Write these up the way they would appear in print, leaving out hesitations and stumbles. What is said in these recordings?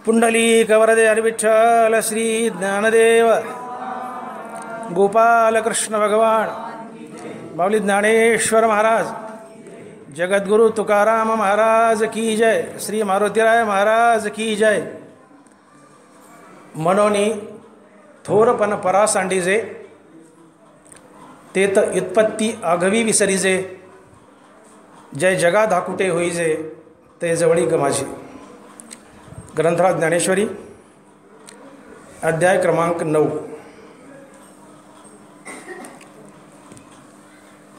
पुंडलीकवरदे हरिविठ्ठल श्री ज्ञानदेव गोपालकृष्ण भगवान माऊली ज्ञानेश्वर महाराज जगद्गुरु तुकाराम महाराज की जय। श्री मारुतीराय महाराज की जय। मनोनी थोरपण परासांडीजे तेत उत्पत्ती आघवी विसरीजे जय जगा धाकुटे होईजे ते जवळी गमाजी। ग्रंथराज ज्ञानेश्वरी अध्याय क्रमांक 9।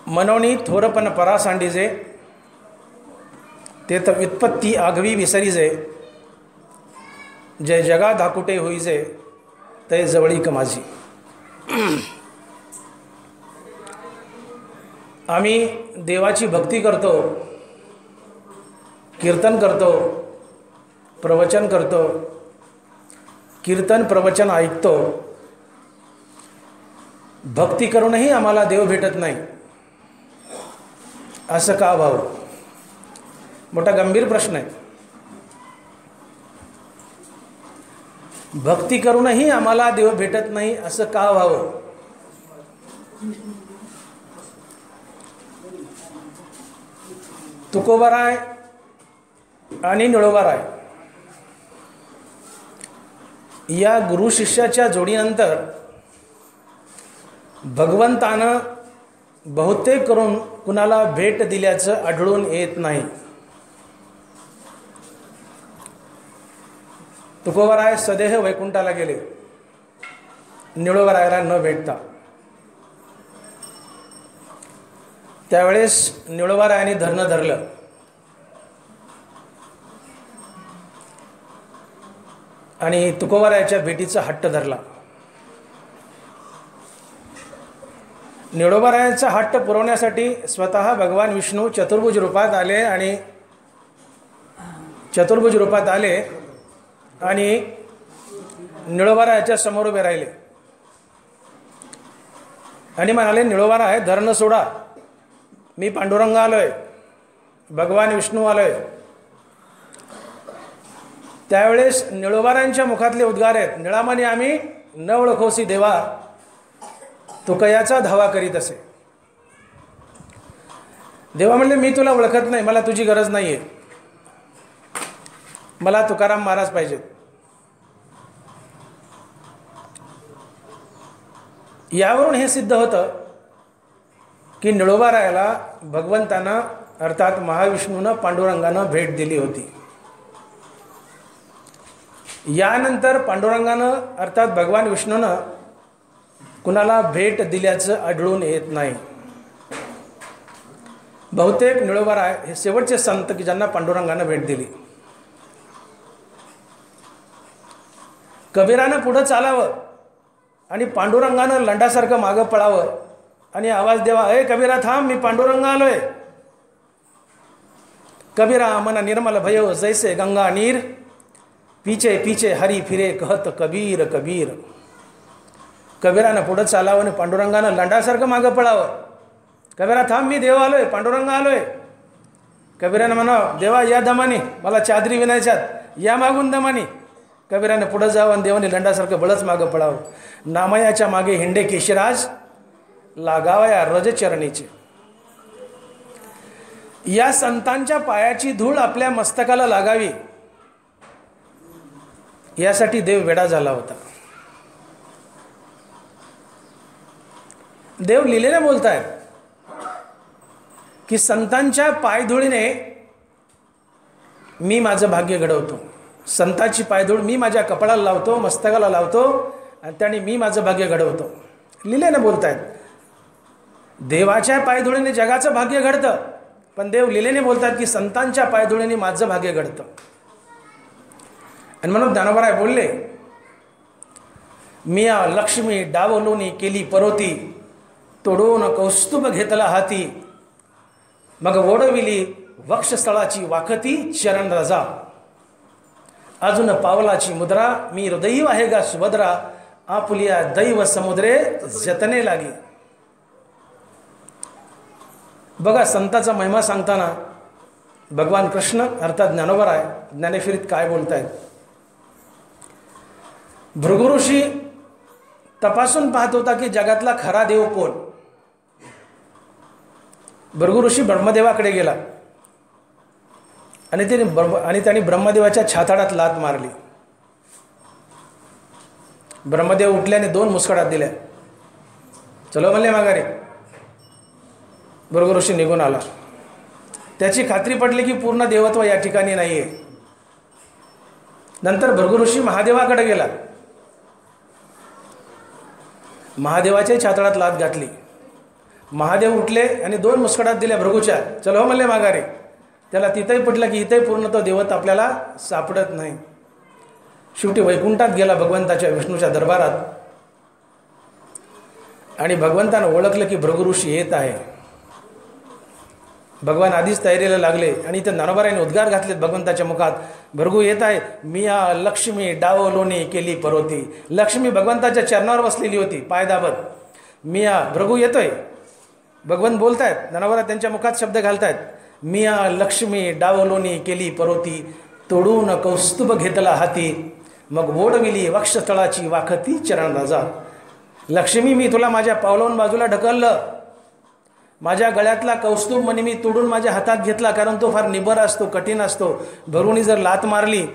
मनोनी थोरपण परासांडीजे तेत उत्पत्ती आघवी विसरीजे जय जगा धाकुटे होईजे ते जवळी कमाजी। आम्ही देवाची भक्ती करतो, कीर्तन करतो, प्रवचन करतो, कीर्तन प्रवचन ऐकतो, भक्ती करूनही आम्हाला देव भेटत नाही, असं का व्हावं? मोठा गंभीर प्रश्न आहे। भक्ती करूनही आम्हाला देव भेटत नाही असं का व्हावं? तुकोबाराय आणि निळोबाराय या गुरु शिष्याच्या जोडीनंतर भगवंतानं बहुतेक करून कुणाला भेट दिल्याचं आढळून येत नाही। तुकोबाराय सदेह वैकुंठाला गेले, निळोबारायला न भेटता। त्यावेळेस निळोबारायाने धरणं धरलं आणि तुकोबारायाच्या भेटीचा हट्ट धरला। निळोबारायाचा हट्ट पुरवण्यासाठी स्वतः भगवान विष्णू चतुर्भुज रूपात आले आणि निळोबारायाच्या समोर उभे राहिले आणि म्हणाले, निळोबाराय धरणं सोडा, मी पांडुरंग आलोय, भगवान विष्णू आलोय। त्यावेळेस निळोबारायांच्या मुखातले उद्गार आहेत, निळामणी आम्ही न ओळखोसी देवा, तू कयाचा धावा करीत असे। देवा म्हणले, मी तुला ओळखत नाही, मला तुझी गरज नाहीये, मला तुकाराम महाराज पाहिजेत। यावरून हे सिद्ध होतं की निळोबारायाला भगवंतानं अर्थात महाविष्णूनं पांडुरंगानं भेट दिली होती। यानंतर पांडुरंगानं अर्थात भगवान विष्णूनं कुणाला भेट दिल्याचं आढळून येत नाही। बहुतेक निळोबाराय हे शेवटचे संत की ज्यांना पांडुरंगानं भेट दिली। कबीरानं पुढं चालावं आणि पांडुरंगानं लंडासारखं मागं पळावं आणि आवाज देवा, ए कबीरा थांब, मी पांडुरंग आलोय। कबीरा मन निर्मल भयो जैसे गंगा नीर, पीछे पीछे हरी फिरे कहत कबीर कबीर। कबीरानं पुढं चालावं आणि पांडुरंगानं लंडासारखं मागं पळावं। कबीरा थांब, मी देव आलोय, पांडुरंग आलोय। कबीरानं म्हणावं, देवा या दमानी, मला चादरी विणायच्यात, या मागून दमानी। कबीरानं पुढं जावं आणि देवाने लंडासारखं बळच मागं पळावं। नामयाच्या मागे हिंडे केशराज, लागावया रज चरणीचे। या संतांच्या पायाची धूळ आपल्या मस्तकाला लागावी यासाठी देव वेडा झाला होता। देव लिहिलेले बोलतायत की संतांच्या पायधुळीने मी माझं भाग्य घडवतो। संतांची पायधूळ मी माझ्या कपाळाला लावतो, मस्तकाला लावतो आणि त्याने मी माझं भाग्य घडवतो, लिहिलेले बोलतायत। देवाच्या पायधुळीने जगाचं भाग्य घडतं, पण देव लिहिलेने बोलतात की संतांच्या पायधुळीने माझं भाग्य घडतं। आणि म्हणून ज्ञानोबाराय बोलले, मिया लक्ष्मी डावलोनी केली परोती, तोडून कौस्तुभ घेतला हाती, मग ओढविली वक्षस्थळाची वाखती चरण रजा, अजून पावलाची मुद्रा, मी हृदयी आहे गा सुभद्रा, आपुलिया दैव समुद्रे जतने लागी। बघा संताचा महिमा सांगताना भगवान कृष्ण अर्थात ज्ञानोबराय ज्ञानेश्वरीत काय बोलतायत। भृगु ऋषी तपासून पाहत होता की जगातला खरा देव कोण. भृगु ऋषी ब्रह्मदेवाकडे गेला आणि त्यांनी ब्रह्मदेवाच्या छाताडात लात मारली. ब्रह्मदेव उठल्याने 2 मुस्कडात दिल्या. चलो म्हणले माघारी. भृगु ऋषी निघून आला. त्याची खात्री पडली की पूर्ण देवत्व या ठिकाणी नाही आहे. नंतर भृगु ऋषी महादेवाकडे गेला. महादेवाच्या छाताडात लात घातली. महादेव उठले आणि 2 मुस्कडात दिल्या भृगूच्या. चलो म्हणले माघारी. त्याला तिथंही पटलं की इथंही पूर्ण तो देवत आपल्याला सापडत नाही. शेवटी वैकुंठात गेला भगवंताच्या विष्णूच्या दरबारात आणि भगवंतानं ओळखलं की भृगु ऋषी येत आहे. भगवान आधीच तयारीला लागले आणि ते ज्ञानोबारांनी उद्गार घातलेत भगवंताच्या मुखात. भृगु येत आहे. मिया लक्ष्मी डावलोनी केली परोती. लक्ष्मी भगवंताच्या चरणावर बसलेली होती पाय दाबत. मिया भृगु येतोय. भगवंत बोलतायत. ज्ञानोबा त्यांच्या मुखात शब्द घालतायत. मिया लक्ष्मी डावलोनी केली परोती. तोडून कौस्तुभ घेतला हाती. मग ओढविली वक्षस्थळाची वाखती चरण राजा. लक्ष्मी मी तुला माझ्या पावलावून बाजूला ढकललं. माझ्या गळ्यातला कौस्तुभ मणी मी तोडून माझ्या हातात घेतला, कारण तो फार निबर असतो, कठीण असतो. भृगूनी जर लात मारली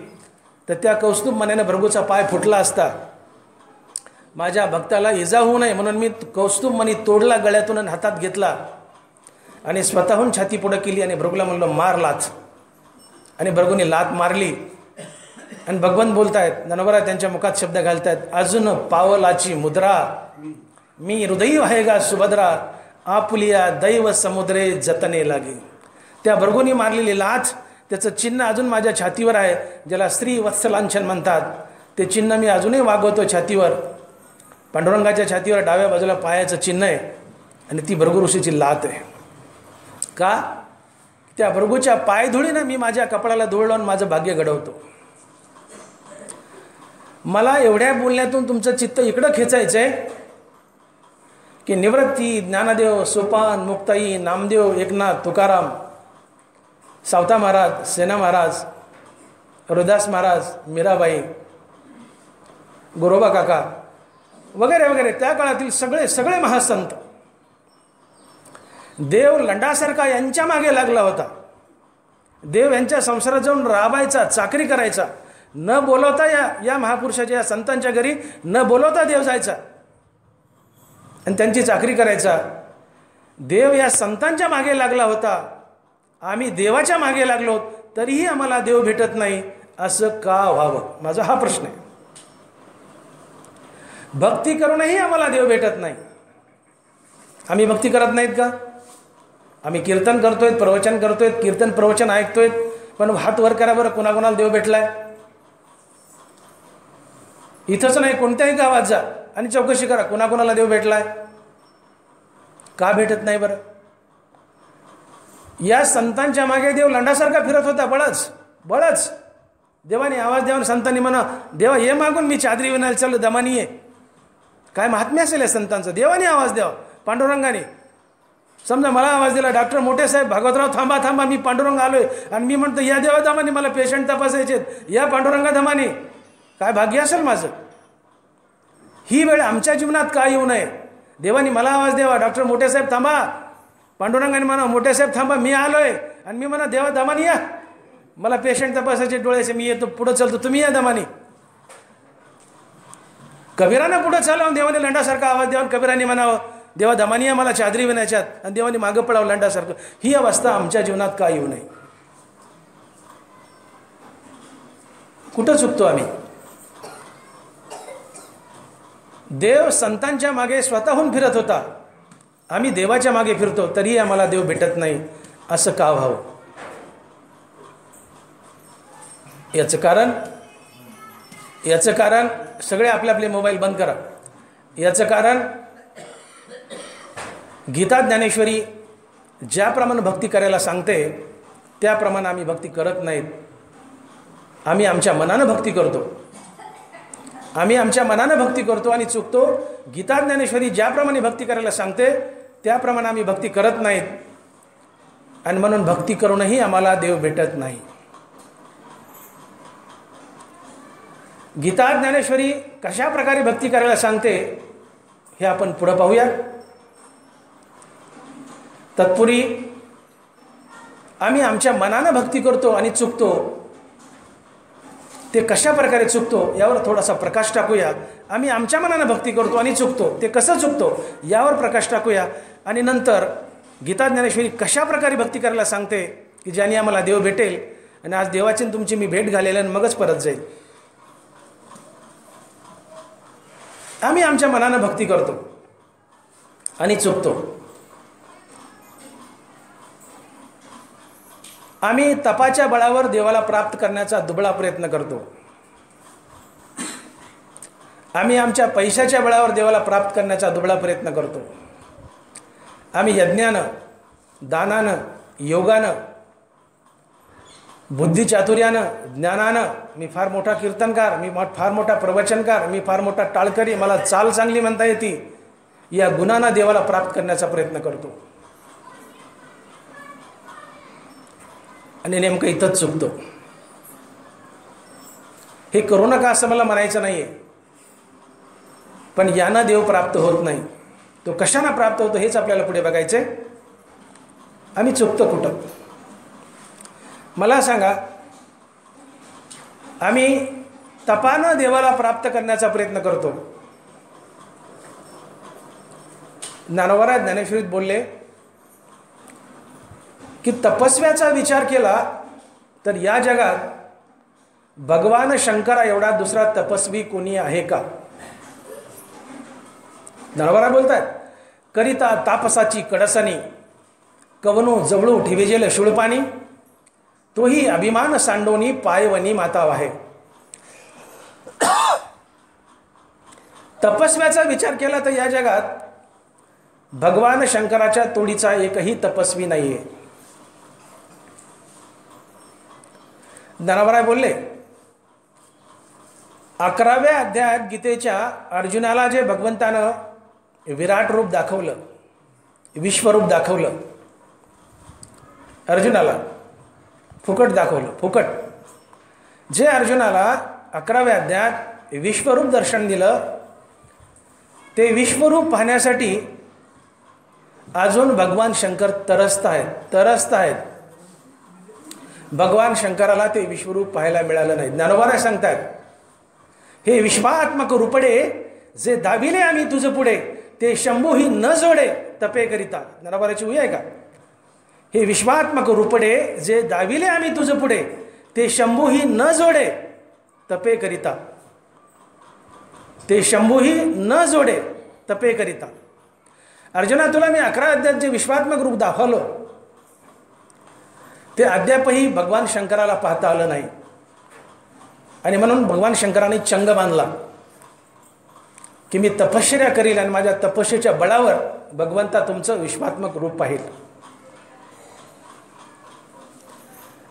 तर त्या कौस्तुभ मण्याने भृगूचा पाय फुटला असता. माझ्या भक्ताला इजा होऊ नये म्हणून मी कौस्तुभ मणी तोडला गळ्यातून आणि हातात घेतला आणि स्वतःहून छाती पुढं केली आणि भृगूला म्हणलं मार लाच. आणि भृगूने लात मारली आणि भगवंत बोलतायत. ज्ञानोबा त्यांच्या मुखात शब्द घालतायत. अजून पावलाची मुद्रा मी हृदयी व्हायगा सुभद्रा. आपुलिया दैव समुद्रे जतने लागे. त्या भृगूनी मारलेली लाच त्याचं चिन्ह अजून माझ्या छातीवर आहे, ज्याला स्त्री वत्सलांछन म्हणतात. ते चिन्ह मी अजूनही वागवतो छातीवर. पांडुरंगाच्या छातीवर डाव्या बाजूला पायाचं चिन्ह आहे आणि ती भृगु ऋषीची लात आहे. का? त्या भृगूच्या पायधुळीनं मी माझ्या कपाळाला धूळ लावून माझं भाग्य घडवतो. मला एवढ्या बोलण्यातून तुमचं चित्त इकडं खेचायचं आहे की निवृत्ती, ज्ञानदेव, सोपान, मुक्ताई, नामदेव, एकनाथ, तुकाराम, सावता महाराज, सेना महाराज, हरिदास महाराज, मीराबाई, गोरोबा काका वगैरे वगैरे त्या काळातील सगळे महासंत, देव लंडासारखा यांच्या मागे लागला होता. देव यांच्या संसारात जाऊन राबायचा, चाकरी करायचा. न बोलवता या महापुरुषाच्या, या संतांच्या घरी न बोलवता देव जायचा आणि त्यांची चाकरी करायचा. देव या संतांच्या मागे लागला होता. आम्ही देवाच्या मागे लागलो तरीही आम्हाला देव भेटत नाही. असं का व्हावं? माझा हा प्रश्न आहे. भक्ती करूनही आम्हाला देव भेटत नाही. आम्ही भक्ती करत नाहीत का? आम्ही कीर्तन करतोय, प्रवचन करतोय, कीर्तन प्रवचन ऐकतोय, पण हात वर करा बरं, कुणाकुणाला देव भेटलाय? इथंच नाही, कोणत्याही गावात जा आणि चौकशी करा, कुणाकुणाला देव भेटलाय? का भेटत नाही बरं? या संतांच्या मागे देव लंडासारखा फिरत होता. बळच देवाने आवाज द्यावा. संतांनी म्हणा, देवा ये मागून, मी चादरी विनायला चाललो, दमानी ये. काय महात्म्य असेल या संतांचं? देवाने आवाज द्यावा, पांडुरंगाने. समजा मला आवाज दिला, डॉक्टर मोठे साहेब, भागवतराव थांबा, मी पांडुरंग आलोय, आणि मी म्हणतो या देवा दमाने मला पेशंट तपासायचे, या पांडुरंगा दमाने. काय भाग्य असेल माझं? ही वेळ आमच्या जीवनात का येऊ नये? देवाने मला आवाज द्यावा, डॉक्टर मोठे साहेब थांबा, पांडुरंगाने म्हणा मोठे साहेब थांबा, मी आलोय, आणि मी म्हणा देवा दमानी या, मला पेशंट तपासायचे डोळ्याचे, मी येतो, पुढं चालतो, तुम्ही या दमानी. कबीरानं पुढं चालवून देवाने लंडासारखा आवाज द्यावा. कबीराने म्हणावं देवा दमानी या, मला चादरी विनायच्यात, आणि देवाने मागं पडावं लंडासारखं. ही अवस्था आमच्या जीवनात का येऊ नये? कुठं चुकतो आम्ही? देव संतांच्या मागे स्वतःहून फिरत होता, आम्ही देवाच्या मागे फिरतो तरीही आम्हाला देव भेटत नाही. असं का व्हावं? याचं कारण सगळे आपले आपले मोबाईल बंद करा. याचं कारण गीता ज्ञानेश्वरी ज्याप्रमाणे भक्ती करायला सांगते त्याप्रमाणे आम्ही भक्ती करत नाहीत. आम्ही आमच्या मनानं भक्ती करतो आणि चुकतो. गीता ज्ञानेश्वरी ज्याप्रमाणे भक्ती करायला सांगते त्याप्रमाणे आम्ही भक्ती करत नाहीत, आणि म्हणून भक्ती करूनही आम्हाला देव भेटत नाही. गीता ज्ञानेश्वरी कशा प्रकारे भक्ती करायला सांगते हे आपण पुढे पाहूया. तत्पूर्वी आम्ही आमच्या मनानं भक्ती करतो आणि चुकतो, ते कशा प्रकारे चुकतो यावर थोडासा प्रकाश टाकूया. आम्ही आमच्या मनानं भक्ती करतो आणि चुकतो, ते कसं चुकतो यावर प्रकाश टाकूया. आणि नंतर गीता ज्ञानेश्वरी कशा प्रकारे भक्ती करायला सांगते की ज्याने आम्हाला देव भेटेल आणि आज देवाची तुमची मी भेट घालेल आणि मगच परत जाईल. आम्ही आमच्या मनानं भक्ती करतो आणि चुकतो. आम्ही तपाच्या बळावर देवाला प्राप्त करण्याचा दुबळा प्रयत्न करतो. आम्ही आमच्या पैशाच्या बळावर देवाला प्राप्त करण्याचा दुबळा प्रयत्न करतो. आम्ही यज्ञानं, दानानं, योगानं, बुद्धिचातुर्यानं, ज्ञानानं, मी फार मोठा कीर्तनकार, मी फार मोठा प्रवचनकार, मी फार मोठा टाळकरी, मला चाल चांगली म्हणता येते, या गुणांना देवाला प्राप्त करण्याचा प्रयत्न करतो आणि नेमकं इथंच चुकतो. हे करू नका असं मला म्हणायचं नाही आहे, पण यानं देव प्राप्त होत नाही. तो कशानं प्राप्त होतो हेच आपल्याला पुढे बघायचं आहे. आम्ही चुकतो कुठं मला सांगा. आम्ही तपानं देवाला प्राप्त करण्याचा प्रयत्न करतो. ज्ञानोबा ज्ञानेश्वरीत बोलले की तपस्व्याचा विचार केला तर या जगात भगवान शंकरा एवढा दुसरा तपस्वी कोणी आहे का. ज्ञानोबा बोलतात, करिता तापसाची कडसनी कवनो जवळू ठेवेजेल शुळपाणी तोही अभिमान सांडोनी पायवनी माताव आहे. तपस्व्याचा विचार केला तर या जगात भगवान शंकराच्या तोडीचा एकही तपस्वी नाहीये. ज्ञानोबा बोलले 11व्या अध्यायात गीतेच्या अर्जुनाला जे भगवंतानं विराट रूप दाखवलं, विश्वरूप दाखवलं, अर्जुनाला फुकट दाखवलं. फुकट जे अर्जुनाला 11व्या अध्यायात विश्वरूप दर्शन दिलं, ते विश्वरूप पाहण्यासाठी अजून भगवान शंकर तरसत आहेत. भगवान शंकराला ते विश्वरूप पाहायला मिळालं नाही. ज्ञानोबा सांगतात, हे विश्वात्मक रूपडे जे दाविले आम्ही तुझ पुढे ते शंभूही न जोडे तपे करिता. ज्ञानोबाची उई आहे का. हे विश्वात्मक रूपडे जे दाविले आम्ही तुझ पुढे ते शंभूही न जोडे तपे करिता. ते शंभूही न जोडे तपे करिता. अर्जुना, तुला मी 11 अध्यायात जे विश्वात्मक रूप दाखवलं ते अद्यापही भगवान शंकराला पाहता आलं नाही. आणि म्हणून भगवान शंकराने चंग बांधला की मी तपश्चर्या करील आणि माझ्या तपस्येच्या बळावर भगवंता तुमचं विश्वात्मक रूप पाहिल.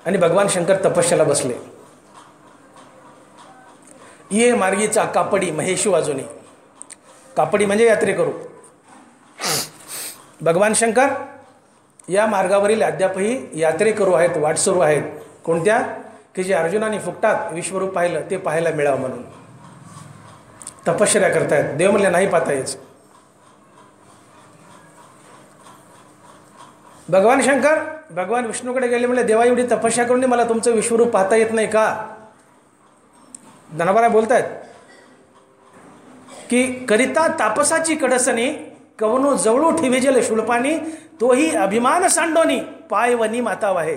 आणि भगवान शंकर तपस्याला बसले. ये मार्गीचा कापडी महेशू वाजोनी. कापडी म्हणजे यात्रेकरू. भगवान शंकर या मार्गावरील अद्यापही यात्रेकरू आहेत, वाटसरू आहेत. कोणत्या की जे अर्जुनाने फुकटात विश्वरूप पाहिलं ते पाहायला मिळावं म्हणून तपश्चर्या करतायत. देव म्हणले नाही पाहता यायचं. भगवान शंकर भगवान विष्णूकडे गेले, म्हणले देवा एवढी तपस्या करून मला तुमचं विश्वरूप पाहता येत नाही का. ज्ञानोबा बोलतायत की करिता तापसाची कडसनी कवनो जवळू ठेवेजेल शुळपाणी तोही अभिमान सांडोनी पायवनी माताव आहे.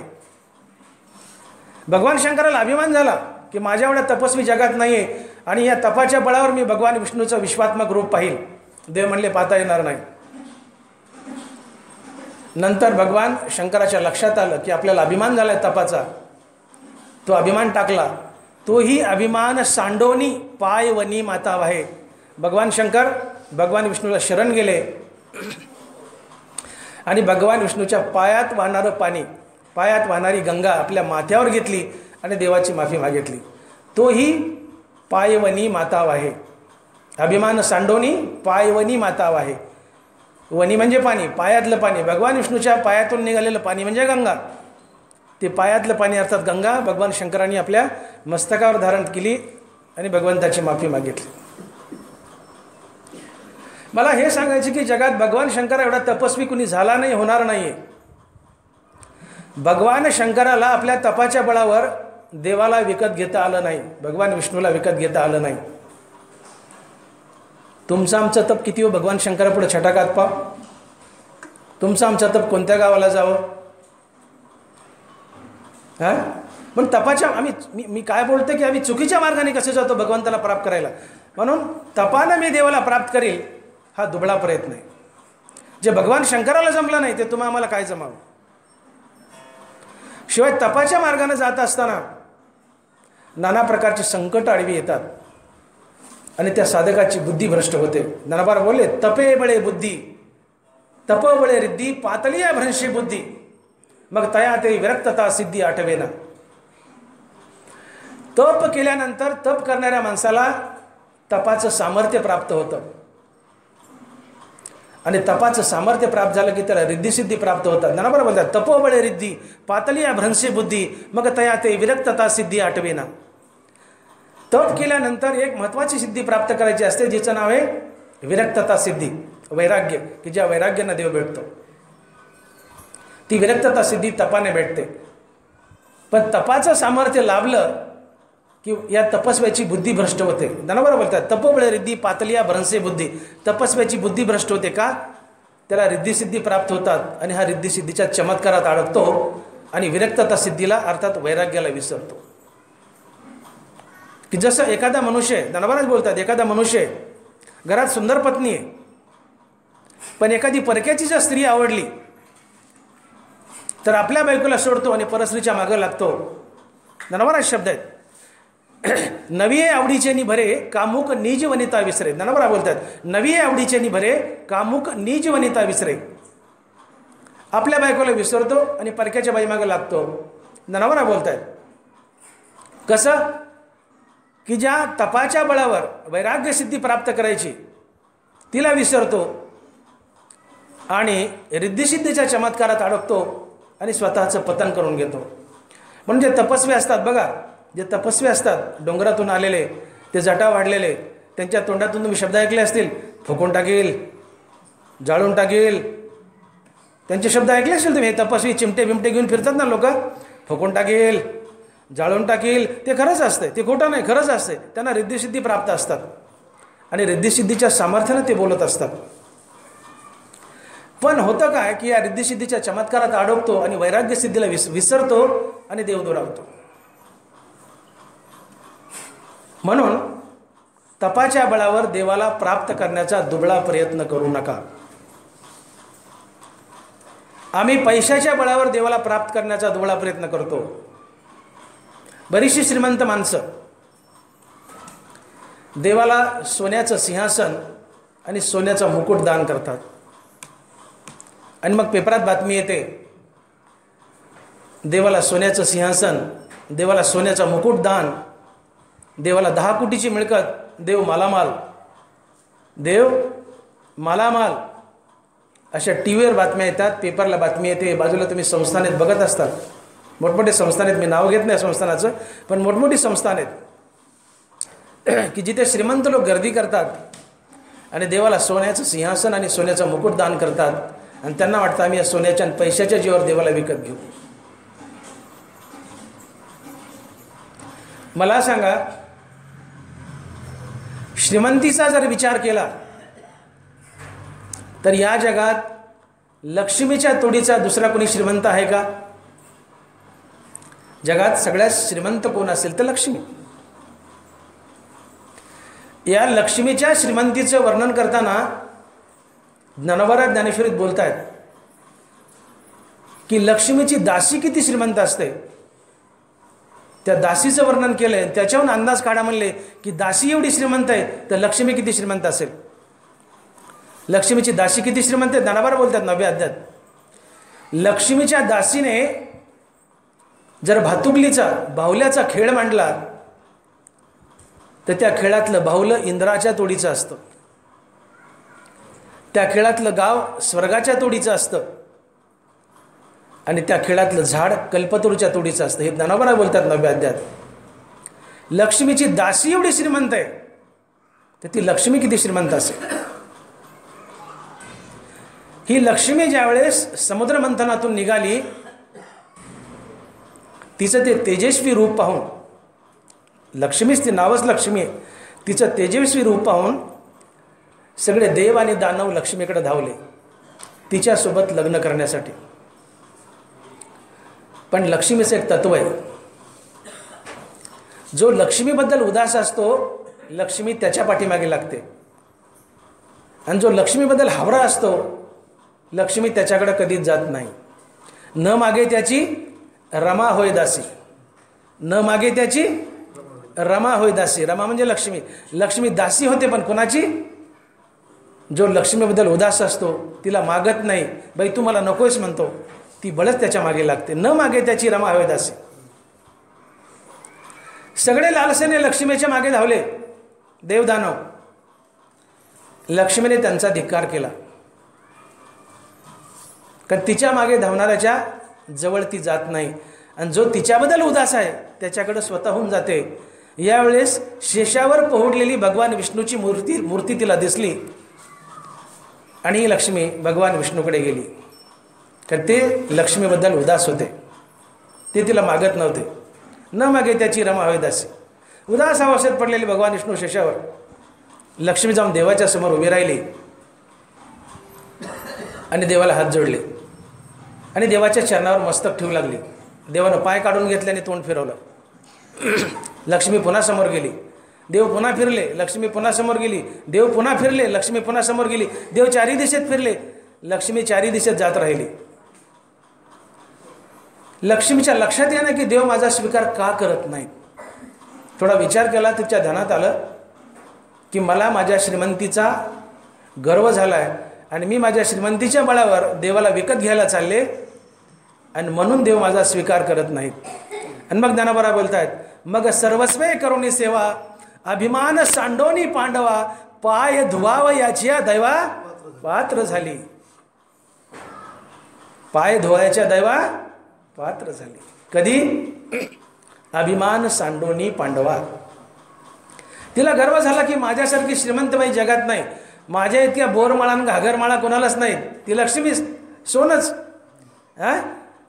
भगवान शंकराला अभिमान झाला की माझ्या एवढ्या तपस्वी जगात नाहीये आणि या तपाच्या बळावर मी भगवान विष्णूचं विश्वात्मक रूप पाहिल. देव म्हणले पाहता येणार नाही. नंतर भगवान शंकराच्या लक्षात आलं की आपल्याला अभिमान झाला आहे तपाचा. तो अभिमान टाकला. तोही अभिमान सांडोनी पायवनी माताव आहे. भगवान शंकर भगवान विष्णूला शरण गेले आणि भगवान विष्णूच्या पायात वाहणारं पाणी, पायात वाहणारी गंगा आपल्या माथ्यावर घेतली आणि देवाची माफी मागितली. तोही पायवनी माताव आहे. अभिमान सांडोनी पायवनी माताव आहे. वनी म्हणजे पाणी, पायातलं पाणी. भगवान विष्णूच्या पायातून निघालेलं पाणी म्हणजे गंगा. ते पायातलं पाणी अर्थात गंगा भगवान शंकरांनी आपल्या मस्तकावर धारण केली आणि भगवंताची माफी मागितली. मला हे सांगायचे की जगात भगवान शंकर एवढा तपस्वी कुणी झाला नाही, होणार नाहीये. भगवान शंकराला आपल्या तपाच्या बळावर देवाला विकत घेता आलं नाही, भगवान विष्णूला विकत घेता आलं नाही. तुमचं आमचं तप किती हो भगवान शंकरापुढे छटाकात पा. तुमचं आमचं तप कोणत्या गावाला जावं? हां, पण तपाच्या मी काय बोलते की आम्ही चुकीच्या मार्गाने कसे जातो भगवंताला प्राप्त करायला. म्हणून तपानं मी देवाला प्राप्त करील हा दुबळा प्रयत्न आहे. जे भगवान शंकराला जमलं नाही ते तुम्हा आम्हाला काय जमावं. शिवाय तपाच्या मार्गाने जात असताना नाना प्रकारची संकट आडवी येतात आणि त्या साधकाची बुद्धी भ्रष्ट होते. ज्ञानोबा बोलले, तपे बळे बुद्धी, तप बळे रिद्धी, पातळीया भ्रंशी बुद्धी, मग तया ते विरक्तता सिद्धी आठवेना. तप केल्यानंतर तप करणाऱ्या माणसाला तपाचं सामर्थ्य प्राप्त होतं आणि तपाचं सामर्थ्य प्राप्त झालं की त्याला रिद्धिसिद्धी प्राप्त होतात. ज्ञानोबा बोलतात, तपोबळे रिद्धी पातळीया भ्रंशी बुद्धी, मग तया ते विरक्तता सिद्धी आठवेना. तप केल्यानंतर एक महत्त्वाची सिद्धी प्राप्त करायची असते जिचं नाव आहे विरक्तता सिद्धी, वैराग्य, की ज्या वैराग्यानं देव भेटतो. ती विरक्तता सिद्धी तपाने भेटते. पण तपाचं सामर्थ्य लाभलं की या तपस्व्याची बुद्धी भ्रष्ट होते. ज्ञानोबा बोलतात, तपोबळे रिद्धी पातळीया भ्रंशी बुद्धी, तपस्व्याची बुद्धी भ्रष्ट होते का? त्याला रिद्धिसिद्धी प्राप्त होतात आणि हा रिद्धिसिद्धीच्या चमत्कारात अडकतो आणि विरक्तता सिद्धीला अर्थात वैराग्याला विसरतो. की जसं एखादा मनुष्य, ज्ञानोबाच बोलतात, एखादा मनुष्य घरात सुंदर पत्नी आहे पण एखादी परक्याची जर स्त्री आवडली तर आपल्या बायकोला सोडतो आणि परस्त्रीच्या मागे लागतो. ज्ञानोबाच शब्द आहेत, नवी आवडीचे निभरे कामुक निज वनिता विसरे. ज्ञानोबा बोलतात, नवी आवडीचे निभरे कामुक निज वनिता विसरे. आपल्या बायकोला विसरतो आणि परक्याच्या बाई मागे लागतो. ज्ञानोबा बोलतात कसं की ज्या तपाच्या बळावर वैराग्य सिद्धी प्राप्त करायची तिला विसरतो आणि रिद्धिसिद्धीच्या चमत्कारात अडकतो आणि स्वतःचं पतन करून घेतो. म्हणजे तपस्वी असतात बघा, जे तपस्वी असतात डोंगरातून आलेले, ते जटा वाढलेले, त्यांच्या तोंडातून तुम्ही शब्द ऐकले असतील, फुकून टाकेल, जाळून टाकेल. त्यांचे शब्द ऐकले असतील तुम्ही. हे तपस्वी चिमटे बिमटे घेऊन फिरतात ना लोक, फुकून टाकेल, जाळून टाकेल. ते खरंच असते, ते खोटं नाही, खरंच असते. त्यांना रिद्धिसिद्धी प्राप्त असतात आणि रिद्धिसिद्धीच्या सामर्थ्यानं ते बोलत असतात. पण होतं काय की या रिद्धिसिद्धीच्या चमत्कारात अडकतो आणि वैराग्य सिद्धीला विसरतो आणि देव दुरावतो. म्हणून तपाच्या बळावर देवाला प्राप्त करण्याचा दुबळा प्रयत्न करू नका. आम्ही पैशाच्या बळावर देवाला प्राप्त करण्याचा दुबळा प्रयत्न करतो. बरीचशी श्रीमंत माणसं देवाला सोन्याचं सिंहासन आणि सोन्याचा मुकुट दान करतात आणि मग पेपरात बातमी येते, देवाला सोन्याचं सिंहासन, देवाला सोन्याचा मुकुट दान, देवाला 10 कोटीची मिळकत, देव मालामाल, देव मालामाल. अशा टी व्हीवर बातम्या येतात, पेपरला बातमी येते. बाजूला तुम्ही संस्थानेत बघत असतात, मोठमोठे संस्थान आहेत, मी नाव घेत नाही संस्थानाचं, पण मोठमोठी संस्थान आहेत की जिथे श्रीमंत लोक गर्दी करतात आणि देवाला सोन्याचं सिंहासन आणि सोन्याचा मुकुट दान करतात आणि त्यांना वाटतं आम्ही या सोन्याच्या आणि पैशाच्या जीवावर देवाला विकत घेऊ. मला सांगा, श्रीमंतीचा जर विचार केला तर या जगात लक्ष्मीच्या तोडीचा दुसरा कोणी श्रीमंत आहे का? जगात सगळ्यात श्रीमंत कोण असेल तर लक्ष्मी. या लक्ष्मीच्या श्रीमंतीचं वर्णन करताना ज्ञानोबा ज्ञानेश्वरीत बोलतायत की लक्ष्मीची दासी किती श्रीमंत असते. त्या दासीचं वर्णन केलंय, त्याच्याहून अंदाज काढा म्हणले की दासी एवढी श्रीमंत आहे तर लक्ष्मी किती श्रीमंत असेल. लक्ष्मीची दासी किती श्रीमंत आहे? ज्ञानोबा बोलतात 9व्या अध्यायात, लक्ष्मीच्या दासीने जर भातुकलीचा बाहुल्याचा खेळ मांडला तर त्या खेळातलं बाहुलं इंद्राच्या तोडीचं असतं, त्या खेळातलं गाव स्वर्गाच्या तोडीचं असतं आणि त्या खेळातलं झाड कल्पतरूच्या तोडीचं असतं. हे ज्ञानोबा बोलतात 9व्या अध्यायात. लक्ष्मीची दासी एवढी श्रीमंत आहे, तर ती लक्ष्मी किती श्रीमंत असेल. ही लक्ष्मी ज्यावेळेस समुद्र मंथनातून निघाली, तिचं ते तेजस्वी रूप पाहून, लक्ष्मीच ती नावच लक्ष्मी आहे, तिचं तेजस्वी रूप पाहून सगळे देव आणि दानव लक्ष्मीकडे धावले तिच्यासोबत लग्न करण्यासाठी. पण लक्ष्मीचं एक तत्व आहे, जो लक्ष्मीबद्दल उदास असतो लक्ष्मी त्याच्या पाठीमागे लागते, आणि जो लक्ष्मीबद्दल हावरा असतो लक्ष्मी त्याच्याकडे कधीच जात नाही. न मागे त्याची रमा होय दासी, न मागे त्याची रमा होय दासी. रमा म्हणजे लक्ष्मी, लक्ष्मी दासी होते पण कोणाची? जो लक्ष्मीबद्दल उदास असतो, तिला मागत नाही, बाई तू मला नकोयच म्हणतो, ती बळच त्याच्या मागे लागते. न मागे त्याची रमा होय दासी. सगळे लालसेने लक्ष्मीच्या मागे धावले देवदानव, लक्ष्मीने त्यांचा धिक्कार केला, कारण तिच्या मागे धावणाऱ्याच्या जवळ ती जात नाही, आणि जो तिच्याबद्दल उदास आहे त्याच्याकडे स्वतःहून जाते. यावेळेस शेषावर पोहडलेली भगवान विष्णूची मूर्ती तिला दिसली, आणि ही लक्ष्मी भगवान विष्णूकडे गेली, कारण ते लक्ष्मीबद्दल उदास होते, ते तिला मागत नव्हते. न मागे त्याची रमा होय दासी. उदास अवस्थेत पडलेले भगवान विष्णू शेषावर, लक्ष्मी जाऊन देवाच्या समोर उभी राहिली आणि देवाला हात जोडले आणि देवाच्या चरणावर मस्तक ठेवू लागली. देवानं पाय काढून घेतले आणि तोंड फिरवलं. लक्ष्मी पुन्हा समोर गेली, देव पुन्हा फिरले, लक्ष्मी पुन्हा समोर गेली, देव पुन्हा फिरले, लक्ष्मी पुन्हा समोर गेली, देव चारी दिशेत फिरले, लक्ष्मी चारी दिशेत जात राहिली. लक्ष्मीच्या लक्षात येणं की देव माझा स्वीकार का करत नाही. थोडा विचार केला, तिच्या ध्यानात आलं की मला माझ्या श्रीमंतीचा गर्व झाला आहे, आणि मी माझ्या श्रीमंतीच्या बळावर देवाला विकत घ्यायला चालले, आणि म्हणून देव माझा स्वीकार करत नाहीत. आणि मग ज्ञानोबा बोलतायत, मग सर्वस्वे करुणी सेवा, अभिमान सांडोनी पांडवा, पाय धुवाव याची दैवा पात्र झाली. पाय धुवायच्या दैवा पात्र झाली. कधी? अभिमान सांडोनी पांडवा. तिला गर्व झाला की माझ्यासारखी श्रीमंतबाई जगात नाही, माझ्या इतक्या बोरमाळा आणि घागरमाळा कोणालाच नाहीत. ती लक्ष्मी सोनच.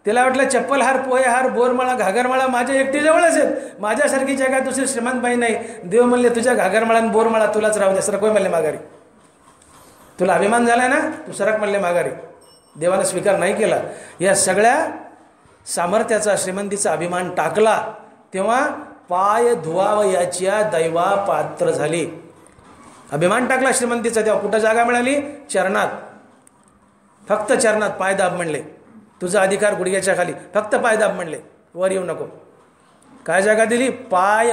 तिला वाटलं चप्पल हार, पोहे हार, बोरमाळा, घागरमाळा माझ्या एकटीजवळच आहेत, माझ्यासारखी जगात दुसरी श्रीमंतबाई नाही. देव म्हणले तुझ्या घागरमाळा आणि बोरमाळा तुलाच राहू दे, सरक म्हणले माघारी. तुला अभिमान झालाय ना, तू सरक म्हणले माघारी. देवानं स्वीकार नाही केला. या सगळ्या सामर्थ्याचा, श्रीमंतीचा अभिमान टाकला तेव्हा पाय धुवाव याच्या दैवा पात्र झाली. अभिमान टाकला श्रीमंतीचा तेव्हा कुठं जागा मिळाली? चरणात. फक्त चरणात पाय दाब म्हणले, तुझा अधिकार गुडघ्याच्या खाली, फक्त पाय दाब म्हणले, वर येऊ नको. काय जागा दिली? पाय.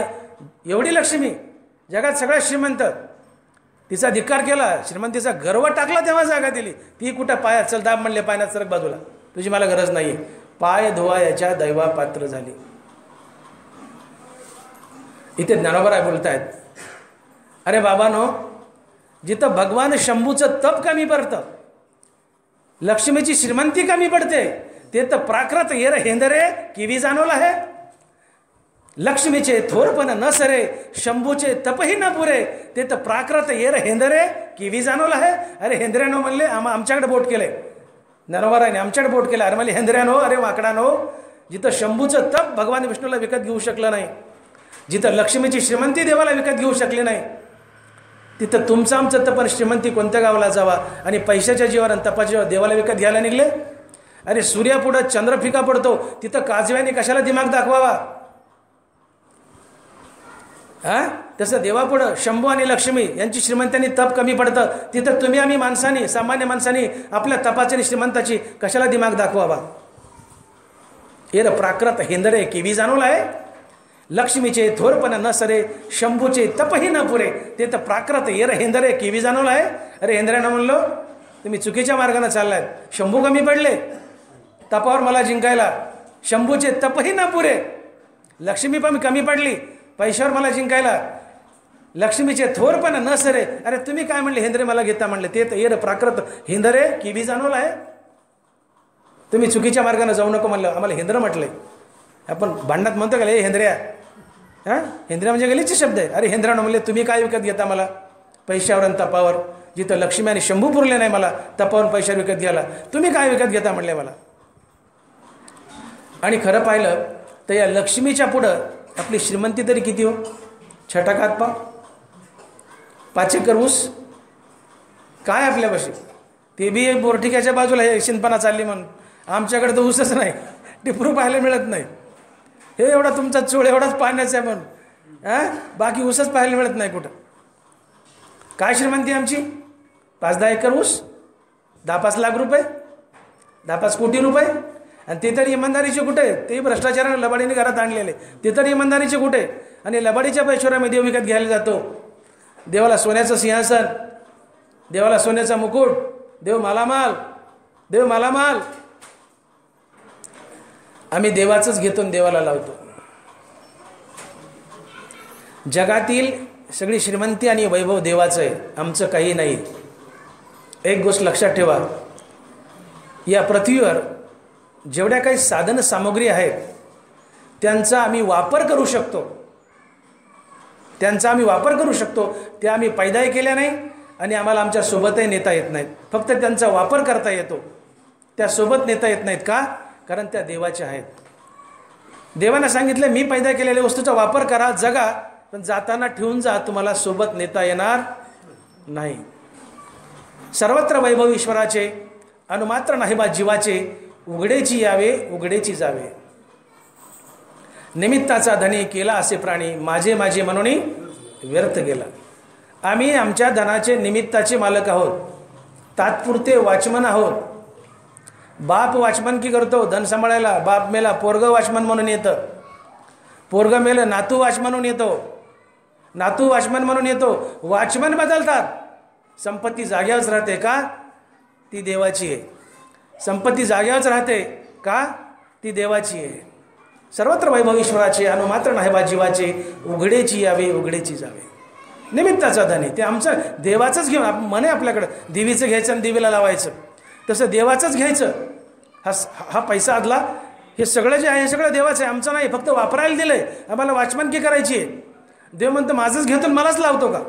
एवढी लक्ष्मी जगात सगळ्यात श्रीमंत, तिचा धिक्कार केला, श्रीमंतीचा गर्व टाकला तेव्हा जागा दिली. ती कुठं पायात? चल दाब म्हणले, पायनात सरक बाजूला, तुझी मला गरज नाही. पाय धुवा याच्या दैवा पात्र झाली. इथे ज्ञानोबा बोलतायत, अरे बाबानो, जिथं भगवान शंभूचं तप कमी पडतं, लक्ष्मीची श्रीमंती कमी पडते, ते तर प्राकृत येर हेंदरे किवी जाणवलं आहे. लक्ष्मीचे थोरपण न सरे, शंभूचे तपही न पुरे, ते तर प्राकृत येर हेंदरे किवी जाणवलं आहे. अरे हेंद्र्यानो म्हणले, आमच्याकडे बोट केले ज्ञानोबाराने, आमच्याकडे बोट केलं. अरे म्हणले हेंद्र्यानो, अरे वाकडानो, जिथं शंभूचं तप भगवान विष्णूला विकत घेऊ शकलं नाही, जिथं लक्ष्मीची श्रीमंती देवाला विकत घेऊ शकली नाही, तिथं तुमचं आमचं तप श्रीमंती कोणत्या गावाला जावा? आणि पैशाच्या जीवावर आणि तपाच्या जीवावर देवाला विकत घ्यायला निघले. अरे सूर्यापुढं चंद्र फिका पडतो, तिथं काजव्याने कशाला दिमाग दाखवावा? तसं देवापुढं शंभू आणि लक्ष्मी यांची श्रीमंतांनी तप कमी पडतं, तिथं तुम्ही आम्ही माणसांनी, सामान्य माणसांनी आपल्या तपाची आणि श्रीमंताची कशाला दिमाग दाखवावा? हे प्राकृत हेंदरे किवी जाणवलं आहे. लक्ष्मीचे थोरपण न सरे, शंभूचे तपही न पुरे, ते तर प्राकृत येर हेंदरे किवी जाणवलं आहे. अरे हेंद्र्यानं म्हणलो, तुम्ही चुकीच्या मार्गाने चाललाय. शंभू कमी पडले तपावर मला जिंकायला, शंभूचे तपही न पुरे. लक्ष्मी पण कमी पडली पैशावर मला जिंकायला, लक्ष्मीचे थोरपण न सरे. अरे तुम्ही काय म्हणले? हेंद्रे मला घेता म्हणले, ते तर येर प्राकृत हेंदरे किवी जाणवलं आहे. तुम्ही चुकीच्या मार्गाने जाऊ नको म्हणलं, आम्हाला हेंद्र म्हटले. आपण भांडणात म्हणतो का, हे हेंद्र्या, हां, हेंद्र्या म्हणजे गलीचे शब्द आहे. अरे हेंद्रानं म्हणले तुम्ही काय विकत घेता मला पैशावर आणि तपावर? जिथं लक्ष्मी आणि शंभू पुरले नाही मला तपावर पैशावर विकत घ्यायला, तुम्ही काय विकत घेता म्हणले मला. आणि खरं पाहिलं तर या लक्ष्मीच्या पुढं आपली श्रीमंती तरी किती हो? छटाकात पा 5 एकर ऊस काय आपल्यापाशी, ते बी बोरठिक्याच्या बाजूला हे शिंदपणा चालली म्हणून. आमच्याकडे तर ऊसच नाही, टिपरू पाहायला मिळत नाही. हे एवढा तुमचा चूळ एवढाच पाण्याचा आहे म्हणून हां, बाकी ऊसच पाहायला मिळत नाही कुठं. काय श्रीमंती आमची? 5-10 एकर ऊस, 10-5 लाख रुपये, 10-5 कोटी रुपये. आणि ते तरी इमानदारीचे कुठे? ते भ्रष्टाचाराने लबाडीने घरात आणलेले, ते तरी इमानदारीचे कुठे? आणि लबाडीच्या पैशावर आम्ही देव विकत घ्यायला जातो. देवाला सोन्याचं सिंहासन, देवाला सोन्याचा मुकुट, देव मालामाल, देव मालामाल. आम्ही देवाचंच घेतो आणि देवाला लावतो. जगातील सगळी श्रीमंती आणि वैभव देवाचं आहे, आमचं काही नाही. एक गोष्ट लक्षात ठेवा, या पृथ्वीवर जेवढ्या काही साधन सामग्री आहेत त्यांचा आम्ही वापर करू शकतो, त्या आम्ही पैदाही केल्या नाही आणि आम्हाला आमच्या सोबतही नेता येत नाहीत. फक्त त्यांचा वापर करता येतो, त्या सोबत नेता येत नाहीत. का? कारण त्या देवाच्या आहेत. देवानं सांगितलं मी पैदा केलेल्या वस्तूचा वापर करा, जगा, पण जाताना ठेवून जा, तुम्हाला सोबत नेता येणार नाही. सर्वत्र वैभव ईश्वराचे, अनुमात्र नाही बा जीवाचे, उघडेची यावे उघडेची जावे. निमित्ताचा धनी केला असे प्राणी, माझे माझे म्हणून व्यर्थ गेला. आम्ही आमच्या धनाचे निमित्ताचे मालक आहोत, तात्पुरते वॉचमन आहोत. बाप वॉचमन की करतो धन सांभाळायला, बाप मेला पोरगं वॉचमन म्हणून येतं, पोरगं मेलं नातू वॉचमन म्हणून येतो, नातू वॉचमन म्हणून येतो. वॉचमन बदलतात, संपत्ती जाग्यावरच राहते. का? ती देवाची आहे. संपत्ती जाग्यावरच राहते. का? ती देवाची आहे. सर्वत्र वैभव ईश्वराचे, अनुमात्र नाही बा जीवाचे, उघडेची यावे उघडेची जावे. निमित्ताचा धनी ते आमचं देवाचंच घेऊन, म्हणे आपल्याकडं देवीचं घ्यायचं आणि देवीला लावायचं, तसं देवाचंच घ्यायचं. हा पैसा आदला, हे सगळं जे आहे हे सगळं देवाचं आहे, आमचं नाही. फक्त वापरायला दिलं आहे, आम्हाला वॉचमनकी करायची आहे. देव म्हणतो माझंच घेतो मलाच लावतो का?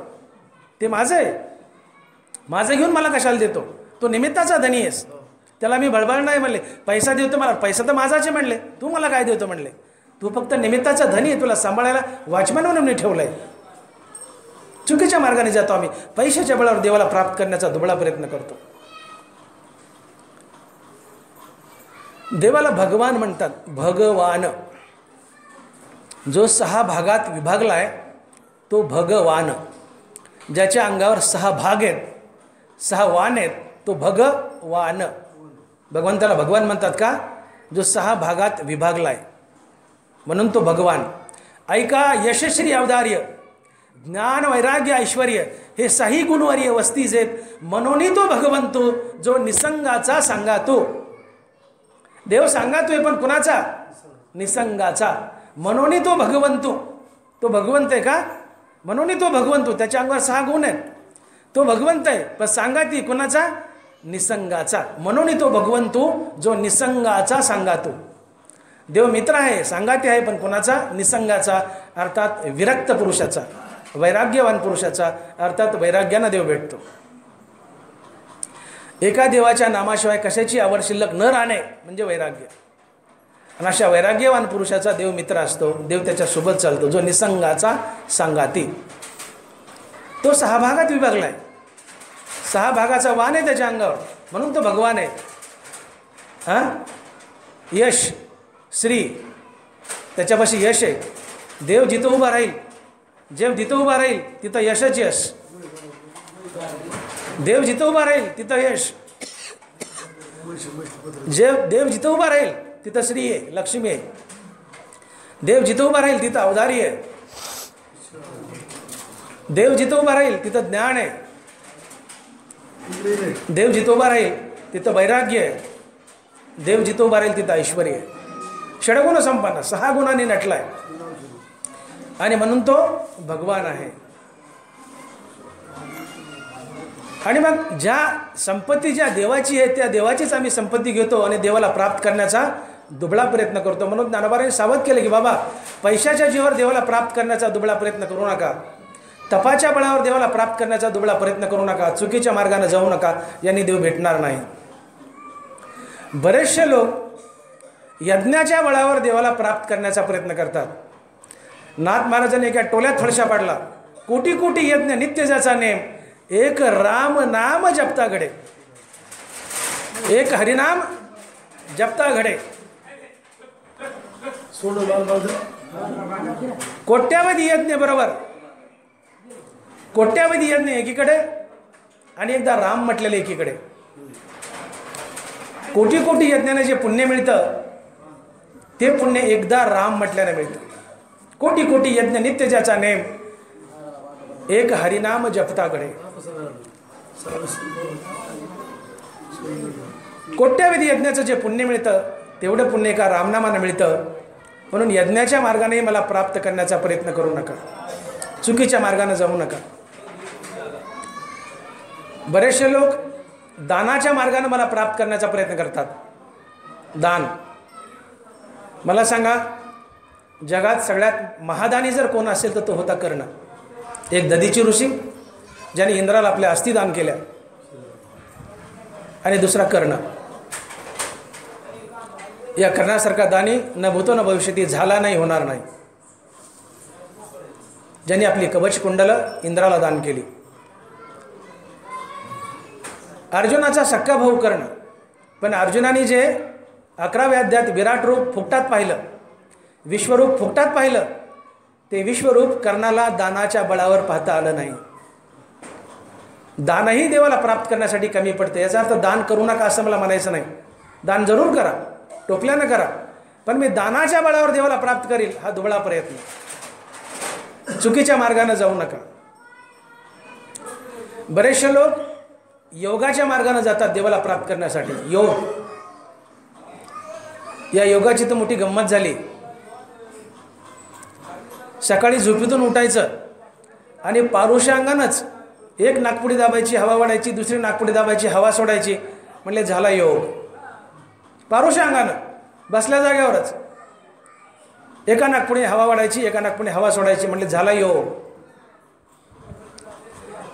ते माझं आहे, माझं घेऊन मला कशाला देतो? तो निमित्ताचा धनी आहेस, त्याला मी बळबळ नाही म्हणले. पैसा देतो मला, पैसा तर माझाच आहे म्हणले, तू मला काय देतो म्हणले? तू फक्त निमित्ताचा धनी आहे, तुला सांभाळायला वॉचमन म्हणून मी ठेवलं आहे. चुकीच्या मार्गाने जातो आम्ही, पैशाच्या बळावर देवाला प्राप्त करण्याचा दुबळा प्रयत्न करतो. देवाला भगवान म्हणतात. भगवान जो 6 भागात विभागला आहे तो भगवान. ज्याच्या अंगावर 6 भाग आहेत, 6 वाण आहेत, तो भगवान. भगवंताला भगवान म्हणतात का? जो 6 भागात विभागला आहे म्हणून तो भगवान. ऐका, यशश्री अवदार्य, ज्ञान वैराग्य ऐश्वर्य हे 6 गुणवर्य वस्तीज आहेत, म्हणून तो भगवंतो जो निसंगाचा सांगातो. देव सांगातोय पण कुणाचा? निसंगाचा. म्हणून तो भगवंतो, तो भगवंत आहे का? म्हणून तो भगवंतो. त्याच्या अंगावर 6 गुण आहेत, तो भगवंत आहे, पण सांगाती कुणाचा? निसंगाचा. म्हणून तो भगवंतो जो निसंगाचा सांगातो. देव मित्र आहे, सांगाती आहे, पण कुणाचा? निसंगाचा, अर्थात विरक्त पुरुषाचा, वैराग्यवान पुरुषाचा, अर्थात वैराग्यानं देव भेटतो. एका देवाच्या नामाशिवाय कशाची आवड शिल्लक न राहणे म्हणजे वैराग्य. आणि अशा वैराग्यवान पुरुषाचा देव मित्र असतो, देव त्याच्या सोबत चालतो, जो निसंगाचा सांगाती. तो 6 भागात विभागला आहे, 6 भागाचा वाण आहे त्याच्या अंगावर, म्हणून तो भगवान आहे. हां, यश श्री, त्याच्यापाशी यश आहे. देव जिथं उभा राहील, जिथं उभा राहील तिथं यशच यश. देव जिथं उभा राहील तिथं यश. देव जिथं उभा राहील तिथं श्री आहे, लक्ष्मी आहे. देव जिथं उभा राहील तिथं अवधारी आहे. देव जिथं उभा राहील तिथं ज्ञान आहे. देव जिथं उभा राहील तिथं वैराग्य आहे. देव जिथं उभा राहील तिथं ऐश्वर्य आहे. षडगुण संपन्न, 6 गुणांनी नटलाय आणि म्हणून तो भगवान आहे. आणि मग ज्या संपत्ती ज्या देवाची आहे त्या देवाचीच आम्ही संपत्ती घेतो आणि देवाला प्राप्त करण्याचा दुबळा प्रयत्न करतो. म्हणून ज्ञानोबांनी सावध केलं की बाबा, पैशाच्या जीवावर देवाला प्राप्त करण्याचा दुबळा प्रयत्न करू नका, तपाच्या बळावर देवाला प्राप्त करण्याचा दुबळा प्रयत्न करू नका, चुकीच्या मार्गाने जाऊ नका, यांनी देव भेटणार नाही. बरेचसे लोक यज्ञाच्या बळावर देवाला प्राप्त करण्याचा प्रयत्न करतात. नाथ महाराजांनी एका टोल्यात फडशा पाडला, कोटी कोटी यज्ञ नित्य ज्याचा नेम, एक राम नाम जपता घडे, एक हरिनाम जपता घडे. कोट्यावधी यज्ञ बरोबर, कोट्यावधी यज्ञ एकीकडे आणि एकदा राम म्हटलेले एकीकडे. कोटी कोटी यज्ञाने जे पुण्य मिळतं ते पुण्य एकदा राम म्हटल्याने मिळतं. कोटी कोटी यज्ञ नित्य ज्याचा नेम, एक हरिनाम जपता घडे. कोट्यावधी यज्ञाचं जे पुण्य मिळतं तेवढं पुण्य एका रामनामानं मिळतं. म्हणून यज्ञाच्या मार्गाने मला प्राप्त करण्याचा प्रयत्न करू नका, चुकीच्या मार्गाने जाऊ नका. बरेचसे लोक दानाच्या मार्गाने मला प्राप्त करण्याचा प्रयत्न करतात. दान, मला सांगा, जगात सगळ्यात महादानी जर कोण असेल तर तो होता कर्ण. एक दधीची ऋषी ज्याने इंद्राला आपल्या अस्थी दान केल्या, आणि दुसरा कर्ण. या कर्णासारखा दानी न भूतो न भविष्यती झाला नाही, होणार नाही. ज्यांनी आपली कवच कुंडलं इंद्राला दान केली. अर्जुनाचा सक्का भाऊ कर्ण, पण अर्जुनाने जे 11व्या अध्यायात विराट रूप फुकटात पाहिलं, विश्वरूप फुकटात पाहिलं, ते विश्वरूप कर्णाला दानाच्या बळावर पाहता आलं नाही. दानही देवाला प्राप्त करण्यासाठी कमी पडते. याचा अर्थ दान करू नका असं मला म्हणायचं नाही. दान जरूर करा, टोपल्यानं करा, पण मी दानाच्या बळावर देवाला प्राप्त करील हा दुबळा प्रयत्न. चुकीच्या मार्गाने जाऊ नका. बरेचसे लोक योगाच्या मार्गाने जातात देवाला प्राप्त करण्यासाठी. योग, या योगाची तर मोठी गंमत झाली. सकाळी झोपेतून उठायचं आणि पारुषांगानंच एक नाकपुडी दाबायची, हवा वाढायची, दुसरी नाकपुडी दाबायची, हवा सोडायची, म्हणले झाला योग. पारुषांगानं बसल्या जागेवरच एका नाकपुडी हवा वाढायची, एका नाकपुडी हवा सोडायची, म्हणले झाला योग.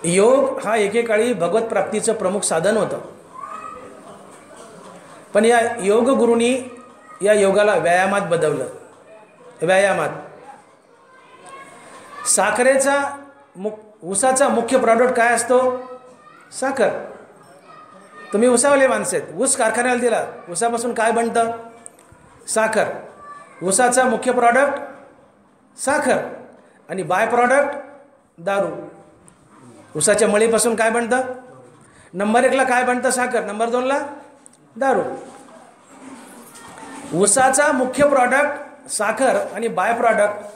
योग हा एकेकाळी भगवत प्राप्तीचं प्रमुख साधन होतं. पण या योग गुरूंनी या योगाला व्यायामात बदललं. व्यायामात साखरेचा ऊसाचा मुख्य प्रॉडक्ट काय असतो? साखर. तुम्ही ऊसावाले माणसं आहेत, ऊस कारखान्याला दिला, ऊसापासून काय बनतं? साखर. ऊसाचा मुख्य प्रॉडक्ट साखर आणि बाय प्रॉडक्ट दारू. ऊसाच्या मळीपासून काय बनतं? नंबर 1ला काय बनतं? साखर. नंबर 2ला दारू. ऊसाचा मुख्य प्रॉडक्ट साखर आणि बाय प्रॉडक्ट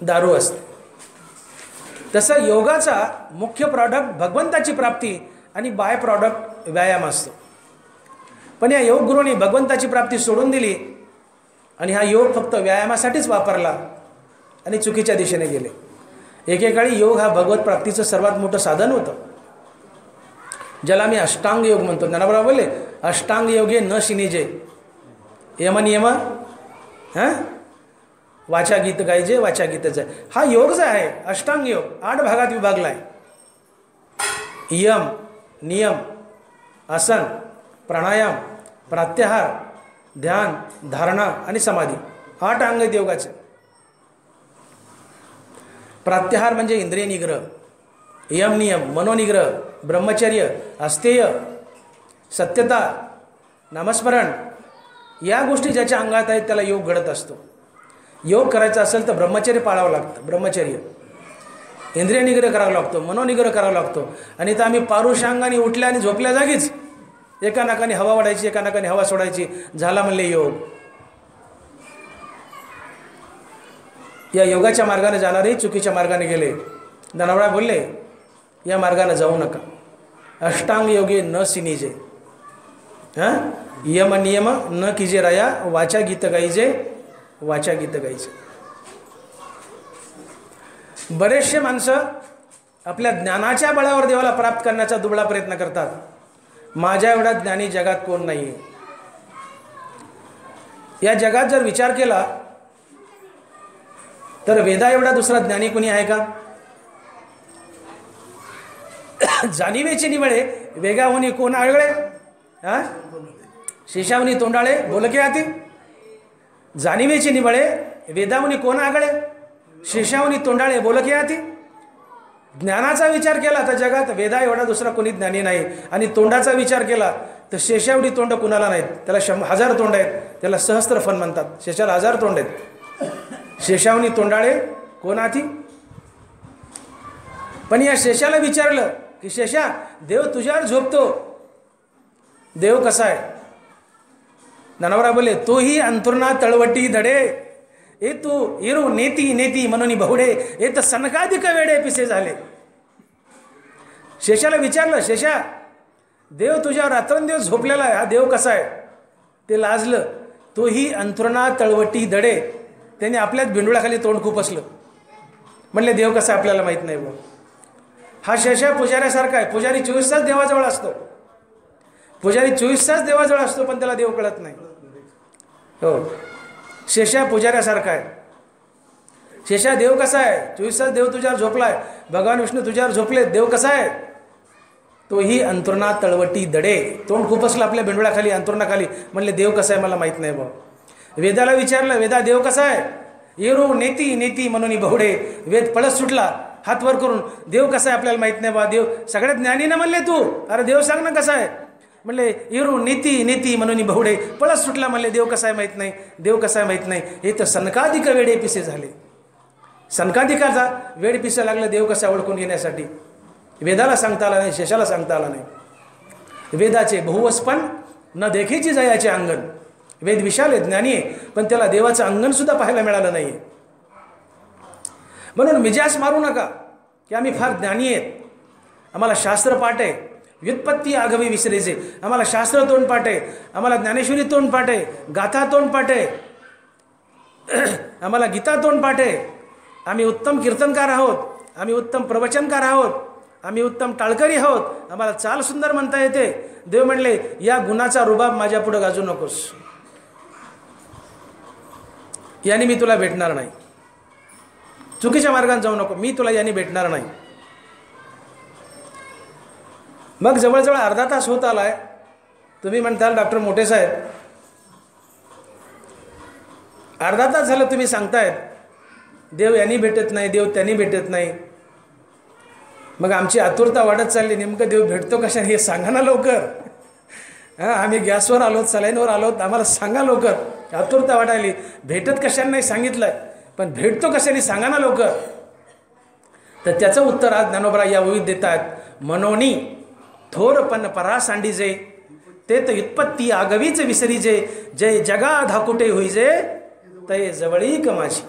दारू असते. तसं योगाचा मुख्य प्रॉडक्ट भगवंताची प्राप्ती आणि बाय प्रॉडक्ट व्यायाम असतो. पण या योग गुरूंनी भगवंताची प्राप्ती सोडून दिली आणि हा योग फक्त व्यायामासाठीच वापरला आणि चुकीच्या दिशेने गेले. एकेकाळी योग हा भगवत प्राप्तीचं सर्वात मोठं साधन होतं, ज्याला आम्ही अष्टांग योग म्हणतो. ज्ञानोबा बोलले अष्टांग योगे न शिनीजे, यमनियम वाचा गीत गायजे, वाचा गीत जाय. हा योग जो आहे अष्टांग योग 8 भागात विभागला आहे. यम, नियम, आसन, प्राणायाम, प्रत्याहार, ध्यान, धारणा आणि समाधी. 8 अंग आहेत योगाचे. प्रत्याहार म्हणजे इंद्रिय निग्रह, यम नियम मनोनिग्रह, ब्रह्मचर्य, अस्तेय, सत्यता, नामस्मरण, या गोष्टी ज्याच्या अंगात आहेत त्याला योग घडत असतो. योग करायचा असेल तर ब्रह्मचर्य पाळावं लागतं. ब्रह्मचर्य, इंद्रिय निग्रह करावा लागतो, मनोनिग्रह करावा लागतो. आणि तर आम्ही पारुषांगाने उठल्या आणि झोपल्या जागीच एका नाकाने हवा वाढायची, एका नाकाने हवा सोडायची, झाला म्हणले योग. या योगाच्या मार्गाने जाणारे चुकीच्या मार्गाने गेले. ज्ञानोबा बोलले या मार्गाने जाऊ नका. अष्टांग योगे न सिनीजे, यम नियम न कीजे राया, वाचा गीत गाईजे, वाचा गीत गाईजे. बरेचसे माणसं आपल्या ज्ञानाच्या बळावर देवाला प्राप्त करण्याचा दुबळा प्रयत्न करतात. माझ्या एवढा ज्ञानी जगात कोण नाही आहे. या जगात जर विचार केला तर वेदा एवढा दुसरा ज्ञानी कोणी आहे का? जाणीवेची निवळे वेगाहुनी कोण आळगळे, हा शेषावनी तोंडाळे बोलके हाती. जाणीवेची निवळे वेदाहुनी कोण आगळे, शेषावनी तोंडाळे बोलके हाती. ज्ञानाचा विचार केला तर जगात वेदा एवढा दुसरा कोणी ज्ञानी नाही. आणि तोंडाचा विचार केला तर शेषावडी तोंड कुणाला नाहीत. त्याला 1000 तोंड आहेत. त्याला सहस्त्र फण म्हणतात. शेषाला 1000 तोंड आहेत. शेषावनी तोंडाळे कोण हाती. पण या शेषाला विचारलं की शेषा, देव तुझ्यावर झोपतो, देव कसा आहे? ननवरा बोले, तोही अंतुर्ना तळवटी धडे, ए तू इरू नेती नेती म्हणून बहुडे, ए तर सनकाधिक वेडे पिसे झाले. शेषाला विचारलं, शेषा देव तुझ्यावर रात्रंदिवस झोपलेला आहे, हा देव कसा आहे? ते लाजलं. तोही अंथरुणा तळवटी धडे. त्याने आपल्याच भिंडुळाखाली तोंड खूप असलं. म्हणले देव कसा आपल्याला माहीत नाही. बघ, हा शेषा पुजाऱ्यासारखा आहे. पुजारी 24 तास देवाजवळ असतो. पुजारी 24 तास देवाजवळ असतो, पण त्याला देव कळत नाही. हो, शेषा पुजाऱ्यासारखा आहे. शेषा देव कसा आहे? 24 तास देव तुझ्यावर झोपलाय. भगवान विष्णू तुझ्यावर झोपले, देव कसा आहे? तोही अंतरुणा तळवटी दडे. तोंड खूप असलं आपल्या भिंडुळाखाली, अंतरुणाखाली. म्हणले देव कसा आहे मला माहीत नाही. बा, वेदाला विचारलं, वेदा देव कसा आहे? येरू नेती नेती म्हणून बहुडे. वेद पळत सुटला हात वर करून, देव कसा आहे आपल्याला माहीत नाही. बा, देव सगळ्यात ज्ञानी ना म्हणले तू. अरे देव सांग ना कसा आहे. म्हणले येरू नेती नेती म्हणून बहुडे. पळत सुटला. म्हणले देव कसा आहे माहीत नाही, देव कसा आहे माहीत नाही. हे तर सनकाधिक वेडे पिसे झाले. सनकाधिकाचा वेड पिसा लागलं देव कसा ओळखून घेण्यासाठी. वेदाला सांगता आला नाही, शेषाला सांगता आला नाही. वेदाचे बहुवस्पन न देखेची जयाचे अंगण. वेद विशाल आहे, ज्ञानी आहे, पण त्याला देवाचं अंगण सुद्धा पाहायला मिळालं नाही. म्हणून मिजाज मारू नका की आम्ही फार ज्ञानी आहेत, आम्हाला शास्त्र पाठ आहे, व्युत्पत्ती आगवी विसरायचे, आम्हाला शास्त्र तोंड पाठ आहे, आम्हाला ज्ञानेश्वरी तोंड पाठ आहे, गाथा तोंड पाठ आहे, आम्हाला गीता तोंड पाठ आहे, आम्ही उत्तम कीर्तनकार आहोत, आम्ही उत्तम प्रवचनकार आहोत, आम्ही उत्तम टाळकरी आहोत, आम्हाला चाल सुंदर म्हणता येते. देव म्हणले या गुणाचा रुबाब माझ्या पुढे गाजू नकोस, याने मी तुला भेटणार नाही. चुकीच्या मार्गाने जाऊ नको, मी तुला याने भेटणार नाही. मग जवळजवळ अर्धा तास होत आलाय. तुम्ही म्हणताल डॉक्टर मोठे साहेब, अर्धा तास झालं तुम्ही सांगतायत देव यांनी भेटत नाही, देव त्यांनी भेटत नाही. मग आमची आतुरता वाढत चालली. नेमकं देव भेटतो कशाने हे सांगा ना लवकर. हां, आम्ही गॅसवर आलोत, सलाईनवर आलोत, आम्हाला सांगा लवकर. आतुरता वाढायली. भेटत कशाने नाही सांगितलंय, पण भेटतो कशाने सांगा ना लवकर. तर त्याचं उत्तर आज ज्ञानोबा या ओळीत देतात. मनोनी थोरपण परा सांडीजे, ते तर उत्पत्ती आगवीच विसरीजे. जय जगा धाकुटे होईजे, तय जवळी कमाशी.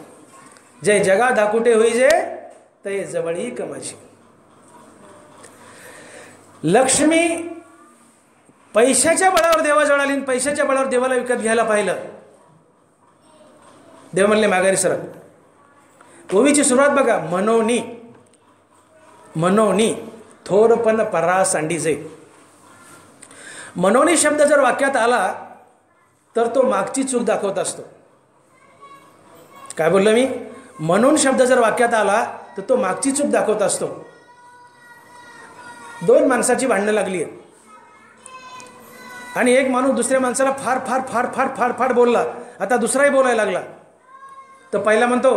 जय जगा धाकुटे होईजे, तय जवळी कमाशी. लक्ष्मी पैशाच्या बळावर देवाजवळ आली, पैशाच्या बळावर देवाला विकत घ्यायला पाहिलं. देव म्हणले माघारी सरक. ओवीची सुरुवात बघा. मनोनी मनोनी थोरपण परा सांडीजे. मनोनी शब्द जर वाक्यात आला तर तो मागची चूक दाखवत असतो. काय बोललो मी? म्हणून शब्द जर वाक्यात आला तर तो मागची चूक दाखवत असतो. दोन माणसाची भांडणं लागली आहेत आणि एक माणूस दुसऱ्या माणसाला फार फार फार फार फार फार बोलला. आता दुसराही बोलायला लागला. तर पहिला म्हणतो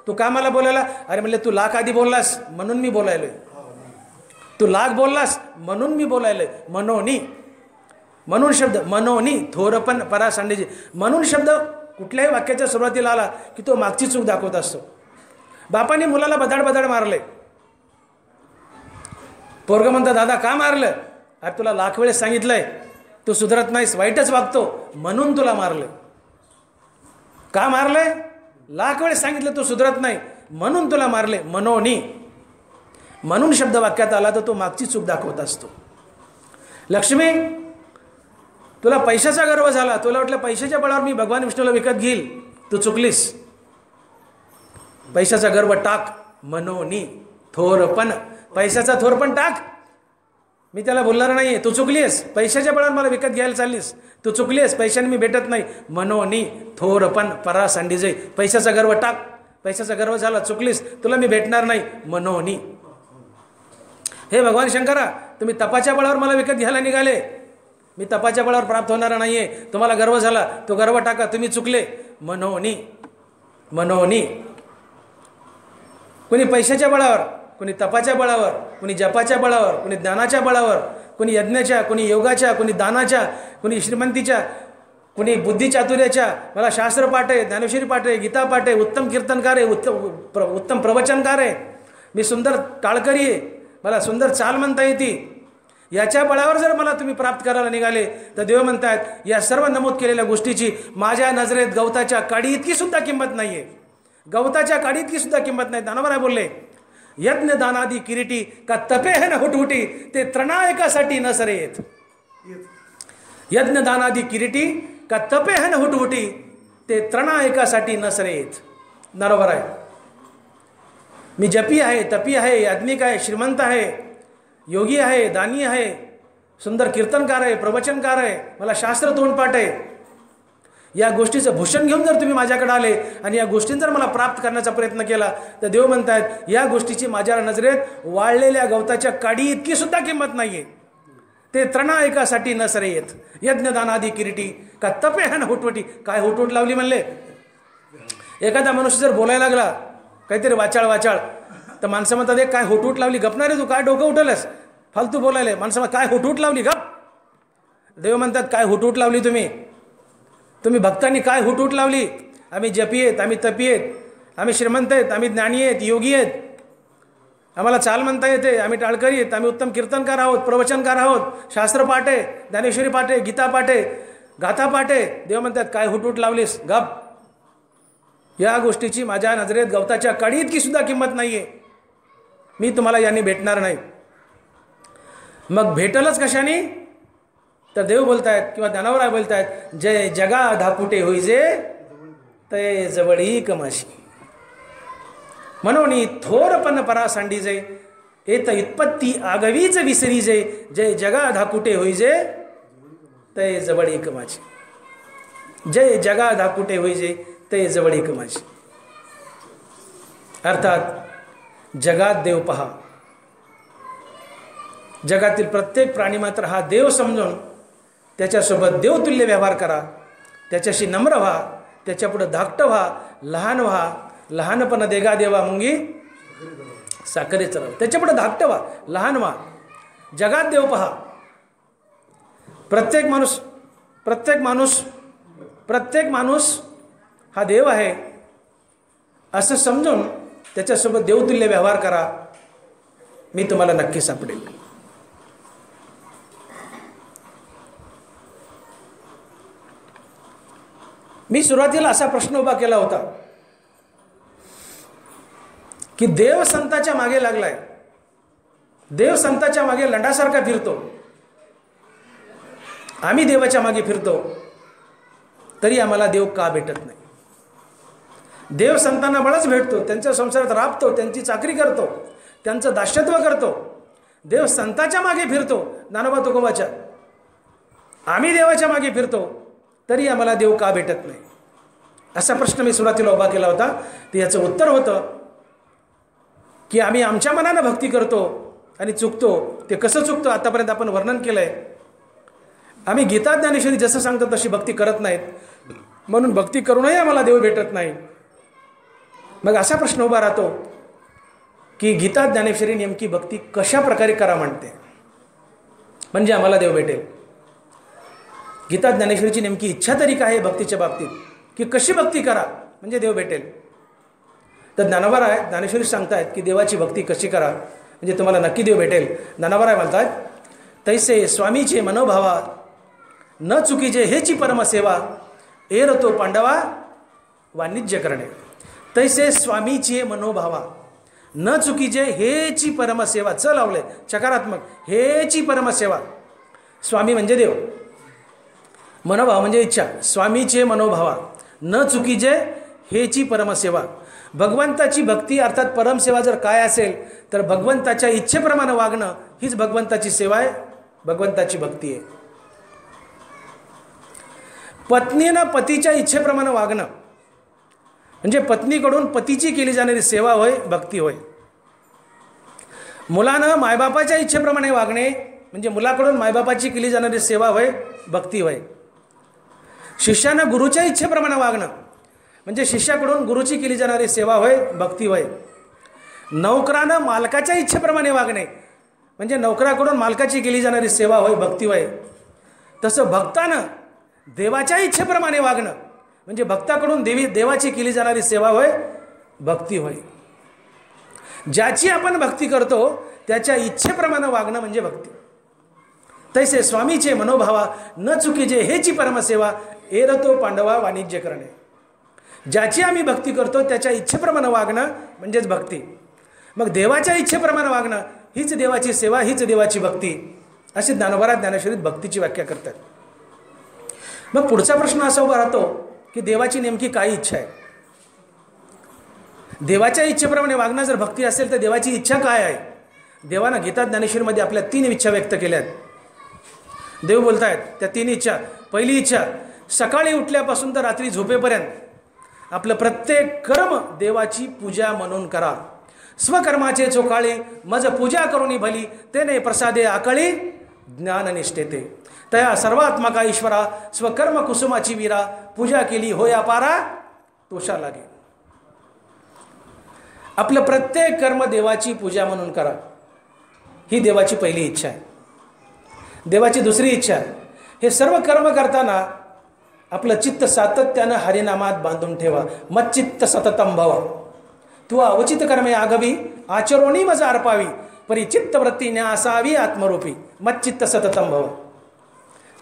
तू का मला बोलायला? अरे म्हणले तू लाख आधी बोललास म्हणून मी बोलायलोय. तू लाख बोललास म्हणून मी बोलायलोय. मनोनी, म्हणून शब्द मनोनी थोरपण परा सांडीजे. म्हणून शब्द कुठल्याही वाक्याच्या सुरुवातीला आला की तो मागची चूक दाखवत असतो. बापाने मुलाला बदाड बदाड मारले. पोरगं म्हणतं दादा का मारलं? अरे तुला लाख वेळेस सांगितलंय तू सुधरत नाहीस, वाईटच वागतो म्हणून तुला मारलं. का मारलंय? लाख वेळेस सांगितलं तू सुधरत नाही म्हणून तुला मारले. मनोनी, म्हणून शब्द वाक्यात आला तर तो मागची चूक दाखवत असतो. लक्ष्मी, तुला पैशाचा गर्व झाला, तुला वाटलं पैशाच्या बळावर मी भगवान विष्णूला विकत घेईल, तू चुकलीस. पैशाचा गर्व टाक. मनोनी थोरपण, पैशाचा थोरपण टाक. मी त्याला बोलणार नाही तू चुकलीस, पैशाच्या बळावर मला विकत घ्यायला चाललीस, तू चुकलीस, पैशाने मी भेटत नाही. मनोनी थोरपण परा सांडीजे. पैशाचा गर्व टाक, पैशाचा गर्व झाला, चुकलीस, तुला मी भेटणार नाही. मनोनी, हे भगवान शंकरा, तुम्ही तपाच्या बळावर मला विकत घ्यायला निघाले, मी तपाच्या बळावर प्राप्त होणार नाहीये. तुम्हाला गर्व झाला, तो गर्व टाका, तुम्ही चुकले. मनोनी, मनोनी. कोणी पैशाच्या बळावर, कोणी तपाच्या बळावर, कोणी जपाच्या बळावर, कोणी ज्ञानाच्या बळावर, कोणी यज्ञाच्या, कोणी योगाच्या, कोणी दानाच्या, कोणी श्रीमंतीच्या, कोणी बुद्धिचातुर्याच्या. मला शास्त्र पाठ आहे, ज्ञानेश्वरी पाठ आहे, गीता पाठ आहे, उत्तम कीर्तनकार आहे, उत्तम प्रवचनकार आहे, मी सुंदर टाळकरी आहे, मला सुंदर चाल म्हणता येते. याच्या बळावर जर मला तुम्ही प्राप्त करायला निघाले तर देव म्हणतात या सर्व नमूद केलेल्या गोष्टीची माझ्या नजरेत गवताच्या काडी इतकी सुद्धा किंमत नाही आहे. गवताच्या काडी इतकी सुद्धा किंमत नाही. दानवराय बोलले यज्ञ दानादी किरीटी का तपे है न हुटहुटी ते त्रणायकासाठी न सरे येत. यज्ञ दानादी किरीटी का तपे है न हुटहुटी ते त्रणायकासाठी न सरे येत. बरोबर आहे. मी जपी आहे, तपी आहे, याज्ञिक आहे, श्रीमंत आहे, योगी आहे, दानी आहे, सुंदर कीर्तनकार आहे, प्रवचनकार आहे, मला शास्त्र तोंडपाठ आहे. या गोष्टीचं भूषण घेऊन जर तुम्ही माझ्याकडे आले आणि या गोष्टींचा जर मला प्राप्त करण्याचा प्रयत्न केला तर देव म्हणतात या गोष्टीची माझ्या नजरेत वाळलेल्या गवताच्या काडी इतकी सुद्धा किंमत नाहीये. ते त्रणायकासाठी न सरे येत. यज्ञदानादी किरीटी का तपे है न हुटवटी. काय हुटवट लावली म्हणले. एखादा मनुष्य जर बोलायला लागला काहीतरी वाचाळ वाचाळ तर माणसं म्हणतात एक काय हुटवट लावली, गपणार आहे तू, काय डोकं उठवलंस, फालतू बोलायला. माणसं काय हुटवट लावली, गप. देव म्हणतात काय हुटवट लावली तुम्ही भक्तांनी काय हुटवट लावली. आम्ही जपी आहेत, आम्ही तपी आहेत, आम्ही श्रीमंत आहेत, आम्ही ज्ञानी आहेत, योगी आहेत, आम्हाला चाल म्हणता येते, आम्ही टाळकरी आहेत, आम्ही उत्तम कीर्तनकार आहोत, प्रवचनकार आहोत, शास्त्र पाठ आहे, ज्ञानेश्वरी पाठ आहे, गीता पाठ आहे, गाथा पाठ आहे. देव म्हणतात काय हुटवट लावलीस, गप. या गोष्टीची माझ्या नजरेत गवताच्या काडी इतकी सुद्धा किंमत नाहीये. मी तुम्हाला यांनी भेटणार नाही. मग भेटलच कशाने तर देव बोलतायत किंवा ज्ञानावराय बोलतायत जय जगा धाकुटे होईजे ते जवळी कमाशी. म्हणून थोरपण परा सांडीजे येत उत्पत्ती आगवीच विसरीजे जय जगा धाकुटे होईजे ते जवळी कमाशी. जय जगा धाकुटे होईजे ते जवळ एक माझी. अर्थात जगात देव पहा. जगातील प्रत्येक प्राणी मात्र हा देव समजून त्याच्यासोबत देवतुल्य व्यवहार करा, त्याच्याशी नम्र व्हा, त्याच्यापुढे धाकटं व्हा, लहान व्हा. लहानपण देगा देवा मुंगी साखरेचं राव. त्याच्यापुढे धाकटं व्हा, लहान व्हा. जगात देव पहा. प्रत्येक माणूस हा देव आहे असं समजून त्याच्यासोबत देवतुल्य व्यवहार करा. मी तुम्हाला नक्की सापडेल. मी सुरुवातीला असा प्रश्न उभा केला होता की देव संताच्या मागे लागलाय, देव संताच्या मागे लंडासारखा फिरतो, आम्ही देवाच्या मागे फिरतो, तरी आम्हाला देव का भेटत नाही. देव संतांना बळच भेटतो, त्यांच्या संसारात राबतो, त्यांची चाकरी करतो, त्यांचं दास्यत्व करतो. देव संताच्या मागे फिरतो, ज्ञानोबा तुकोबाच्या. आम्ही देवाच्या मागे फिरतो, तरी आम्हाला देव का भेटत नाही. असा प्रश्न मी सुरुवातीला उभा केला होता. तर याचं उत्तर होतं की आम्ही आमच्या मनानं भक्ती करतो आणि चुकतो. ते कसं चुकतो आतापर्यंत आपण वर्णन केलंय. आम्ही गीता ज्ञानेश्वरी जसं सांगतो तशी भक्ती करत नाहीत, म्हणून भक्ती करूनही आम्हाला देव भेटत नाही. मग असा प्रश्न उभा राहतो की गीता ज्ञानेश्वरी नेमकी भक्ती कशा प्रकारे करा म्हणते म्हणजे आम्हाला देव भेटेल. गीता ज्ञानेश्वरीची नेमकी इच्छा तरी काय आहे भक्तीच्या बाबतीत की कशी भक्ती करा म्हणजे देव भेटेल. तर ज्ञानोबा ज्ञानेश्वरी सांगतायत की देवाची भक्ती कशी करा म्हणजे तुम्हाला नक्की देव भेटेल. ज्ञानोबा म्हणतात तैसे स्वामीचे मनोभावा न चुकीचे हेची परमसेवा एर तो पांडवा वाणिज्य करणे. तैसे स्वामीचे मनोभावा न चुकीचे हेची परमसेवा. च लावले सकारात्मक. हेची परमसेवा. स्वामी म्हणजे देव, मनोभाव म्हणजे इच्छा. स्वामीचे मनोभावा न चुकीचे हेची परमसेवा. भगवंताची भक्ती अर्थात परमसेवा जर काय असेल तर भगवंताच्या इच्छेप्रमाणे वागणं हीच भगवंताची सेवा आहे, भगवंताची भक्ती आहे. पत्नीनं पतीच्या इच्छेप्रमाणे वागणं म्हणजे पत्नीकडून पतीची केली जाणारी सेवा होय, भक्ती होय. मुलानं मायबापाच्या इच्छेप्रमाणे वागणे म्हणजे मुलाकडून मायबापाची केली जाणारी सेवा होय, भक्ती होय. शिष्यानं गुरुच्या इच्छेप्रमाणे वागणं म्हणजे शिष्याकडून गुरुची केली जाणारी सेवा होय, भक्ती होय. नोकरानं मालकाच्या इच्छेप्रमाणे वागणे म्हणजे नोकराकडून मालकाची केली जाणारी सेवा होय, भक्ती होय. तसं भक्तानं देवाच्या इच्छेप्रमाणे वागणं म्हणजे भक्ताकडून देवाची केली जाणारी सेवा होय, भक्ती होय. ज्याची आपण भक्ती करतो त्याच्या इच्छेप्रमाणे वागणं म्हणजे भक्ती. तैसे स्वामीचे मनोभावा न चुकीचे हेची परमसेवा एरतो पांडवा वाणिज्य करणे. ज्याची आम्ही भक्ती करतो त्याच्या इच्छेप्रमाणे वागणं म्हणजेच भक्ती. मग देवाच्या इच्छेप्रमाणे वागणं हीच देवाची सेवा, हीच देवाची भक्ती, अशी ज्ञानोबा ज्ञानेश्वरीत भक्तीची व्याख्या करतात. मग पुढचा प्रश्न असा उभा राहतो की देवाची नेमकी काय इच्छा आहे. देवाच्या इच्छेप्रमाणे वागणं जर भक्ती असेल तर देवाची इच्छा काय आहे. देवानं गीता ज्ञानेश्वरीमध्ये आपल्या 3 इच्छा व्यक्त केल्यात. देव बोलतायत त्या 3 इच्छा. पहिली इच्छा, सकाळी उठल्यापासून तर रात्री झोपेपर्यंत आपलं प्रत्येक कर्म देवाची पूजा म्हणून करा. स्वकर्माचे चोखाळी मज पूजा करुणी भली, तेने प्रसादे आकळी ज्ञाननिष्ठेते. तया सर्वात्मका ईश्वरा स्वकर्म कुसुमाची वीरा, पूजा केली होय अपारा तोषा लागे. आपलं प्रत्येक कर्म देवाची पूजा म्हणून करा, ही देवाची पहिली इच्छा आहे. देवाची दुसरी इच्छा, हे सर्व कर्म करताना आपलं चित्त सातत्यानं हरिनामात बांधून ठेवा. मच्चित्त सततम भव, तू अवचित कर्मे आगवी आचरोणी मज अर्पावी, परी चित्तवृत्ती न्यासावी आत्मरूपी. मच्चित्त सततम भव.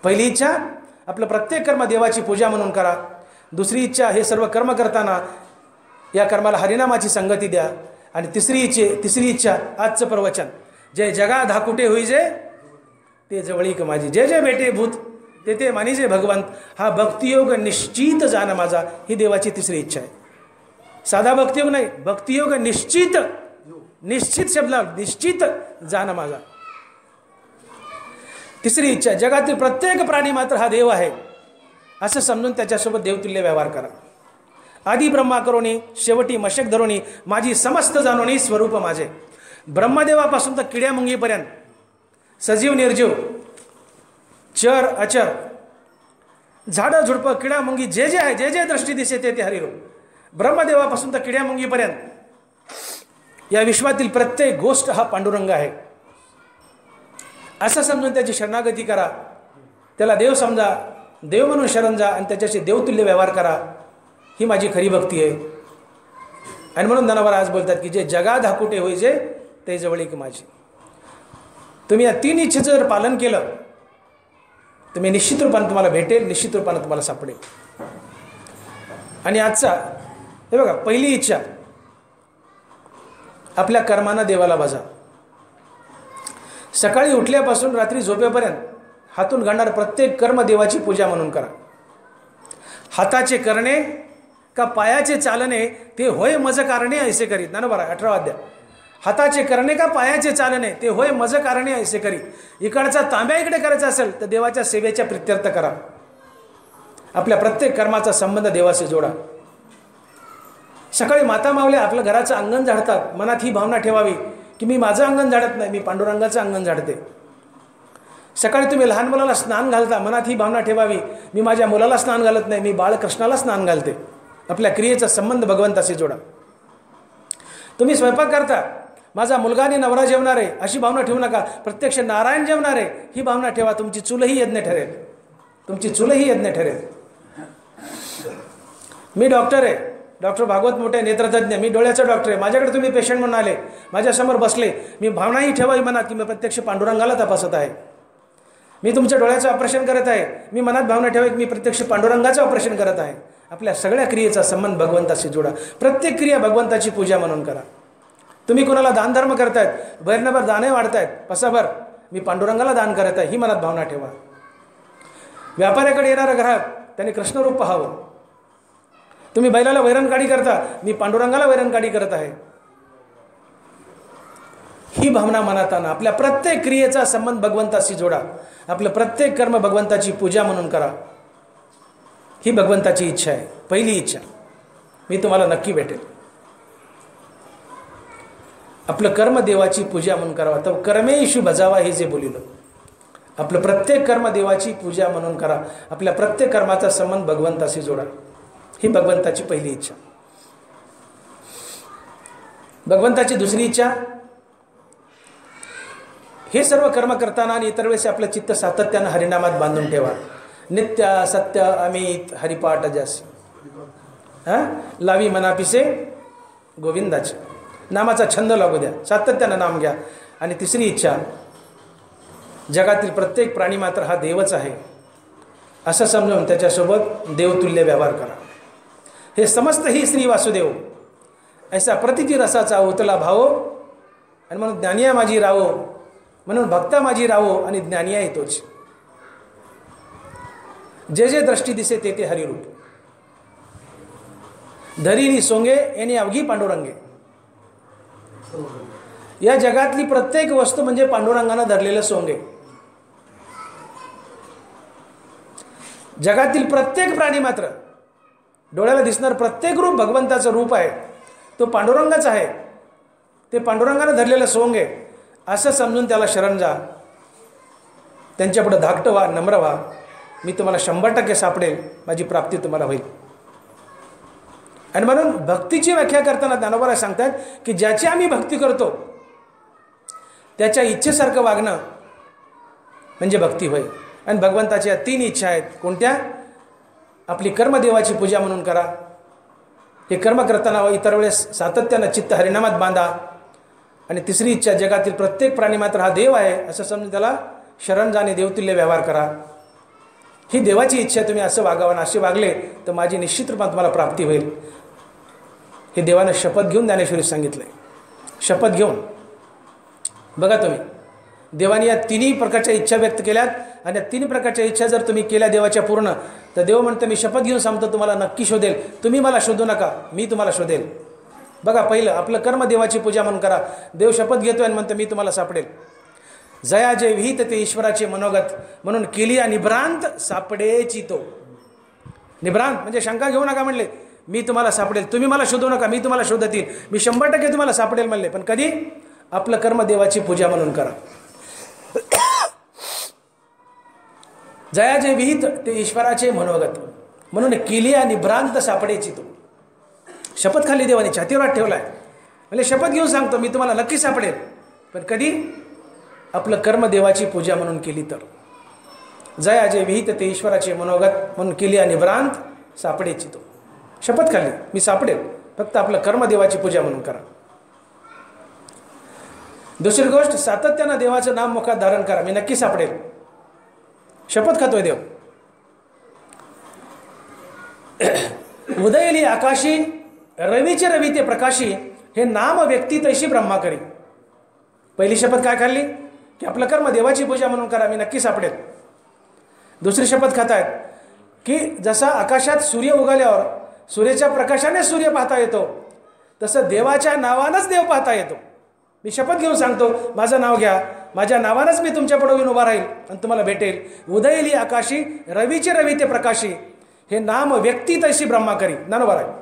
पहिली इच्छा, आपलं प्रत्येक कर्म देवाची पूजा म्हणून करा. दुसरी इच्छा, हे सर्व कर्म करताना या कर्माला हरिनामाची संगती द्या. आणि तिसरी इच्छा, आजचं प्रवचन, जय जगा धाकुटे होईजे ते जवळीक माझी, जे जे भेटे भूत ते ते मानिजे भगवंत, हा भक्तियोग निश्चित जाण माझा, ही देवाची तिसरी इच्छा आहे. साधा भक्तियोग नाही, भक्तियोग निश्चित, निश्चित शब्द, निश्चित जाण माझा. तिसरी इच्छा, जगातील प्रत्येक प्राणी मात्र हा देव आहे असं समजून त्याच्यासोबत देवतुल्य व्यवहार करा. आधी ब्रह्मा करोनी शेवटी मशक धरोनी, माझी समस्त जाणोनी स्वरूप माझे. ब्रह्मदेवापासून तर किड्या मुंगीपर्यंत, सजीव निर्जीव, चर अचर, झाडं झुडपं किडा मुंगी, जे जे आहे, जे जे दृष्टी दिसे ते ते हरिरूप. ब्रह्मदेवापासून तर किड्या मुंगीपर्यंत या विश्वातील प्रत्येक गोष्ट हा पांडुरंग आहे असं समजून त्याची शरणागती करा. त्याला देव समजा, देव म्हणून शरण जा आणि त्याच्याशी देवतुल्य व्यवहार करा. ही माझी खरी भक्ती आहे. आणि म्हणून ज्ञानोबा आज बोलतात की जे जगा धाकुटे होईजे ते जवळीक माझी. तुम्ही या 3 इच्छेचं जर पालन केलं तुम्ही निश्चित रूपाने तुम्हाला भेटेल, निश्चित रूपाने तुम्हाला सापडेल. आणि आजचा हे बघा, पहिली इच्छा, आपल्या कर्मानं देवाला बजा. सकाळी उठल्यापासून रात्री झोपेपर्यंत हातून घडणारं प्रत्येक कर्म देवाची पूजा म्हणून करा. हाताचे करणे का पायाचे चालणे ते होय मज कारणे ऐसे करीत. ना बरं, 18 अध्याय. हाताचे करणे का पायाचे चालणे ते होय मज कारणे ऐसे करी. इकडचा तांब्या इकडे करायचा असेल तर देवाच्या सेवेच्या प्रित्यर्थ करा. आपल्या प्रत्येक कर्माचा संबंध देवाशी जोडा. सकाळी माता मावले आपलं घराचं अंगण झाडतात, मनात ही भावना ठेवावी की मी माझं अंगण झाडत नाही, मी पांडुरंगाचं अंगण झाडते. सकाळी तुम्ही लहान मुलाला स्नान घालता, मनात ही भावना ठेवावी मी माझ्या मुलाला स्नान घालत नाही, मी बाळकृष्णाला स्नान घालते. आपल्या क्रियेचा संबंध भगवंताशी जोडा. तुम्ही स्वयंपाक करता, माझा मुलगा आणि नवरा जेवणार आहे अशी भावना ठेवू नका, प्रत्यक्ष नारायण जेवणार आहे ही भावना ठेवा. तुमची चूलही यज्ञ ठरेल, तुमची चूलही यज्ञ ठरेल. मी डॉक्टर आहे, डॉक्टर भागवत मोठे नेत्रतज्ञ, मी डोळ्याचा डॉक्टर आहे, माझ्याकडे तुम्ही पेशंट म्हणून आले, माझ्यासमोर बसले, मी भावनाही ठेवावी मनात की मी प्रत्यक्ष पांडुरंगाला तपासत आहे. मी तुमच्या डोळ्याचं ऑपरेशन करत आहे, मी मनात भावना ठेवा की मी प्रत्यक्ष पांडुरंगाचं ऑपरेशन करत आहे. आपल्या सगळ्या क्रियेचा संबंध भगवंताशी जोडा. प्रत्येक क्रिया भगवंताची पूजा म्हणून करा. तुम्ही कोणाला दानधर्म करतायत, भरनभर दाने वाढतायत, पसाभर मी पांडुरंगाला दान करत आहे ही मनात भावना ठेवा. व्यापाऱ्याकडे येणारा ग्राहक त्याने कृष्णरूप पाहावं. तुम्ही बैलाला वैरणकाडी करता, मी पांडुरंगाला वैरणकाडी करत आहे ही भावना मनात आणा. आपल्या प्रत्येक क्रियेचा संबंध भगवंताशी जोडा. आपलं प्रत्येक कर्म भगवंताची पूजा म्हणून करा. ही भगवंताची इच्छा आहे. पहिली इच्छा, मी तुम्हाला नक्की भेटेल. आपलं कर्म देवाची पूजा म्हणून करावा. तर कर्मेषु भजावा हे जे बोलिलं, आपलं प्रत्येक कर्म देवाची पूजा म्हणून करा. आपल्या प्रत्येक कर्माचा संबंध भगवंताशी जोडा. ही भगवंताची पहिली इच्छा. भगवंताची दुसरी इच्छा, हे सर्व कर्म करताना आणि इतर वेळेस आपलं चित्त सातत्यानं हरिनामात बांधून ठेवा. नित्य सत्य अमित हरिपाठ जासी, लावी मनापिसे गोविंदाचे. नामाचा छंद लागू द्या, सातत्यानं नाम घ्या. आणि तिसरी इच्छा, जगातील प्रत्येक प्राणी मात्र हा देवच आहे असं समजून त्याच्यासोबत देवतुल्य व्यवहार करा. हे समस्त ही श्री वासुदेव ऐसा प्रतिती रसाचा उतला भावो. आणि म्हणून ज्ञानिया माझी राहो, म्हणून भक्ता माझी राहो आणि ज्ञानिया येतोच. जे जे दृष्टी दिसे ते ते हरिरूप. धरीनी सोंगे यानी अवघी पांडुरंगे. या जगातली प्रत्येक वस्तू म्हणजे पांडुरंगानं धरलेलं सोंगे. जगातील प्रत्येक प्राणी मात्र, डोळ्याला दिसणार प्रत्येक रूप भगवंताचं रूप आहे. तो पांडुरंगाच आहे. ते पांडुरंगानं धरलेलं सोंग आहे असं समजून त्याला शरण जा. त्यांच्यापुढे धाकट व्हा, नम्र व्हा. मी तुम्हाला 100% सापडेल, माझी प्राप्ती तुम्हाला होईल. आणि म्हणून भक्तीची व्याख्या करताना ज्ञानोबा सांगतात की ज्याची आम्ही भक्ती करतो त्याच्या इच्छेसारखं वागणं म्हणजे भक्ती होय. आणि भगवंताच्या 3 इच्छा आहेत. कोणत्या? आपली कर्मदेवाची पूजा म्हणून करा. हे कर्म करताना इतर वेळेस सातत्यानं चित्त हरिनामात बांधा. आणि तिसरी इच्छा, जगातील प्रत्येक प्राणी मात्र हा देव आहे असं समजून त्याला शरण जाणे, देवतुल्य व्यवहार करा. ही देवाची इच्छा. तुम्ही असं वागावं, असे वागले तर माझी निश्चित रूपात तुम्हाला प्राप्ती होईल. हे देवानं शपथ घेऊन ज्ञानेश्वरी सांगितलंय. शपथ घेऊन बघा तुम्ही, देवाने या 3 प्रकारच्या इच्छा व्यक्त केल्यात. आणि या 3 प्रकारच्या इच्छा जर तुम्ही केल्या देवाच्या पूर्ण, तर देव म्हणतं मी शपथ घेऊन सांगतो तुम्हाला नक्की शोधेल. तुम्ही मला शोधू नका, मी तुम्हाला शोधेल. बघा, पहिलं आपलं कर्म देवाची पूजा म्हणून करा. देव शपथ घेतोय आणि म्हणतं मी तुम्हाला सापडेल. जया जे विहित ते ईश्वराचे मनोगत, म्हणून केली निभ्रांत सापडेची तो. निभ्रांत म्हणजे शंका घेऊ नका म्हणले, मी तुम्हाला सापडेल. तुम्ही मला शोधू नका, मी तुम्हाला शोधतील. मी 100% तुम्हाला सापडेल म्हणले. पण कधी? आपलं कर्म देवाची पूजा म्हणून करा. जया जे विहित ते ईश्वराचे मनोगत, म्हणून केली निभ्रांत सापडेची तो. शपथ खाली देवाने छातीवर हात ठेवलाय. म्हणजे शपथ घेऊन सांगतो मी तुम्हाला नक्की सापडेल. पण कधी? आपलं कर्म देवाची पूजा म्हणून केली तर. जया जे विहित ते ईश्वराचे मनोगत, म्हणून केली निभ्रांत सापडेची तो. शपथ खाली मी सापडेल, फक्त आपलं कर्म देवाची पूजा म्हणून करा. दुसरी गोष्ट, सातत्यानं देवाचं नाम मुखात धारण करा. मी नक्की सापडेल. शपथ खातोय देव. उदयली आकाशी रवीचे रवी ते प्रकाशी, हे नाम व्यक्ती तैशी ब्रह्मा करी. पहिली शपथ काय खाल्ली? की आपलं कर्म देवाची पूजा म्हणून करा, मी नक्की सापडेल. दुसरी शपथ खातायत की जसा आकाशात सूर्य उगवल्यावर सूर्याच्या प्रकाशाने सूर्य पाहता येतो, तसं देवाच्या नावानंच देव पाहता येतो. मी शपथ घेऊन सांगतो, माझं नाव घ्या, माझ्या नावानंच मी तुमच्या पुढे येऊन उभा राहील आणि तुम्हाला भेटेल. उदयली आकाशी रवीचे रवी ते प्रकाशी, हे नाम व्यक्ती तैशी ब्रह्मा करी. ज्ञानोबा आहे.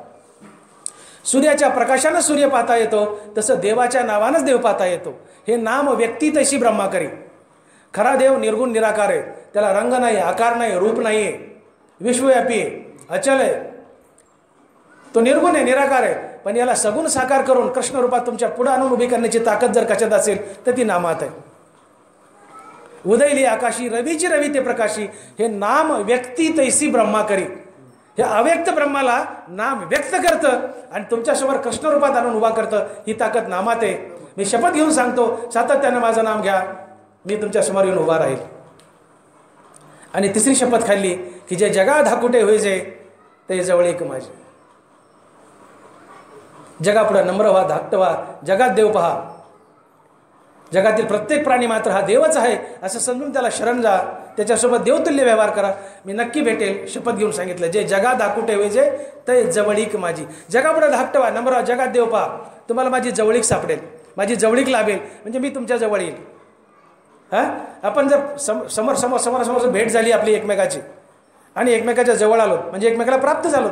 सूर्याच्या प्रकाशानं सूर्य पाहता येतो, तसं देवाच्या नावानंच देव पाहता येतो. हे नाम व्यक्ती तैशी ब्रह्मा करी. खरा देव निर्गुण निराकार आहे. त्याला रंग नाही, आकार नाही, रूप नाही आहे, विश्वव्यापी आहे, अचल आहे. तो निर्गुण आहे, निराकार आहे. पण याला सगुण साकार करून कृष्ण रूपात तुमच्या पुढे आणून उभी करण्याची ताकद जर कशात असेल तर ती नामात आहे. उदयली आकाशी रवीची रवी ते प्रकाशी, हे नाम व्यक्ती तैसी ब्रह्मा करी. हे अव्यक्त ब्रह्माला नाम व्यक्त करतं आणि तुमच्यासमोर कृष्ण रूपात आणून उभा करतं. ही ताकद नामात आहे. मी शपथ घेऊन सांगतो, सातत्यानं माझं नाम घ्या, मी तुमच्यासमोर येऊन उभा राहील. आणि तिसरी शपथ खाल्ली की जे जगा धाकुटे होईजे ते जवळ एक माझे. जगापुढे नम्र व्हा, धाकट व्हा, जगात देव पहा. जगातील प्रत्येक प्राणी मात्र हा देवच आहे असं समजून त्याला शरण जा, त्याच्यासोबत देवतुल्य व्यवहार करा, मी नक्की भेटेल. शपथ घेऊन सांगितलं, जे जगा धाकुटे होईजे ते जवळीक माझी. जगापुढे धाकट व्हा, नम्र व्हा, जगात देव पहा, तुम्हाला माझी जवळीक सापडेल. माझी जवळीक लाभेल, म्हणजे मी तुमच्या जवळ येईल. हां, आपण जर समोरासमोर भेट झाली आपली एकमेकाची आणि एकमेकाच्या जवळ आलो म्हणजे एकमेकाला प्राप्त झालो,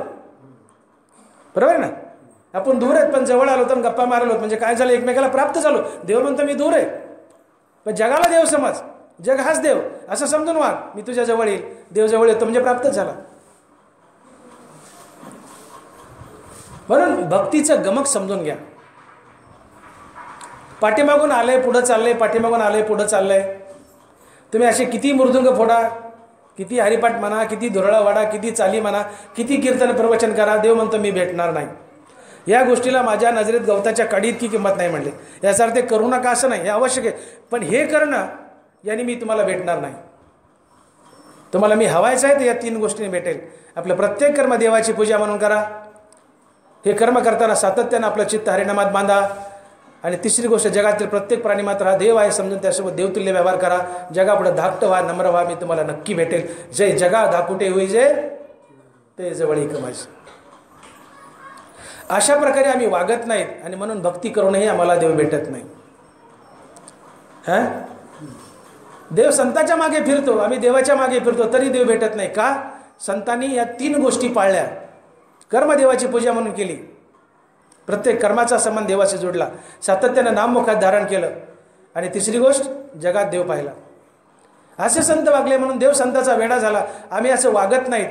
बरोबर ना. आपण दूर आहेत पण जवळ आलो तर गप्पा मारलो म्हणजे काय झालं, एकमेकाला प्राप्त झालो. देव म्हणतो मी दूर आहे, पण जगाला देव समज, जग हाच देव असं समजून वाग. मी तुझ्या जवळ येईल, देव जवळ येतो म्हणजे प्राप्त झाला. म्हणून भक्तीचं गमक समजून घ्या. पाठीमागून आलंय पुढं चाललंय, पाठीमागून आलंय पुढं चाललंय. तुम्ही असे किती मृदुंग फोडा, किती हरिपाठ म्हणा, किती धुरळा वाडा, किती चाली म्हणा, किती कीर्तन प्रवचन करा, देव म्हणतो मी भेटणार नाही. या गोष्टीला माझ्या नजरेत गवताच्या काडी इतकी किंमत नाही म्हणले. याचा अर्थ करू नका असं नाही, हे आवश्यक आहे, पण हे करणं याने मी तुम्हाला भेटणार नाही. तुम्हाला मी हवायचं आहे तर या 3 गोष्टींनी भेटेल. आपलं प्रत्येक कर्म देवाची पूजा म्हणून करा. हे कर्म करताना सातत्यानं आपलं चित्त हरिनामात बांधा. आणि तिसरी गोष्ट, जगातील प्रत्येक प्राणी मात्र हा देव आहे समजून त्यासोबत देवतुल्य व्यवहार करा. जगापुढे धाकटं व्हा, नम्र व्हा, मी तुम्हाला नक्की भेटेल. जय जगा धाकुटे होई जय ते जवळ कमायचं. अशा प्रकारे आम्ही वागत नाहीत आणि म्हणून भक्ती करूनही आम्हाला देव भेटत नाही. हां, देव संतांच्या मागे फिरतो, आम्ही देवाच्या मागे फिरतो तरी देव भेटत नाही. का? संतांनी या 3 गोष्टी पाळल्या. कर्म देवाची पूजा म्हणून केली, प्रत्येक कर्माचा संबंध देवाशी जोडला, सातत्यानं नाममुखात धारण केलं, आणि तिसरी गोष्ट जगात देव पाहिला. असे संत वागले म्हणून देव संताचा वेडा झाला. आम्ही असं वागत नाहीत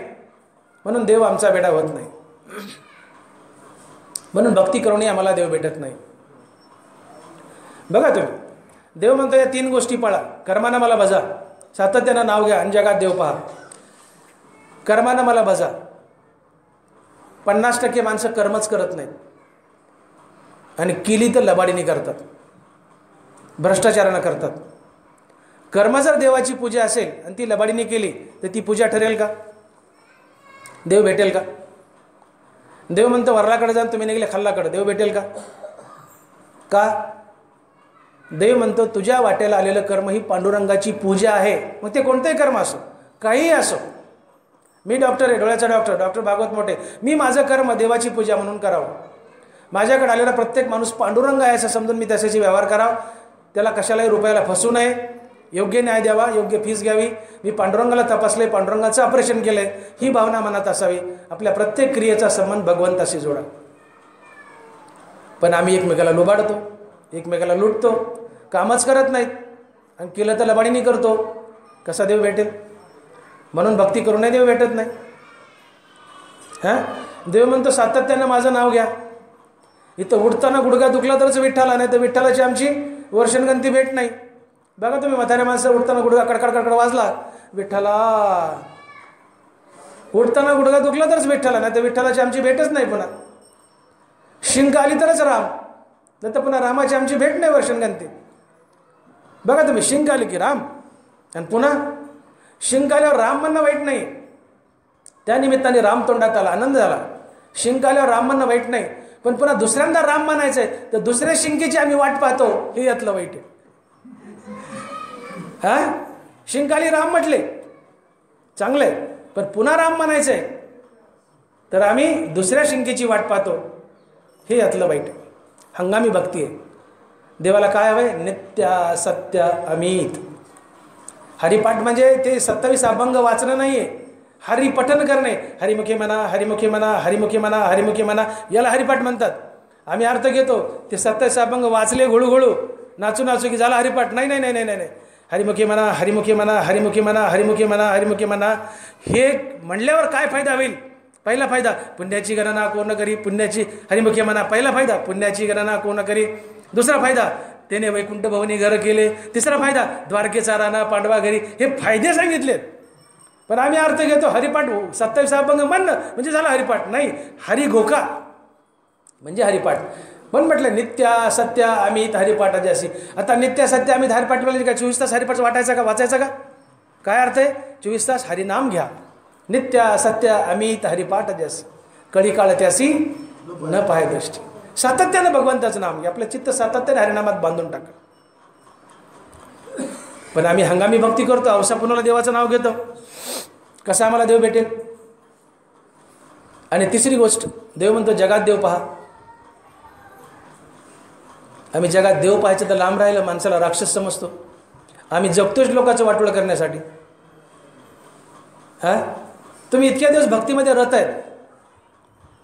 म्हणून देव आमचा वेडा होत नाही. म्हणून भक्ती करूनही आम्हाला देव भेटत नाही. बघा तुम्ही, देव म्हणतो या 3 गोष्टी पाळा. कर्मानं मला भजा, सातत्यानं नाव घ्या आणि जगात देव पहा. कर्मानं मला भजा. 50% माणसं कर्मच करत नाहीत आणि केली तर लबाडीने करतात, भ्रष्टाचारानं करतात. कर्म जर देवाची पूजा असेल आणि ती लबाडीने केली तर ती पूजा ठरेल का? देव भेटेल का? देव म्हणतो वरलाकडे जाऊन तुम्ही निघले खाल्लाकडे, देव भेटेल का? का? देव म्हणतो तुझ्या वाटेला आलेलं कर्म ही पांडुरंगाची पूजा आहे. मग ते कोणतंही कर्म असो, काहीही असो. मी डॉक्टर आहे, डोळ्याचा डॉक्टर भागवत मोठे, मी माझं कर्म देवाची पूजा म्हणून करावं. माझ्याकडे आलेला प्रत्येक माणूस पांडुरंग आहे असं समजून मी त्याच्याशी व्यवहार करावा. त्याला कशालाही रुपयाला फसू नये, योग्य न्याय द्यावा, योग्य फीस घ्यावी. मी पांडुरंगाला तपासले, पांडुरंगाचं ऑपरेशन केलं आहे, ही भावना मनात असावी. आपल्या प्रत्येक क्रियेचा संबंध भगवंताशी जोडा. पण आम्ही एकमेकाला लुबाडतो, एकमेकाला लुटतो, कामच करत नाहीत आणि केलं तर लबाडीने करतो. कसा देव भेटेल? म्हणून भक्ती करूनही देव भेटत नाही. हां, देव म्हणतो सातत्यानं माझं नाव घ्या. इथं उठताना गुडघा दुखला तरच विठ्ठला, नाही तर विठ्ठलाची आमची वर्षणगंती भेट नाही. बघा तुम्ही, म्हाताऱ्या माणसं उठताना गुडघा कडकड कडकड वाजला, विठ्ठला. उठताना गुडघा दुखला तरच विठ्ठला, नाही तर विठ्ठलाची आमची भेटच नाही. पुन्हा शिंक आली तरच राम, नाही तर पुन्हा रामाची आमची भेट नाही, वर्षणगंती. बघा तुम्ही, शिंक आली की राम, आणि पुन्हा शिंक आल्यावर राम म्हणणं वाईट नाही. त्या निमित्ताने राम तोंडात आला, आनंद झाला. शिंक आल्यावर राम म्हणणं वाईट नाही, पण पुन्हा दुसऱ्यांदा राम म्हणायचं आहे तर दुसऱ्या शिंकेची आम्ही वाट पाहतो, हे यातलं वाईट आहे. हां, शिंकाली राम म्हटले चांगले, पण पुन्हा राम म्हणायचं आहे तर आम्ही दुसऱ्या शिंकेची वाट पाहतो, हे यातलं वाईट आहे. हंगामी भक्ती आहे. देवाला काय हवंय? नित्य सत्य अमित. हरिपाठ म्हणजे ते 27 अभंग वाचणं नाही आहे, हरिपठन करणे. हरिमुखी म्हणा, हरिमुखी म्हणा, हरिमुखी म्हणा, हरिमुखी म्हणा, याला हरिपाठ म्हणतात. आम्ही अर्थ घेतो ते 27 अभंग वाचले घोळू नाचू नाचू की झाला हरिपाठ. नाही नाही नाही नाही नाही, हरिमुखी म्हणा, हरिमुखी म्हणा, हरिमुखी म्हणा, हरिमुखी म्हणा, हरिमुखी म्हणा. हे म्हणल्यावर काय फायदा होईल? पहिला फायदा, पुण्याची गणना कोण करी, पुण्याची हरिमुखी म्हणा. पहिला फायदा, पुण्याची गणना कोण करी. दुसरा फायदा, त्याने वैकुंठ भवनी घर केले. तिसरा फायदा, द्वारकेचा राणा पांडवा घरी. हे फायदे सांगितलेत, पण आम्ही अर्थ घेतो हरिपाठ 27 अभंग म्हणणं म्हणजे झाला हरिपाठ. नाही, हरिघोका म्हणजे हरिपाठ. म्हणून म्हटलं नित्य सत्य अमित हरिपाठ जशी. आता नित्य सत्य अमित हरिपाठ म्हणजे काय? 24 तास हरिपाठ वाटायचा का, वाचायचा का? काय अर्थ आहे? 24 तास हरिनाम घ्या. नित्य सत्य अमित हरिपाठ जशी, कळी काळ त्यासी न पाहे दृष्टी. सातत्यानं भगवंताचं नाम घ्या. आपलं चित्त सातत्याने हरिनामात बांधून टाका. पण आम्ही हंगामी भक्ती करतो, अवसापुनाला देवाचं नाव घेतो. कसं आम्हाला देव भेटेल? आणि तिसरी गोष्ट, देव म्हणतो जगात देव पहा. आम्ही जगात देव पाहायचं तर लांब राहिलं, माणसाला राक्षस समजतो. आम्ही जगतोच लोकांचं वाटोळं करण्यासाठी. हां, तुम्ही इतक्या दिवस भक्तीमध्ये रत आहेत,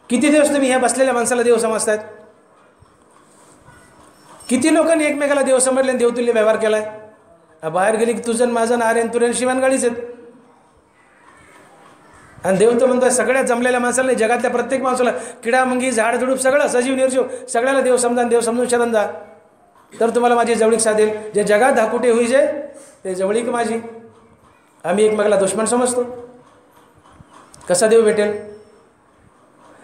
किती दिवस तुम्ही ह्या बसलेल्या माणसाला देव समजतायत? किती लोकांनी एकमेकाला देव समजले आणि देवतुल्य व्यवहार केलाय? बाहेर गेली की तुझं माझं नारेन तुरेन शिवानगाडीच आहेत. आणि देव तर म्हणतोय सगळ्या जमलेल्या माणसाला, जगातल्या प्रत्येक माणसाला, किडा मुंगी झाड झुडूप सगळं सजीव निर्जीव सगळ्याला देव समजा, देव समजून शरण जा, तर तुम्हाला माझी जवळीक साधेल. जे जगात धाकुटे होईजे ते जवळीक माझी. आम्ही एकमेकाला दुश्मन समजतो, कसा देव भेटेल?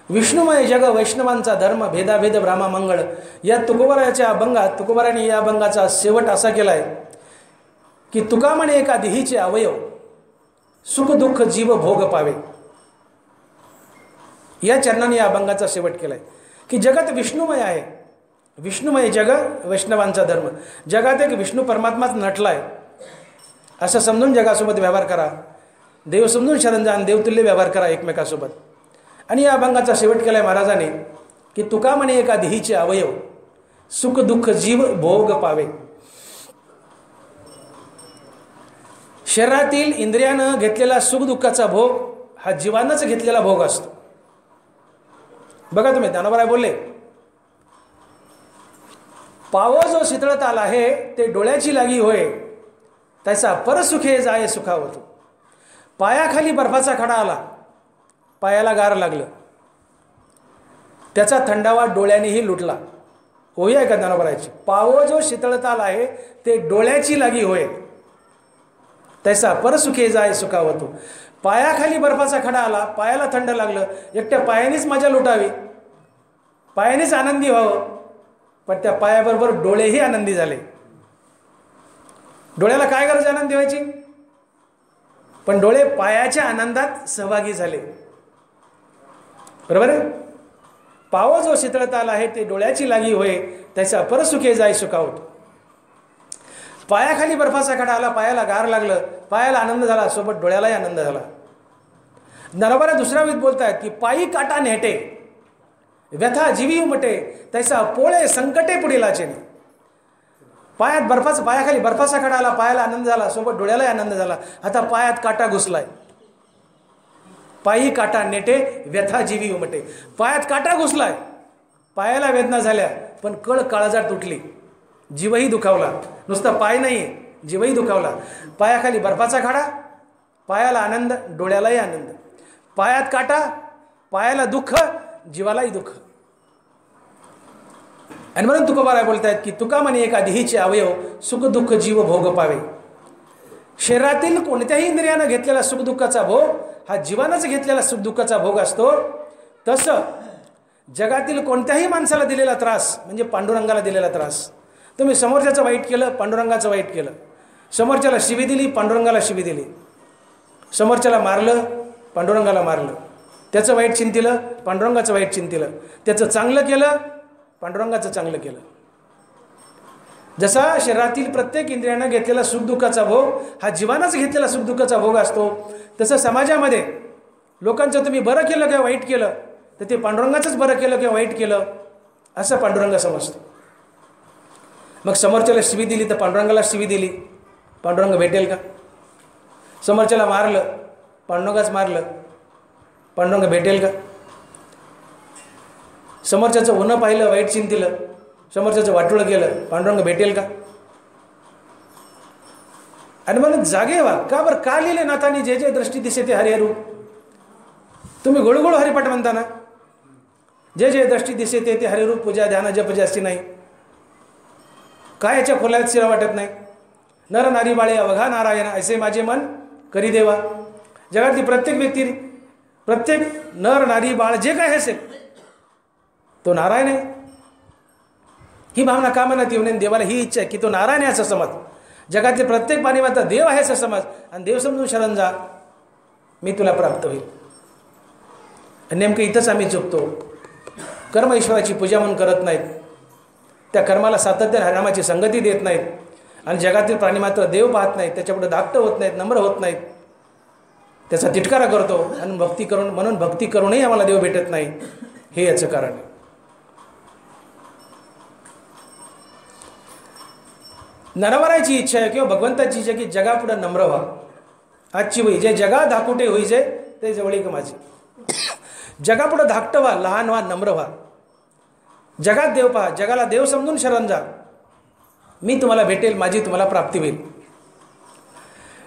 विष्णुमय जग वैष्णवांचा धर्म, भेदाभेद ब्राह्मा मंगळ. या तुकोबाराच्या अभंगात तुकोबाराने या अभंगाचा शेवट असा केलाय की तुका म्हणे एका देहीचे अवयव, सुख दुःख जीव भोग पावे. या चरणाने या अभंगाचा शेवट केलाय की जगत विष्णुमय आहे. विष्णुमय जग वैष्णवांचा धर्म. जगात एक विष्णू परमात्माच नटलाय असं समजून जगासोबत व्यवहार करा. देव समजून शरण जा आणि देवतुल्य व्यवहार करा एकमेकासोबत. आणि या अभंगाचा शेवट केलाय महाराजांनी की तुका म्हणे एका देहीचे अवयव, सुख दुःख जीव भोग पावे. शरीरातील इंद्रियानं घेतलेला सुख दुःखाचा भोग हा जीवानंच घेतलेला भोग असतो. बघा तुम्ही, ज्ञानोबा बोलले, पावो जो शीतळत आला आहे ते डोळ्याची लागी होय, त्याचा परसुखे जाय सुखावतो. पायाखाली बर्फाचा खडा आला, पायाला गार लागलं, त्याचा थंडावा डोळ्यानेही लुटला. होय आहे का ज्ञानोबाची? पावो जो शीतळत आला आहे ते डोळ्याची लागी होय, त्याचा परसुखे जाय सुखावतो. पायाखाली बर्फाचा खडा आला, पायाला थंड लागलं, एकट्या पायानेच मजा लुटावी, पायानेच आनंदी व्हावं, पण त्या पायाबरोबर डोळेही आनंदी झाले. डोळ्याला काय गरज आनंदी व्हायची? पण डोळे पायाच्या आनंदात सहभागी झाले. बरोबर आहे? पावो जो शीतळत आला आहे ते डोळ्याची लागी होय, त्याचा परसुखे जाय सुखावतो. पायाखाली बर्फाचा खडा आला, पायाला गार लागलं, पायाला आनंद झाला, सोबत डोळ्यालाही आनंद झाला. ज्ञानोबा दुसऱ्या वेळी बोलतायत की पायी काटा नेटे, व्यथा जीवी उमटे, त्याचा पोळे संकटे पुढीलाचे. पायाखाली बर्फाचा खडा आला, पायाला आनंद झाला, सोबत डोळ्यालाही आनंद झाला. आता पायात काटा घुसलाय. पायी काटा नेटे, व्यथा जीवी उमटे. पायात काटा घुसलाय, पायाला वेदना झाल्या, पण कळ काळजात तुटली, जीवही दुखावला. नुसता पाय नाही, जीवही दुखावला. पायाखाली बर्फाचा खडा, पायाला आनंद, डोळ्यालाही आनंद. पायात काटा, पायाला दुःख, जीवालाही दुःख. आणि म्हणून तुकोबाराय बोलतायत की तुका म्हणे एका देहीचे अवयव, सुख दुःख जीव भोग पावे. शरीरातील कोणत्याही इंद्रियानं घेतलेला सुखदुःखाचा भोग हा जीवानंच घेतलेला सुखदुःखाचा भोग असतो. तसं जगातील कोणत्याही माणसाला दिलेला त्रास म्हणजे पांडुरंगाला दिलेला त्रास. तुम्ही समोरच्याचं वाईट केलं, पांडुरंगाचं वाईट केलं. समोरच्याला शिवी दिली, पांडुरंगाला शिवी दिली. समोरच्याला मारलं, पांडुरंगाला मारलं. त्याचं वाईट चिंतिलं, पांडुरंगाचं वाईट चिंतिलं. त्याचं चांगलं केलं, पांडुरंगाचं चांगलं केलं. जसा शरीरातील प्रत्येक इंद्रियानं घेतलेला सुखदुःखाचा भोग हा जीवानंच घेतलेला सुखदुःखाचा भोग असतो, तसं समाजामध्ये लोकांचं तुम्ही बरं केलं किंवा वाईट केलं तर ते पांडुरंगाचंच बरं केलं किंवा वाईट केलं असं पांडुरंग समजतो. मग समोरच्याला शिवी दिली तर पांडुरंगाला शिवी दिली, पांडुरंग भेटेल का? समोरच्याला मारलं, पांडुरंगाच मारलं, पांडुरंग भेटेल का? समोरच्याचं होणं पाहिलं, वाईट चिंतिलं, समोरच्याचं वाटोळं केलं, पांडुरंग भेटेल का? आणि म्हणून जागे व्हा. का बरं? का लिहिले नाथांनी जे जे दृष्टी दिसे ते हरिहरू. तुम्ही गोळगोळ हरिपाठ म्हणता ना, जे जे दृष्टी दिसे ते ते हरिरूप, पूजा ध्यान जप जास्ती नाही. काय याच्या खोल्यात शिरा वाटत नाही? नर नारी बाळे अवघा नारायण, ऐसे माझे मन करी देवा. जगातली प्रत्येक व्यक्ती, प्रत्येक नर नारी बाळ जे काय असेल तो नारायण आहे. ही भावना का मनात येऊ नये? देवाला ही इच्छा आहे की तो नारायण आहे असं समज. जगातले प्रत्येक प्राणीमात्र देव आहे असं समज आणि देव समजून शरण जा, मी तुला प्राप्त होईल. नेमकं इथंच आम्ही चुकतो. कर्म ईश्वराची पूजा म्हणून करत नाहीत, त्या कर्माला सातत्य हरिनामाची संगती देत नाहीत आणि जगातील प्राणी मात्र देव पाहत नाहीत, त्याच्यापुढे धाकटं होत नाहीत, नम्र होत नाहीत, त्याचा तिटकारा करतो आणि भक्ती करून म्हणून भक्ती करूनही आम्हाला देव भेटत नाही. हे याचं कारण आहे. नरवराची इच्छा आहे किंवा भगवंताची इच्छा की जगापुढे नम्र व्हा. आजची वही जे जगा धाकुटे होईजे ते जवळीक माझी. जगापुढे धाकटं व्हा, लहान व्हा, नम्र व्हा. जगात देव पहा, जगाला देव समजून शरण जा. मी तुम्हाला भेटेल, माझी तुम्हाला प्राप्ती होईल.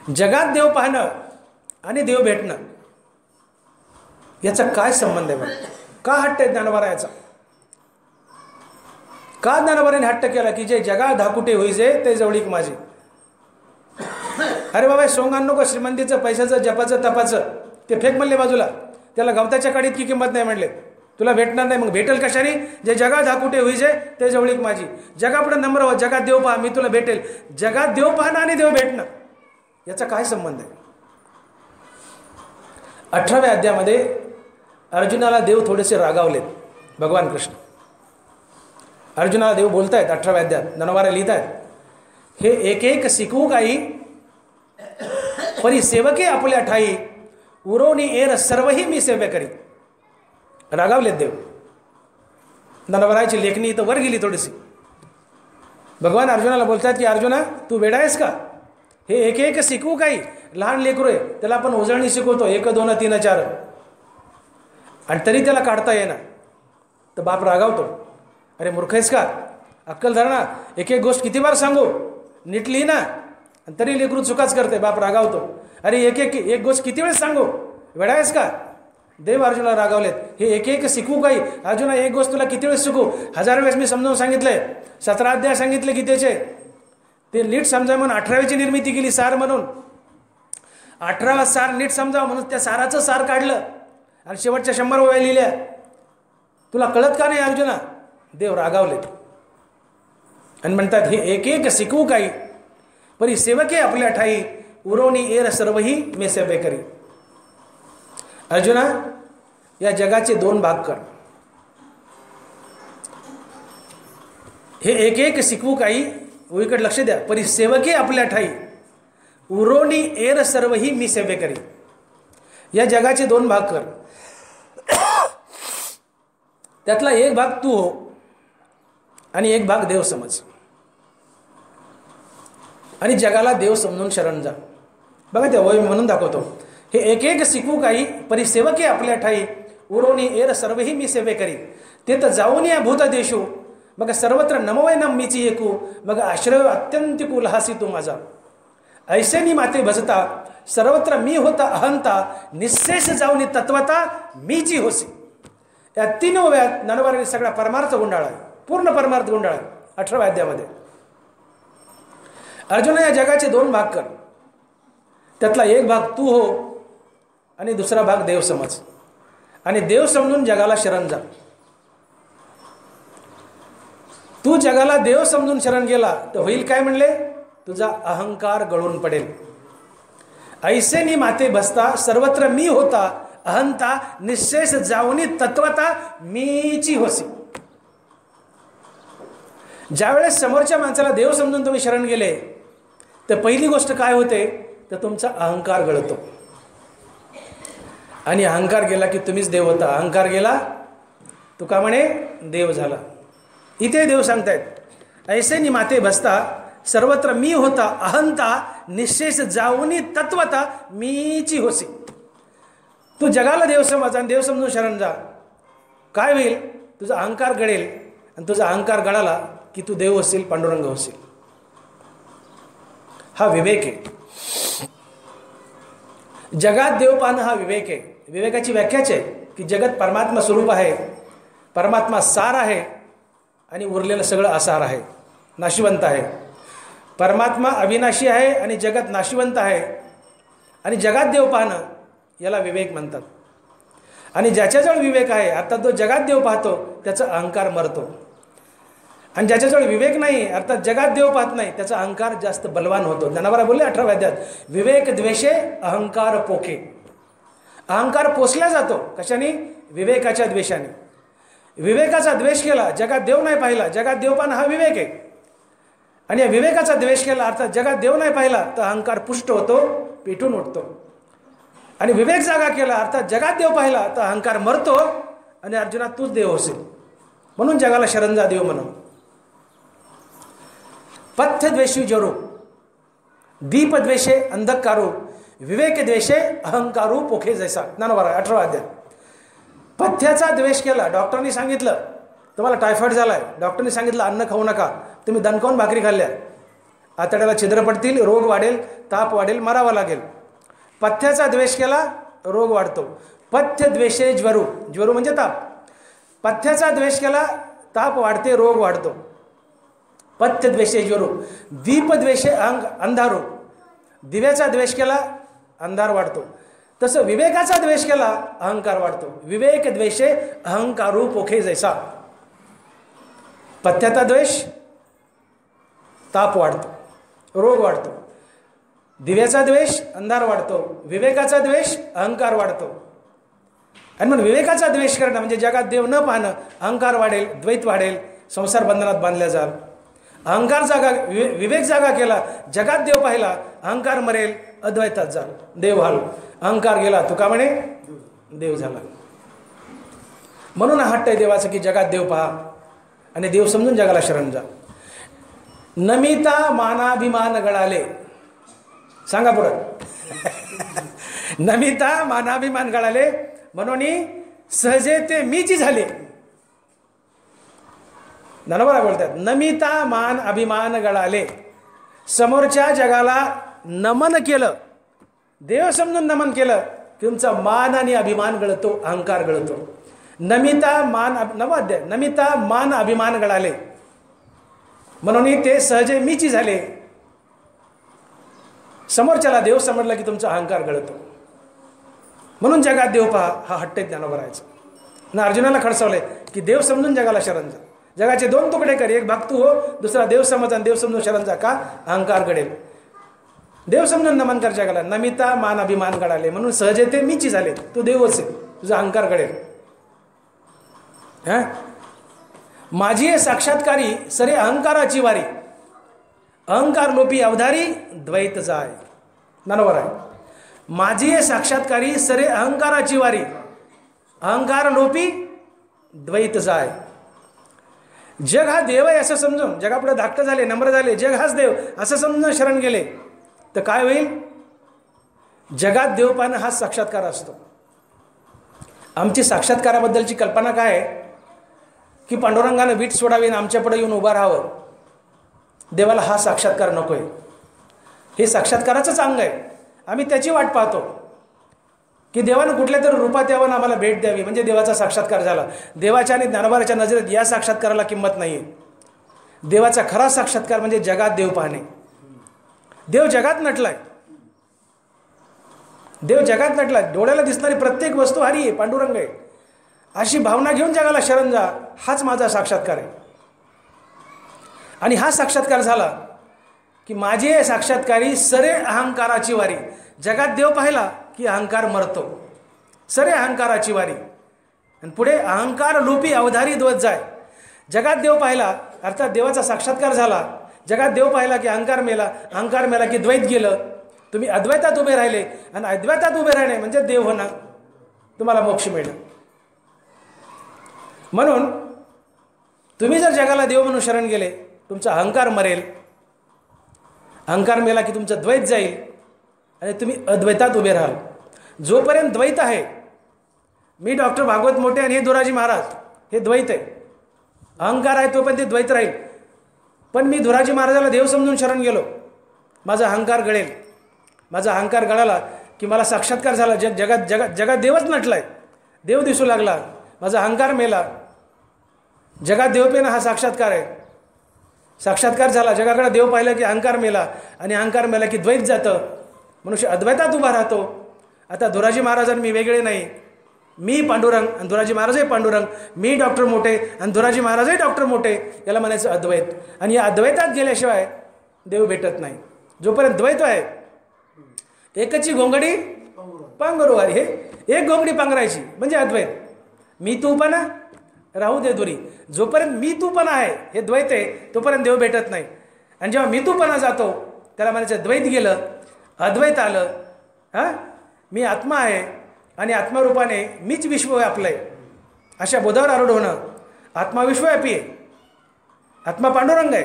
जगात देव पाहणं आणि देव भेटणं याचा काय संबंध आहे बरं? का हट्ट आहे ज्ञानवरायाचा? का ज्ञानवराने हट्ट केला की जे जगा धाकुटे होईजे ते जवळीक माझी? अरे बाबा सोंग नको श्रीमंतीचं, पैशाचं, जपाचं, तपाचं, ते फेक म्हणले बाजूला. त्याला गवताच्या काडीत की किंमत नाही म्हणले. तुला भेटणार नाही. मग भेटेल कशाने? जे जगा धाकुटे होईजे ते जवळीक माझी. जगापुढे नम्र व्हा, जगात देव पहा, मी तुला भेटेल. जगात देव पाहणं आणि देव भेटणं याचा काय संबंध आहे? 18व्या अध्यायामध्ये अर्जुनाला देव थोडेसे रागावलेत. भगवान कृष्ण अर्जुनाला देव बोलतायत 18व्या अध्यायात, ननवारे लिहित आहेत, हे एक एक शिकवू काही परी सेवके आपल्या ठाई उरोनी एर सर्वही मी सेवे करी. रागावलेत देव. ननवराची लेखणी इथं वर गेली थोडीशी. भगवान अर्जुनाला बोलतात की अर्जुना तू वेडा आहेस का? हे एक एक शिकवू काही, लहान लेकरू आहे त्याला आपण उजळणी शिकवतो 1 2 3 4 आणि तरी त्याला काढता येणार. तर बाप रागावतो, अरे मूर्ख आहेस का? अक्कल धर ना, एक एक गोष्ट किती बार सांगू, नीट लिही ना, आणि तरी लेकरू चुकाच करते. बाप रागावतो, अरे एक गोष्ट किती वेळेस सांगू, वेडा आहेस का? देव अर्जुनाला रागावलेत, हे एक एक शिकवू काही. अर्जुना एक गोष्ट तुला किती वेळेस शिकू? 1000 वेळेस मी समजावून सांगितलंय. 17 अध्याय सांगितले गीतेचे, ते नीट समजा म्हणून 18वीची निर्मिती केली सार म्हणून. 18वा सार नीट समजावं म्हणून त्या साराचं सार काढलं आणि शेवटच्या 100 ओव्या लिहिल्या. तुला कळत का नाही अर्जुना? देव रागावलेत आणि म्हणतात हे एक एक शिकवू काही परी सेवके आपल्या ठाई उरोनी एर सर्वही मे सेवे करी. अर्जुना या जगाचे 2 भाग कर. हे एक एक शिकवू काही, उईकडे लक्ष द्या, परी सेवके आपल्या ठाई उरोनी एर सर्वही मी सेवे करी. या जगाचे 2 भाग कर. त्यातला एक भाग तू हो आणि एक भाग देव समज आणि जगाला देव समजून शरण जा. बघा त्या वय म्हणून दाखवतो, हे एक एक शिकवू काही परी सेवके आपल्या ठाई उरोनी एर सर्वही मी सेवे करी. ते तर जाऊन या भूत देशू मग सर्वत्र नमवय नम मीची एकू मग आश्रय अत्यंतिक उल्हासी तू माझा. ऐसेनी माते भजता सर्वत्र मी होता अहंता निशेष जाऊन तत्वता मीची होसी. या 3 ओव्यात ननवाराने सगळा परमार्थ गुंडाळा, पूर्ण परमार्थ गुंडाळा 18व्या अध्यायामध्ये. अर्जुना या जगाचे 2 भाग कर. त्यातला एक भाग तू हो आणि दुसरा भाग देव समज आणि देव समजून जगाला शरण जा. तू जगाला देव समजून शरण गेला तर होईल काय म्हणले? तुझा अहंकार गळून पडेल. ऐसेनी माते बसता सर्वत्र मी होता अहंता निशेष जाऊनी तत्वता मीची होसी. ज्यावेळेस समोरच्या माणसाला देव समजून तुम्ही शरण गेले तर पहिली गोष्ट काय होते? तर तुमचा अहंकार गळतो आणि अहंकार गेला की तुम्हीच देव होता. अहंकार गेला तुका म्हणे देव झाला. इथे देव सांगतायत ऐसेनी माते बसता सर्वत्र मी होता अहंता निशेष जाऊनी तत्वता मीची होसी. तू जगाला देव समज आणि देव समजून शरण जा. काय होईल? तुझा अहंकार गळेल आणि तुझा अहंकार गळाला की तू देव होशील, पांडुरंग होशील. हा विवेक आहे. जगात देव पाहणं हा विवेक आहे. विवेकाची व्याख्याच आहे की जगत परमात्मा स्वरूप आहे, परमात्मा सार आहे आणि उरलेलं सगळं असार आहे, नाशिवंत आहे. परमात्मा अविनाशी आहे आणि जगत नाशिवंत आहे आणि जगात देव पाहणं याला विवेक म्हणतात. आणि ज्याच्याजवळ विवेक आहे अर्थात जो जगात देव पाहतो त्याचा अहंकार मरतो. आणि ज्याच्याजवळ विवेक नाही अर्थात जगात देव पाहत नाही त्याचा अहंकार जास्त बलवान होतो. ज्ञानोबा बोलले 18व्या अध्यायात विवेक द्वेषे अहंकार पोखे. अहंकार पोसला जातो कशाने? विवेकाच्या द्वेषाने. विवेकाचा द्वेष केला, जगात देव नाही पाहिला, जगात देव पाहणं हा विवेक आहे. आणि या विवेकाचा द्वेष केला अर्थात जगात देव नाही पाहिला तर अहंकार पुष्ट होतो, पेटून उठतो. आणि विवेक जागा केला अर्थात जगात देव पाहिला तर अहंकार मरतो आणि अर्जुना तूच देव होशील. म्हणून जगाला शरण जा देव म्हणून. पथ्यद्वेषी ज्वरो, दीपद्वेषे अंधकारो, विवेकद्वेषे अहंकारो पोखे जैसा. ज्ञानोबा 18 अध्याय. पथ्याचा द्वेष केला. डॉक्टरनी सांगितलं तुम्हाला टायफॉइड झालाय, डॉक्टरनी सांगितलं अन्न खाऊ नका, तुम्ही दणकावून भाकरी खाल्ल्या, आतड्याला छिद्र पडतील, रोग वाढेल, ताप वाढेल, मरावं लागेल. पथ्याचा द्वेष केला, रोग वाढतो. पथ्यद्वेषे ज्वरो, ज्वरो म्हणजे ताप. पथ्याचा द्वेष केला, ताप वाढते, रोग वाढतो. पथ्यद्वेषे ज्वरो, दीपद्वेषे अंधारो, दिव्याचा द्वेष केला, अंधार वाढतो. तसं विवेकाचा द्वेष केला, अहंकार वाढतो. विवेक द्वेषे अहंकारो पोखे जैसा. पथ्याचा द्वेष, ताप वाढतो, रोग वाढतो. दिव्याचा द्वेष, अंधार वाढतो. विवेकाचा द्वेष, अहंकार वाढतो. आणि म्हणून विवेकाचा द्वेष करणं म्हणजे जगात देव न पाहणं, अहंकार वाढेल, द्वैत वाढेल, संसार बंधनात बांधल्या जाल. अहंकार जागा, विवेक जागा केला, जगात देव पाहिला, अहंकार मरेल, अद्वैतात जाल, देव व्हाल. अहंकार गेला, तुका म्हणे देव झाला. म्हणून हट्ट आहे देवाचं की जगात देव पहा आणि देव समजून जगाला शरण जा. नमिता मानाभिमान गळाले. सांगा पुढं. नमिता मानाभिमान गळाले म्हणून सहजे ते मीची झाले. ज्ञानोबा बोलतात नमिता मान अभिमान गळाले. समोरच्या जगाला नमन केलं, देव समजून नमन केलं, तुमचा मान आणि अभिमान गळतो, अहंकार गळतो. नमिता मान, 9 अध्याय. नमिता मान अभिमान गळाले म्हणून ते सहजे मीची झाले. समोरच्याला देव समजला की तुमचा अहंकार गळतो. म्हणून जगात देव पहा, हा हट्ट ज्ञानोबा राहायचं. ना अर्जुनाला खडसवलंय की देव समजून जगाला शरण जा. जगाचे 2 तुकडे कर, एक भक्तू हो, दुसरा देव समज आणि देव समजून शरण जा. का? अहंकार घडेल. देव समजून नमन कर जगाला. नमिता मान अभिमान गळाले म्हणून सहजे ते मीची झाले. तू देवच आहे, तुझा अहंकार घडेल. माझी आहे साक्षात्कारी सरे अहंकाराची वारी, अहंकार लोपी अवधारी द्वैत जाय. ज्ञानोबा आहे. माझी आहे साक्षात्कारी सरे अहंकाराची वारी, अहंकार लोपी द्वैत जाय. जग हा देव आहे असं समजून, जगापुढे धाकटे झाले, नम्र झाले, जग हाच देव असं समजून शरण गेले तर काय होईल? जगात देव पाहणं हा साक्षात्कार असतो. आमची साक्षात्काराबद्दलची कल्पना काय आहे की पांडुरंगानं वीट सोडावी आणि आमच्यापुढे येऊन उभा राहावं. देवाला हा साक्षात्कार नको आहे. हे साक्षात्काराचंच अंग आहे. आम्ही त्याची वाट पाहतो की देवानं कुठल्या तरी रूपात यावं, आम्हाला भेट द्यावी, म्हणजे देवाचा साक्षात्कार झाला. देवाच्या आणि ज्ञानोबाच्या नजरेत या साक्षात्काराला किंमत नाही आहे. देवाचा खरा साक्षात्कार म्हणजे जगात देव पाहणे. देव जगात नटलाय, देव जगात नटलाय. डोळ्याला दिसणारी प्रत्येक वस्तू हरी आहे, पांडुरंग आहे, अशी भावना घेऊन जगाला शरण जा. हाच माझा साक्षात्कार आहे. आणि हा साक्षात्कार झाला की माझी साक्षात्कारी सरे अहंकाराची वारी. जगात देव पाहिला की अहंकार मरतो, सरे अहंकाराची वारी. आणि पुढे अहंकार लोपी अवधारी द्वैत जाय. जगात देव पाहिला अर्थात देवाचा साक्षात्कार झाला. जगात देव पाहिला की अहंकार मेला, अहंकार मेला की द्वैत गेलं. तुम्ही अद्वैतात उभे राहिले आणि अद्वैतात उभे राहणे म्हणजे देव होणं, तुम्हाला मोक्ष मिळणं. म्हणून तुम्ही जर जगाला देव म्हणून शरण गेले, तुमचा अहंकार मरेल. अहंकार मेला की तुमचं द्वैत जाईल आणि तुम्ही अद्वैतात उभे राहाल. जोपर्यंत द्वैत आहे, मी डॉक्टर भागवत मोठे आणि हे धुराजी महाराज, हे द्वैत आहे. अहंकार आहे तोपर्यंत ते द्वैत राहील. पण मी धुराजी महाराजाला देव समजून शरण गेलो, माझा अहंकार गळेल. माझा अहंकार गळाला की मला साक्षात्कार झाला. जगात देवच नटलाय, देव दिसू लागला, माझा अहंकार मेला. जगात देव पेनं हा साक्षात्कार आहे. साक्षात्कार झाला, जगाकडे देव पाहिलं की अहंकार मेला आणि अहंकार मेला की द्वैत जातं. मनुष्य अद्वैतात उभा राहतो. आता धुराजी महाराजांनी मी वेगळे नाही, मी पांडुरंग आणि धुराजी महाराजही पांडुरंग, मी डॉक्टर मोठे आणि धुराजी महाराजही डॉक्टर मोठे, याला म्हणायचं अद्वैत. आणि या अद्वैतात गेल्याशिवाय देव भेटत नाही. जोपर्यंत द्वैत आहे, एकची घोंगडी पांघरू आहे, हे एक घोंगडी पांघरायची म्हणजे अद्वैत. मी तूपणा राहू दे दुरी. जोपर्यंत मी तूपणा आहे, हे द्वैत आहे, तोपर्यंत देव भेटत नाही. आणि जेव्हा मी तूपणा जातो त्याला म्हणायचं द्वैत गेलं, अद्वैत आलं. मी आत्मा आहे आणि आत्मरूपाने मीच विश्व व्यापलंय, अशा बोधावर आरूढ होणं. आत्मा विश्वव्यापी आहे, आत्मा पांडुरंग आहे,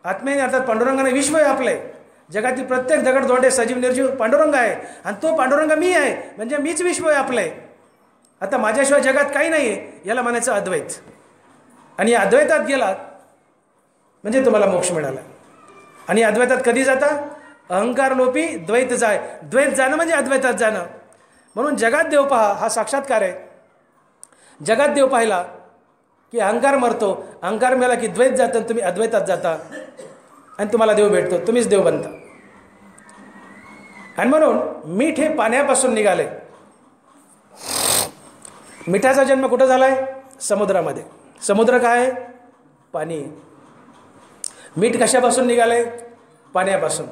आत्म्याने अर्थात पांडुरंगाने विश्व व्यापलं आहे. जगातील प्रत्येक दगड दोंडे सजीव निर्जीव पांडुरंग आहे आणि तो पांडुरंग मी आहे, म्हणजे मीच विश्व व्यापलं आहे. आता माझ्याशिवाय जगात काही नाही आहे, याला म्हणायचं अद्वैत. आणि या अद्वैतात गेलात म्हणजे तुम्हाला मोक्ष मिळाला. आणि अद्वैतात कधी जाता? अहंकार लोपी द्वैत जाय. द्वैत जाणं म्हणजे अद्वैतात जाणं. म्हणून जगात देव पहा हा साक्षात्कार आहे. जगात देव पाहिला की अहंकार मरतो, अहंकार मिळाला की द्वैत जातं, तुम्ही अद्वैतात जाता आणि तुम्हाला देव भेटतो, तुम्हीच देव बनता. आणि म्हणून मीठ हे पाण्यापासून निघाले. मिठाचा जन्म कुठं झाला आहे? समुद्रामध्ये. समुद्र काय आहे? पाणी. मीठ कशापासून निघाले? पाण्यापासून.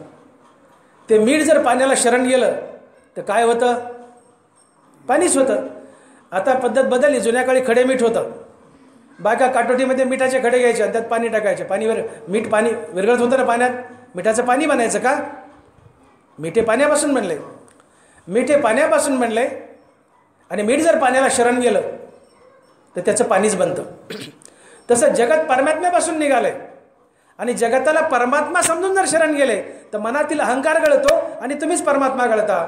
ते मीठ जर पाण्याला शरण गेलं तर काय होतं? पाणीच होतं. आता पद्धत बदलली. जुन्या काळी खडे मीठ होतं. बायका काटोटीमध्ये मिठाचे खडे घ्यायचे आणि त्यात पाणी टाकायचे. मीठ पाणी विरघळत होतं ना पाण्यात, मिठाचं पाणी बनायचं का? मिठे पाण्यापासून बनले. मिठे पाण्यापासून बनले आणि मीठ जर पाण्याला शरण गेलं तर त्याचं पाणीच बनतं. तसं जगत परमात्म्यापासून निघालंय आणि जगताला परमात्मा समजून जर शरण गेले तर मनातील अहंकार गळतो आणि तुम्हीच परमात्मा गळता.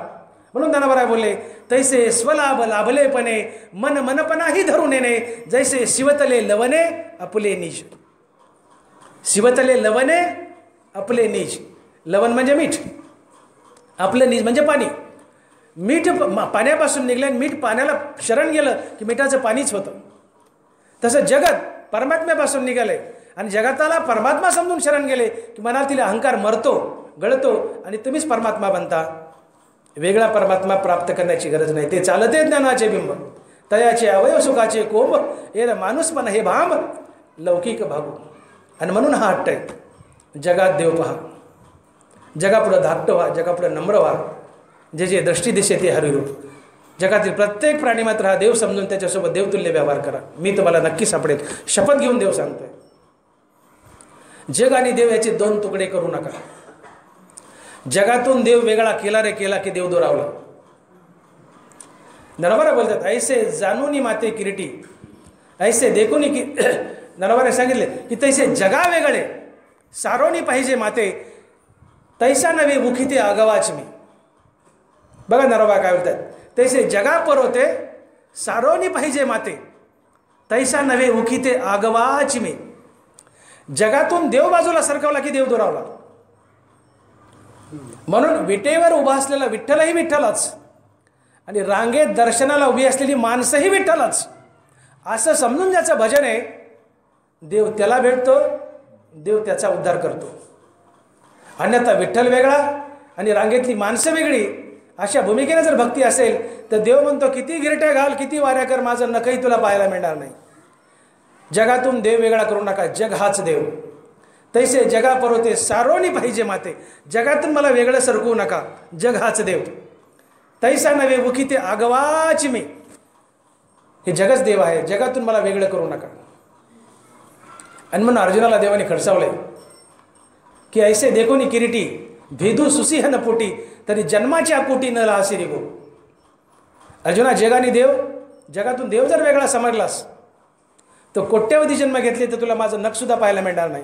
म्हणून ज्ञानोबा बोलले, तैसे स्वलाभ लाभलेपणे मन मनपणाही धरून येणे, जैसे शिवतले लवणे आपले निज. शिवतले लवणे आपले निज. लवण म्हणजे मीठ, आपलं निज म्हणजे पाणी. मीठ पाण्यापासून निघले, मीठ पाण्याला शरण गेलं की मिठाचं पाणीच होतं. तसं जगत परमात्म्यापासून निघाले आणि जगताला परमात्मा समजून शरण गेले की मनातील अहंकार मरतो, गळतो आणि तुम्हीच परमात्मा बनता. वेगळा परमात्मा प्राप्त करण्याची गरज नाही. ते चालते ज्ञानाचे बिंब, तयाचे अवयव सुखाचे कोंब, हे माणूसपण हे भांब लौकिक भागू. आणि म्हणून हा हट्ट आहे. जगात देव पहा, जगापुढं धाकटं व्हा, जगापुढं नम्र व्हा. जे जे दृष्टी दिसे ते हरिरूप. जगातील प्रत्येक प्राणी मात्र हा देव समजून त्याच्यासोबत देवतुल्य व्यवहार करा. मी तुम्हाला नक्की सापडेल. शपथ घेऊन देव सांगतोय. जग आणि देव याचे दोन तुकडे करू नका. जगातून देव वेगळा केला रे केला की देव दुरावला. नरवरा बोलतात, ऐसे जाणूनी माते किरीटी, ऐसे देखूनी की. नरवराने सांगितले की तैसे जगा वेगळे सारोनी पाहिजे माते, तैसा नव्हे मुखी आगवाच मी. बघा नरवा काय बोलतात, तैसे जगा परोते सारोनी पाहिजे माते, तैसा नव्हे मुखी आगवाच मी. जगातून देव बाजूला सरकवला की देव दुरावला. म्हणून विटेवर उभा असलेला विठ्ठलही विठ्ठलच आणि रांगेत दर्शनाला उभी असलेली माणसंही विठ्ठलच असं समजून ज्याचं भजन आहे, देव त्याला भेटतो, देव त्याचा उद्धार करतो. अन्यथा विठ्ठल वेगळा आणि रांगेतली माणसं वेगळी अशा भूमिकेने जर भक्ती असेल तर देव म्हणतो, किती गिरट्या घाल, किती वाऱ्या कर, माझं नखही तुला पाहायला मिळणार नाही. जगातून देव वेगळा करू नका. जग हाच देव. तैसे जगा परोते सारोनी पाहिजे माते, जगातून मला वेगळं सरकवू नका. जग हाच देव. तैसा नव्हे मुखी ते आगवाची मी. हे जगच देव आहे, जगातून मला वेगळं करू नका. आणि म्हणून अर्जुनाला देवाने खडसावले की ऐसे देखोनी किरीटी भेदू सुसिहन पोटी, तरी जन्माच्या पोटी न लासी रिगो. अर्जुना, जगाने देव, जगातून देव जर वेगळा समजलास तो कोट्यवधी जन्म घेतले तर तुला माझं नख सुद्धा पाहायला मिळणार नाही.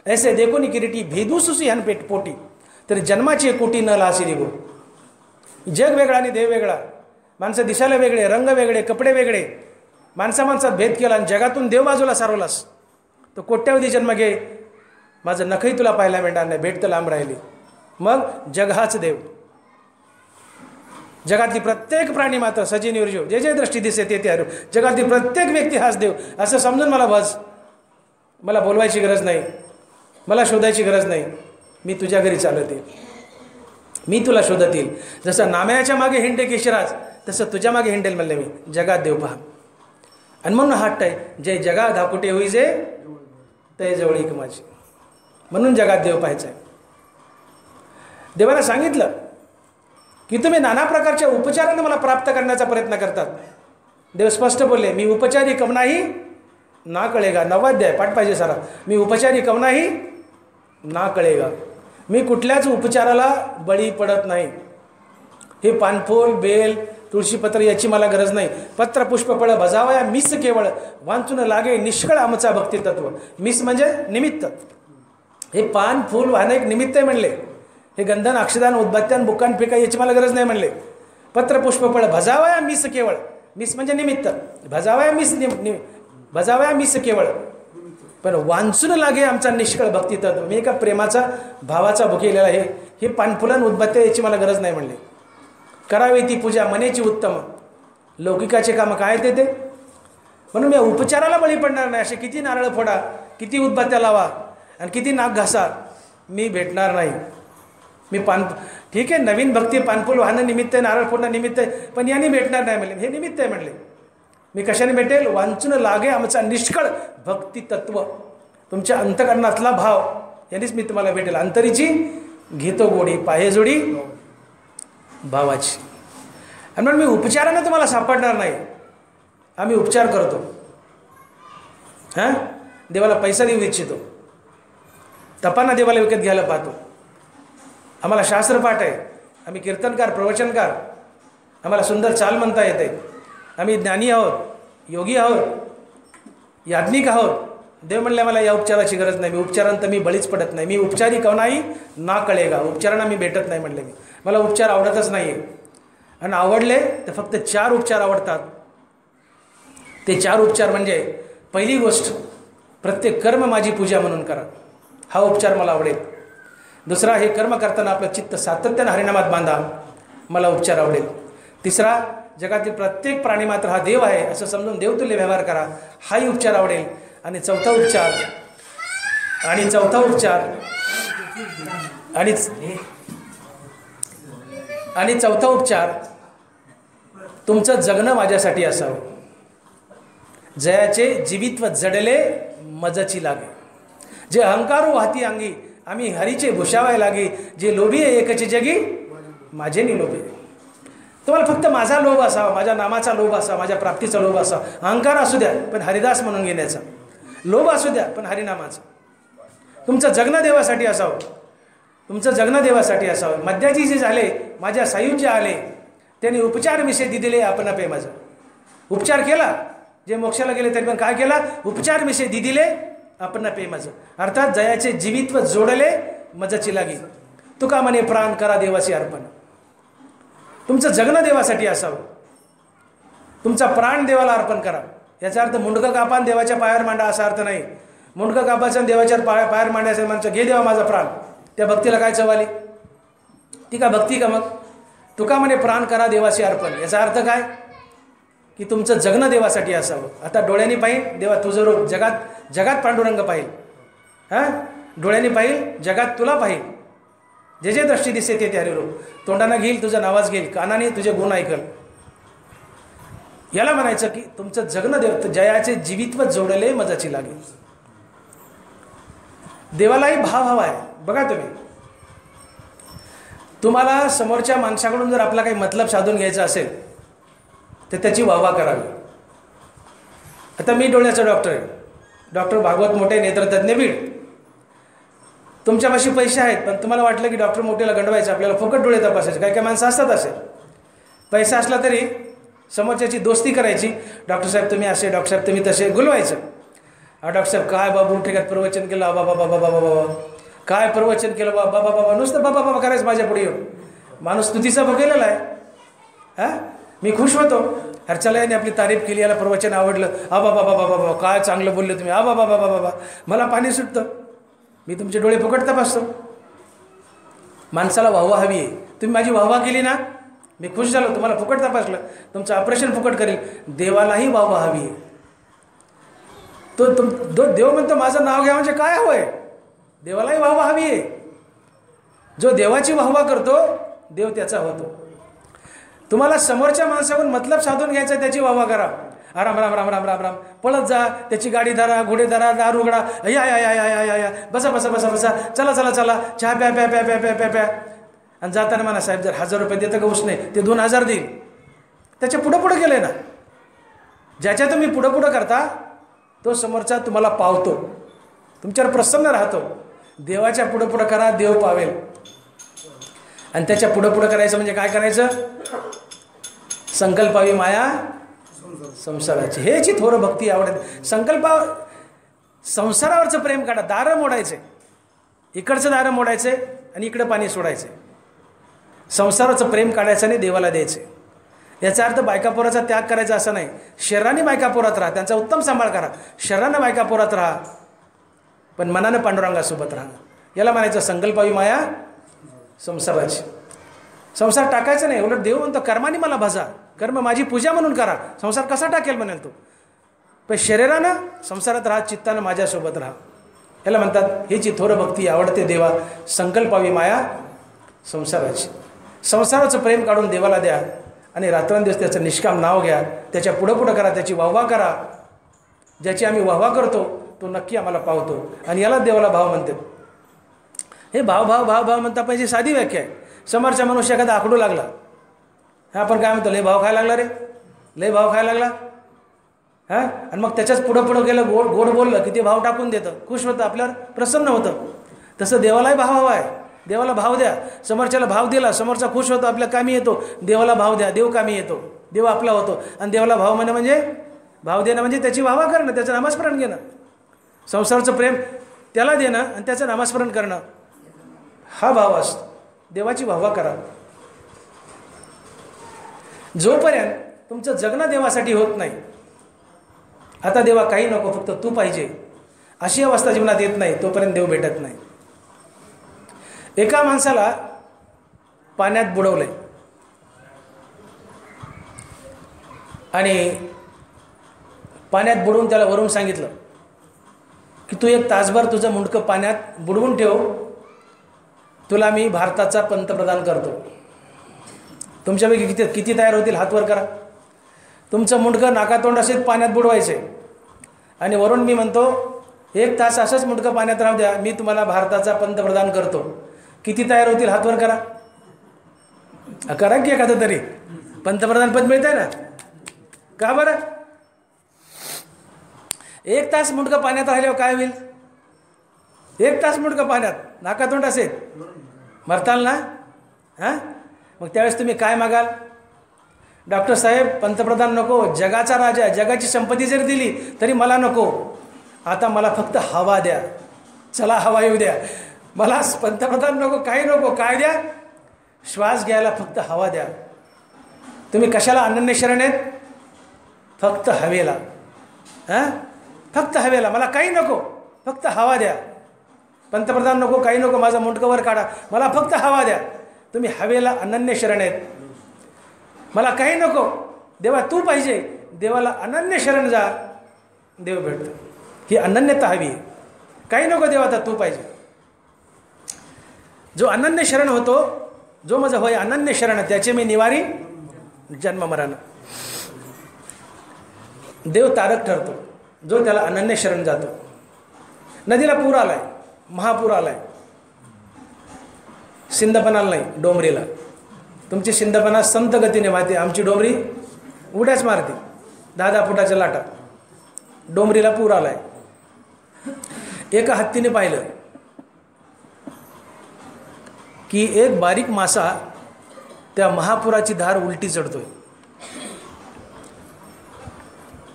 ऐसे देखोनी किरीटी भेदू सुसिहन पोटी, तरी जन्माची कोटी न लासी रिगो. जग वेगळा आणि देव वेगळा. माणसं दिसायला वेगळे, रंग वेगळे, कपडे वेगळे. माणसात भेद केला आणि जगातून देव बाजूला सारवलास तो कोट्यवधी जन्म घे, माझं नखही तुला पाहायला मिळणार नाही, भेट तर लांब राहिली. मग जग हाच देव. जगातली प्रत्येक प्राणी मात्र सजीव निर्जीव जे जे दृष्टी दिसे ते ते. जगातली प्रत्येक व्यक्ती हाच देव असं समजून मला बस. मला बोलवायची गरज नाही, मला शोधायची गरज नाही. मी तुझ्या घरी चालत येईल, मी तुला शोधत येईल. जसं नाम्याच्या मागे हिंडे केशराज तसं तुझ्या मागे हिंडेल म्हणले मी. जगात देव पहा. आणि म्हणून हट्ट आहे, जे जगा धाकुटे होई जे ते जवळीक माझी. म्हणून जगात देव पाहायचं आहे. देवाला सांगितलं की तुम्ही नाना प्रकारच्या उपचाराने मला प्राप्त करण्याचा प्रयत्न करतात. देव स्पष्ट बोलले, मी उपचारी कम नाही ना कळेगा. 9वा अध्याय पाठ पाहिजे सारा. मी उपचारी कम नाही ना कळेगा. मी कुठल्याच उपचाराला बळी पडत नाही. हे पानफूल बेल तुळशीपत्र याची मला गरज नाही. पत्र पुष्प फळ भजावया मीच केवळ, वांचून लागे निष्कळ आमचा भक्ती तत्व. मीच म्हणजे निमित्त. हे पान फूल वाहनं एक निमित्त आहे म्हणले. हे गंधन अक्षदान उद्बत्त्यान बुकान पिका याची मला गरज नाही म्हणले. पत्र पुष्पफळ भजावया मीस केवळ, मीस म्हणजे निमित्त, भजावया मीस केवळ, पण वांचून लागे आमचा निष्कळ भक्ती तत्व. मी एका प्रेमाचा भावाचा भुकेलेला आहे. हे पानफुलन उद्बत्त्या याची मला गरज नाही म्हणले. करावी ती पूजा मनेची उत्तम, लौकिकाचे कामं काय ते म्हणून मी उपचाराला बळी पडणार नाही. असे किती नारळ फोडा, किती उद्बत्त्या लावा आणि किती नाक घासा, मी भेटणार नाही. मी ठीक आहे, नवीन भक्ती पानफुल वाहनं निमित्त आहे, नारळ फोडणं निमित्त आहे, पण यांनी भेटणार नाही म्हणले. हे निमित्त आहे म्हणले. मी कशाने भेटेल? वांचून लागे आमचा निष्कळ भक्ती तत्व, तुमच्या अंतकरणातला भाव, यांनीच मी तुम्हाला भेटेल. अंतरीची घेतो गोडी, पाहे जोडी भावाची. आणि म्हणून मी उपचारानं तुम्हाला सापडणार नाही. आम्ही उपचार करतो. देवाला पैसा देऊ इच्छितो, तपांना देवाला विकत घ्यायला पाहतो. आम्हाला शास्त्रपाठ आहे, आम्ही कीर्तनकार, प्रवचनकार, आम्हाला सुंदर चाल म्हणता येते, आम्ही ज्ञानी आहोत, योगी आहोत, याज्ञिक आहोत. देव म्हणले मला या उपचाराची गरज नाही, मी उपचारांत मी बळीच पडत नाही. मी उपचारी कवनाही ना कळेगा, उपचारांना मी भेटत नाही म्हणले. मी मला उपचार आवडतच नाही आहे. आणि आवडले तर फक्त 4 उपचार आवडतात. ते 4 उपचार म्हणजे पहिली गोष्ट, प्रत्येक कर्म माझी पूजा म्हणून करा, हा उपचार मला आवडेल. दुसरा, हे कर्म करताना आपलं चित्त सातत्यानं हरिनामात बांधा, मला उपचार आवडेल. तिसरा, जगातील प्रत्येक प्राणी मात्र हा देव आहे असं समजून देवतुल्य व्यवहार करा, हाही उपचार आवडेल. आणि चौथा उपचार तुमचं जगणं माझ्यासाठी असावं. जयाचे जीवित्व जडले मजची लागे, जे अहंकारू वाहती अंगी आम्ही हरीचे भुषावाय लागे, जे लोभी आहे एकची जगी माझे निलोभे. तुम्हाला फक्त माझा लोभ असावा, माझ्या नामाचा लोभ असावा, माझ्या प्राप्तीचा लोभ असावा. अहंकार असू द्या पण हरिदास म्हणून घेण्याचा, लोभ असू द्या पण हरिनामाचा. तुमचं जगणं देवासाठी असावं, तुमचं जगणं देवासाठी असावं. मध्याजी जे झाले माझ्या सायुज्य आले, त्यांनी उपचार मिसे दिदिले आपण पे माझा. उपचार केला, जे मोक्षाला गेले त्यांनी पण काय केला? उपचार मिसे दिदिले आपण पे माझं. अर्थात जयाचे जीवित्व जोडले मजची लागी. तुका म्हणे प्राण करा देवाचे अर्पण. तुमचं जगणं देवासाठी असावं, तुमचा प्राण देवाला अर्पण करा. याचा अर्थ मुंडकं कापा आणि देवाच्या पायावर मांडा असा अर्थ नाही. मुंडकं कापायचं आणि देवाच्या पायावर मांडायचं म्हणजे घे देवा माझा प्राण, त्या भक्तीला काय चवाली? ती का भक्ती का? मग तुका म्हणे प्राण करा देवाचे अर्पण. याचा अर्थ काय? की तुमचं जगणं देवासाठी असावं. आता डोळ्यांनी पाहिल देवा तुझं रूप, जगात पांडुरंग पाहिल, डोळ्यांनी पाहिल जगात तुला पाहिल, जे जे दृष्टी दिसते ते हरिरूप. तोंडानं घेईल तुझं नावाज घेईल, कानाने तुझे गुण ऐकल. याला म्हणायचं की तुमचं जगणं देव, जयाचे जीवित्व जोडले मजाची लागे. देवालाही भाव हवा आहे. बघा तुम्हाला समोरच्या माणसाकडून जर आपला काही मतलब साधून घ्यायचा असेल तर त्याची वाहवा करावी. आता मी डोळ्याचा डॉक्टर आहे, डॉक्टर भागवत मोठे नेत्रतज्ञ बीड. तुमच्यापाशी पैसे आहेत पण तुम्हाला वाटलं की डॉक्टर मोठेला गंडवायचं, आपल्याला फुकट डोळे तपासायचे. काही काही माणसं असतात असे. पैसा असला तरी समोरच्याची दोस्ती करायची. डॉक्टर साहेब तुम्ही असे, डॉक्टर साहेब तुम्ही तसे, गुलवायचं. डॉक्टर साहेब काय बाबू ठिकाणी प्रवचन केलं, बाबा बाबा बाबा बाबा काय प्रवचन केलं, बाबा बाबा बाबा, नुसतं बाबा बाबा करायचं माझ्या पुढे येऊन. माणूस स्तुतीचा भोगलेला आहे. मी खुश होतो. हरच्याला यांनी आपली तारीफ केली, याला प्रवचन आवडलं, बाबा बाबा बाबा बाबा काय चांगलं बोलले तुम्ही, बाबा बाबा बाबा. मला पाणी सुटतं, मी तुमचे डोळे फुकट तपासतो. माणसाला वाहवा हवी आहे. तुम्ही माझी वाहवा केली ना, मी खुश झालो, तुम्हाला फुकट तपासलं, तुमचं ऑपरेशन फुकट करेल. देवालाही वाहवा हवी आहे. तो देव म्हणतो माझं नाव घ्या म्हणजे काय हवं आहे? देवालाही वाहवा हवी आहे. जो देवाची वाहवा करतो देव त्याचा होतो. तुम्हाला समोरच्या माणसाकडून मतलब साधून घ्यायचा, त्याची वाहवा करा. राम राम राम राम राम राम पळत जा, त्याची गाडी धरा, घोडे धरा, दार उघडा, या या या या या या बसा बसा बसा बसा, चला चला चला, चहा प्या प्या प्या प्या प्या प्या प्या. आणि जाताना म्हणा साहेब जर 1000 रुपये देतं का उसने, ते 2000 देईल. त्याच्या पुढं पुढं केलं ना. ज्याच्या तुम्ही पुढं पुढं करता तो समोरचा तुम्हाला पावतो, तुमच्यावर प्रसन्न राहतो. देवाच्या पुढं पुढं करा, देव पावेल. आणि त्याच्या पुढं पुढं करायचं म्हणजे काय करायचं? संकल्पावी माया संसाराची. हेची थोरं भक्ती आवडत. संकल्पा संसारावरचं प्रेम काढा, दारं मोडायचे. इकडचं दारं मोडायचे आणि इकडं पाणी सोडायचे. संसाराचं प्रेम काढायचं आणि देवाला द्यायचे. याचा अर्थ बायकापोराचा त्याग करायचा असं नाही. शरीराने बायकापोरात राहा, त्यांचा उत्तम सांभाळ करा. शरीरानं बायकापोरात राहा, पण मनानं पांडुरंगासोबत राहा. याला म्हणायचं संकल्पावी माया संसाराची. संसार टाकायचा नाही, उलट देव म्हणतो कर्माने मला भजा, कर्म माझी पूजा म्हणून करा. संसार कसा टाकेल म्हणाल तो, पण शरीरानं संसारात राहा, चित्तानं माझ्यासोबत राहा. याला म्हणतात हीची थोर भक्ती आवडते देवा, संकल्पावी माया संसाराची. संसाराचं प्रेम काढून देवाला द्या आणि रात्रंदिवस त्याचं निष्काम नाव घ्या. त्याच्या पुढं करा, त्याची वाहवा करा. ज्याची आम्ही वाहवा करतो तो नक्की आम्हाला पावतो. आणि याला देवाला भाव म्हणतात. हे भाव भाव भाव भाव म्हणता पाहिजे साधी व्याख्या आहे. समोरच्या मनुष्य एखादा आकडू लागला, हा आपण काय म्हणतो, लय भाव खायला लागला रे, लय भाव खायला लागला. हां, आणि मग त्याच्याच पुढं गेलं, गोड गोड बोललं की ते भाव टाकून देतं, खुश होतं, आपल्यावर प्रसन्न होतं. तसं देवालाही भाव हवा आहे. देवाला भाव द्या. समोरच्याला भाव दिला, समोरचा खुश होतो, आपल्या कामी येतो. देवाला भाव द्या, देव कामी येतो, देव आपला होतो. आणि देवाला भाव म्हणणं म्हणजे भाव देणं म्हणजे त्याची वाहवा करणं, त्याचं नामस्मरण घेणं. संसाराचं प्रेम त्याला देणं आणि त्याचं नामस्मरण करणं, हा भाव असतो. देवाची वाहवा करा. जोपर्यंत तुमचं जगणं देवासाठी होत नाही, आता देवा काही नको फक्त तू पाहिजे, अशी अवस्था जीवनात येत नाही, तोपर्यंत देव भेटत नाही. एका माणसाला पाण्यात बुडवलंय आणि पाण्यात बुडवून त्याला वरून सांगितलं की तू एक तासभर तुझं मुंडकं पाण्यात बुडवून ठेव, तुला मी भारताचा पंतप्रधान करतो. तुमच्यापैकी किती तयार होतील, हात वर करा. तुमचं मुंडकं नाकातोंड असेल पाण्यात बुडवायचे आणि वरून मी म्हणतो एक तास असंच मुंडकं पाण्यात राहू द्या, मी तुम्हाला भारताचा पंतप्रधान करतो. किती तयार होतील, हात वर करा. करा की एखादं तरी पंतप्रधान पद मिळतंय ना. का बरं? एक तास मुंडकं पाण्यात राहिल्यावर काय होईल? एक तास मुंडकं पाण्यात, नाकातोंड असेल, मरताल ना. हां, मग त्यावेळेस तुम्ही काय मागाल? डॉक्टर साहेब पंतप्रधान नको, जगाचा राजा, जगाची संपत्ती जरी दिली तरी मला नको, आता मला फक्त हवा द्या. चला हवा येऊ द्या, मला पंतप्रधान नको, काही नको, काय द्या? श्वास घ्यायला फक्त हवा द्या. तुम्ही कशाला अनन्य शरण आहेत? फक्त हवेला. हां, फक्त हवेला, मला काही नको, फक्त हवा द्या. पंतप्रधान नको, काही नको, माझं मुंडकं वर काढा, मला फक्त हवा द्या. तुम्ही हवेला अनन्य शरण आहेत. मला काही नको, देवा तू पाहिजे. देवाला अनन्य शरण जा, देव भेटतो. ही अनन्यता हवी आहे. काही नको देवा, आता तू पाहिजे. जो अनन्य शरण होतो, जो माझं होय अनन्य शरण, त्याचे मी निवारी जन्म मरण. देव तारक ठरतो जो त्याला अनन्य शरण जातो. नदीला पूर आलाय, महापूर आलाय, सिंधपणाला नाही, डोंबरीला. तुमची सिंधपणा संत गतीने वाहते, आमची डोंबरी उड्याच मारते 10-10 फुटाच्या लाटा. डोंबरीला पूर आलाय. एका हत्तीने पाहिलं की एक बारीक मासा त्या महापुराची धार उलटी चढतोय.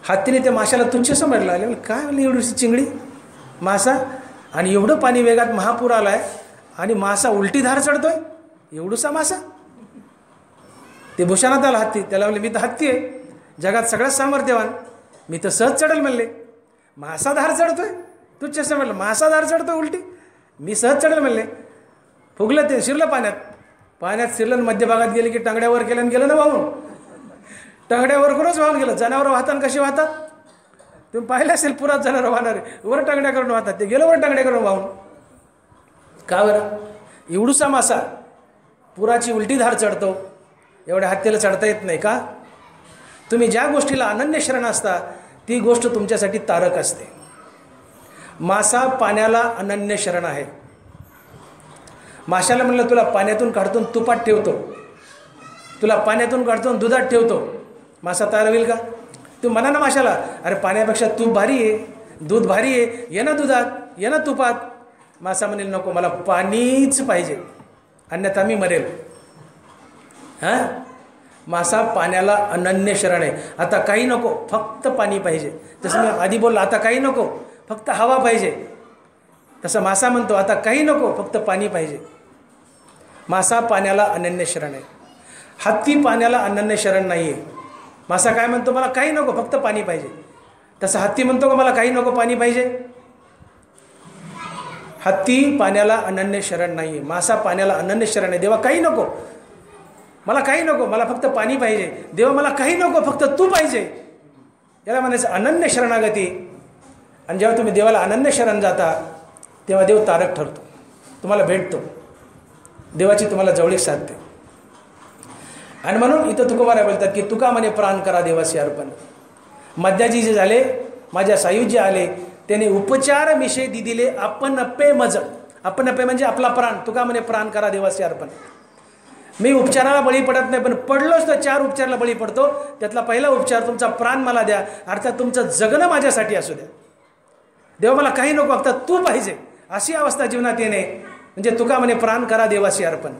हत्तीने त्या माशाला तुच्छ समजलं. काय म्हणलं, एवढीशी चिंगडी मासा आणि एवढं पाणी वेगात महापूर आलाय आणि मासा उलटी धार चढतोय, एवढूसा मासा. ते भूषणात आला हत्ती. त्याला म्हणले मी तर हत्ती आहे, जगात सगळ्यात सामर्थ्यवान, मी तर सहज चढल म्हणले. मासा धार चढतोय, तुच्छ समजलं. मासा धार चढतोय उलटी, मी सहज चढल म्हणले. फुगलं ते, शिरलं पाण्यात. पाण्यात शिरलं, मध्यभागात गेले की टांगड्यावर केलं आणि गेलं ना वाहून. टांगड्यावर करूनच वाहून गेलं. जनावरं वाहताना कशी वाहतात तुम्ही पाहिलं असेल, पुरात जनावरं वाहणारे वर टांगड्या करून वाहतात. ते गेलं वर टांगड्या करून वाहून. का बरं? एवढूसा मासा पुराची उलटी धार चढतो, एवढ्या हत्तीला चढता येत नाही का? तुम्ही ज्या गोष्टीला अनन्य शरण असता ती गोष्ट तुमच्यासाठी तारक असते. मासा पाण्याला अनन्य शरण आहे. माशाला म्हणलं तुला पाण्यातून काढतो, तुपात ठेवतो, तुला पाण्यातून काढतो, दुधात ठेवतो. मासा तयार होईल का? तू म्हणा ना माशाला, अरे पाण्यापेक्षा तूप भारी आहे, दूध भारी आहे, ये ना दुधात, ये ना तुपात. मासा म्हणेल नको, मला पाणीच पाहिजे, अन्यथा मी मरेल. हां, मासा पाण्याला अनन्य शरण आहे. आता काही नको, फक्त पाणी पाहिजे. जसं मी आधी बोललो, आता काही नको, फक्त हवा पाहिजे. तसं मासा म्हणतो आता काही नको, फक्त पाणी पाहिजे. मासा पाण्याला अनन्य शरण आहे. हत्ती पाण्याला अनन्य शरण नाही आहे. मासा काय म्हणतो, मला काही नको, फक्त पाणी पाहिजे. तसं हत्ती म्हणतो का मला काही नको, पाणी पाहिजे? हत्ती पाण्याला अनन्य शरण नाही आहे, मासा पाण्याला अनन्य शरण आहे. देवा काही नको, मला काही नको, मला फक्त पाणी पाहिजे. देवा मला काही नको, फक्त तू पाहिजे. याला म्हणायचं अनन्य शरणागती. आणि जेव्हा तुम्ही देवाला अनन्य शरण जाता तेव्हा देव तारक ठरतो, तुम्हाला भेटतो, देवाची तुम्हाला जवळीक साधते. आणि म्हणून इथं तुकोबाराय बोलतात की तुका म्हणे प्राण करा देवासी अर्पण. मध्याजी जे झाले, माझ्या सायुज्य आले, त्याने उपचार मिशे दिले आपण अप्पे मज. आपण अप्पे म्हणजे आपला प्राण. तुका म्हणे प्राण करा देवासी अर्पण. मी उपचाराला बळी पडत नाही, पण पडलोच तर 4 उपचाराला बळी पडतो. त्यातला पहिला उपचार तुमचा प्राण मला द्या, अर्थात तुमचं जगणं माझ्यासाठी असू द्या. देवा मला काही नको, फक्त तू पाहिजे. अशी अवस्था जीवनात येणे म्हणजे तुका म्हणे प्राण करा देवासी अर्पण.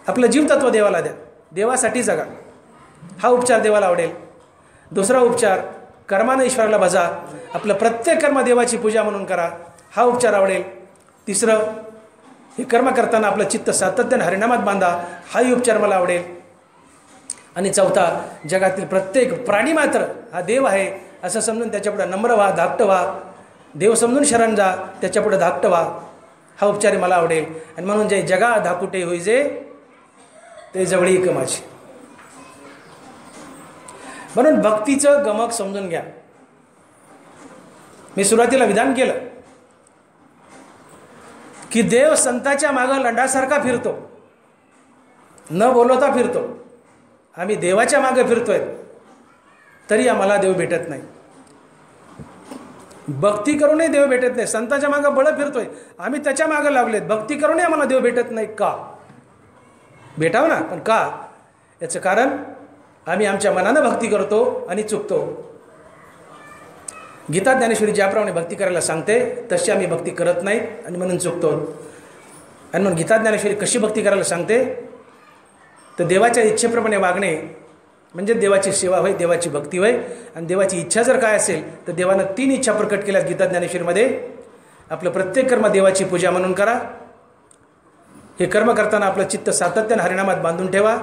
आपलं जीवतत्व देवाला द्या, देवासाठी जगा. हा उपचार देवाला आवडेल. दुसरा उपचार कर्मानं ईश्वराला भजा, आपलं प्रत्येक कर्म देवाची पूजा म्हणून करा. हा उपचार आवडेल. तिसरं, हे कर्म करताना आपलं चित्त सातत्याने हरिनामात बांधा. हाही उपचार मला आवडेल. आणि चौथा, जगातील प्रत्येक प्राणी मात्र हा देव आहे असं समजून त्याच्यापुढे नम्र व्हा, धाकटं व्हा. देव समजून शरण जा, त्याच्यापुढे धाकटं व्हा. हा उपचार मला आवडेल. आणि म्हणून जे जगा धाकुटे होईजे ते जवळी माझी. म्हणून भक्तीचं गमक समजून घ्या. मी सुरुवातीला विधान केलं की देव संताच्या मागं लंडासारखा फिरतो, न बोलवता फिरतो. आम्ही देवाच्या मागं फिरतोय तरी आम्हाला देव भेटत नाही. भक्ती करूनही देव भेटत नाही. संताच्या मागं बळ फिरतोय, आम्ही त्याच्या मागं लागलेत, भक्ती करूनही आम्हाला देव भेटत नाही. का भेटावं ना, पण का? याचं कारण आम्ही आमच्या मनानं भक्ती करतो आणि चुकतो. गीता ज्ञानेश्वरी ज्याप्रमाणे भक्ती करायला सांगते तशी आम्ही भक्ती करत नाहीत आणि म्हणून चुकतो. आणि म्हणून गीता ज्ञानेश्वरी कशी भक्ती करायला सांगते तर देवाच्या इच्छेप्रमाणे वागणे म्हणजे देवाची सेवा होय, देवाची भक्ती होय. आणि देवाची इच्छा जर काय असेल तर देवानं 3 इच्छा प्रकट केल्यात गीता ज्ञानेश्वरीमध्ये. आपलं प्रत्येक कर्म देवाची पूजा म्हणून करा. हे कर्म करताना आपलं चित्त सातत्याने हरिनामात बांधून ठेवा.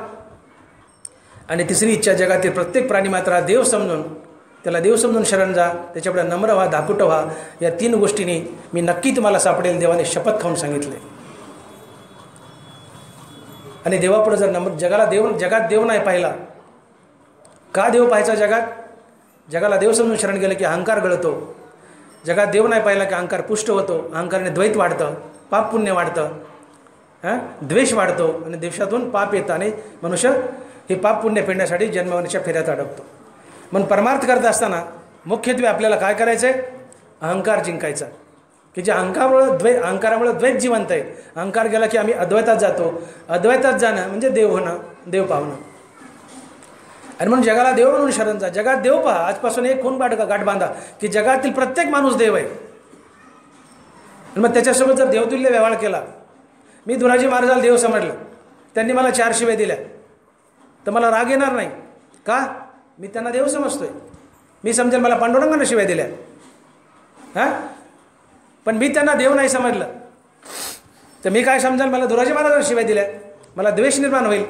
आणि तिसरी इच्छा, जगातील प्रत्येक प्राणी मात्र देव समजून, त्याला देव समजून शरण जा, त्याच्यापुढे नम्र व्हा, धाकुट व्हा. या 3 गोष्टींनी मी नक्की तुम्हाला सापडेल. देवाने शपथ खाऊन सांगितले. आणि देवापुढे जर जगात देव नाही पाहिला, का देव पाहायचा जगात? जगाला देव समजून शरण गेलं की अहंकार गळतो. जगात देव नाही पाहिला की अहंकार पुष्ट होतो. अहंकाराने द्वैत वाढतं, पाप पुण्य वाढतं, द्वेष वाढतो. आणि द्वेषातून पाप येतं आणि मनुष्य हे पाप पुण्य फेडण्यासाठी जन्मवण्याच्या फेऱ्यात अडकतो. म्हणून परमार्थ करत असताना मुख्यत्वे आपल्याला काय करायचं आहे? अहंकार जिंकायचा. की जे अहंकारामुळे द्वैत जिवंत आहे. अहंकार गेला की आम्ही अद्वैतात जातो. अद्वैतात जाणं म्हणजे देव होणं, देव पावणं. आणि म्हणून जगाला देव म्हणून शरण जा. जगात देव पहा. आजपासून एक खून गाठ बांधा की जगातील प्रत्येक माणूस देव आहे. आणि मग त्याच्यासोबत जर देवतुल्य व्यवहार केला. मी धुराजी महाराजाला देव समजलं, त्यांनी मला 4 शिव्या दिल्या तर मला राग येणार नाही. का? मी त्यांना देव समजतोय. मी समजेल मला पांडुरंगानं शिव्या दिल्या, पण मी त्यांना देव नाही समजलं तर मी काय समजेल मला धुराजी महाराजांना शिव्या दिल्या. मला द्वेष निर्माण होईल.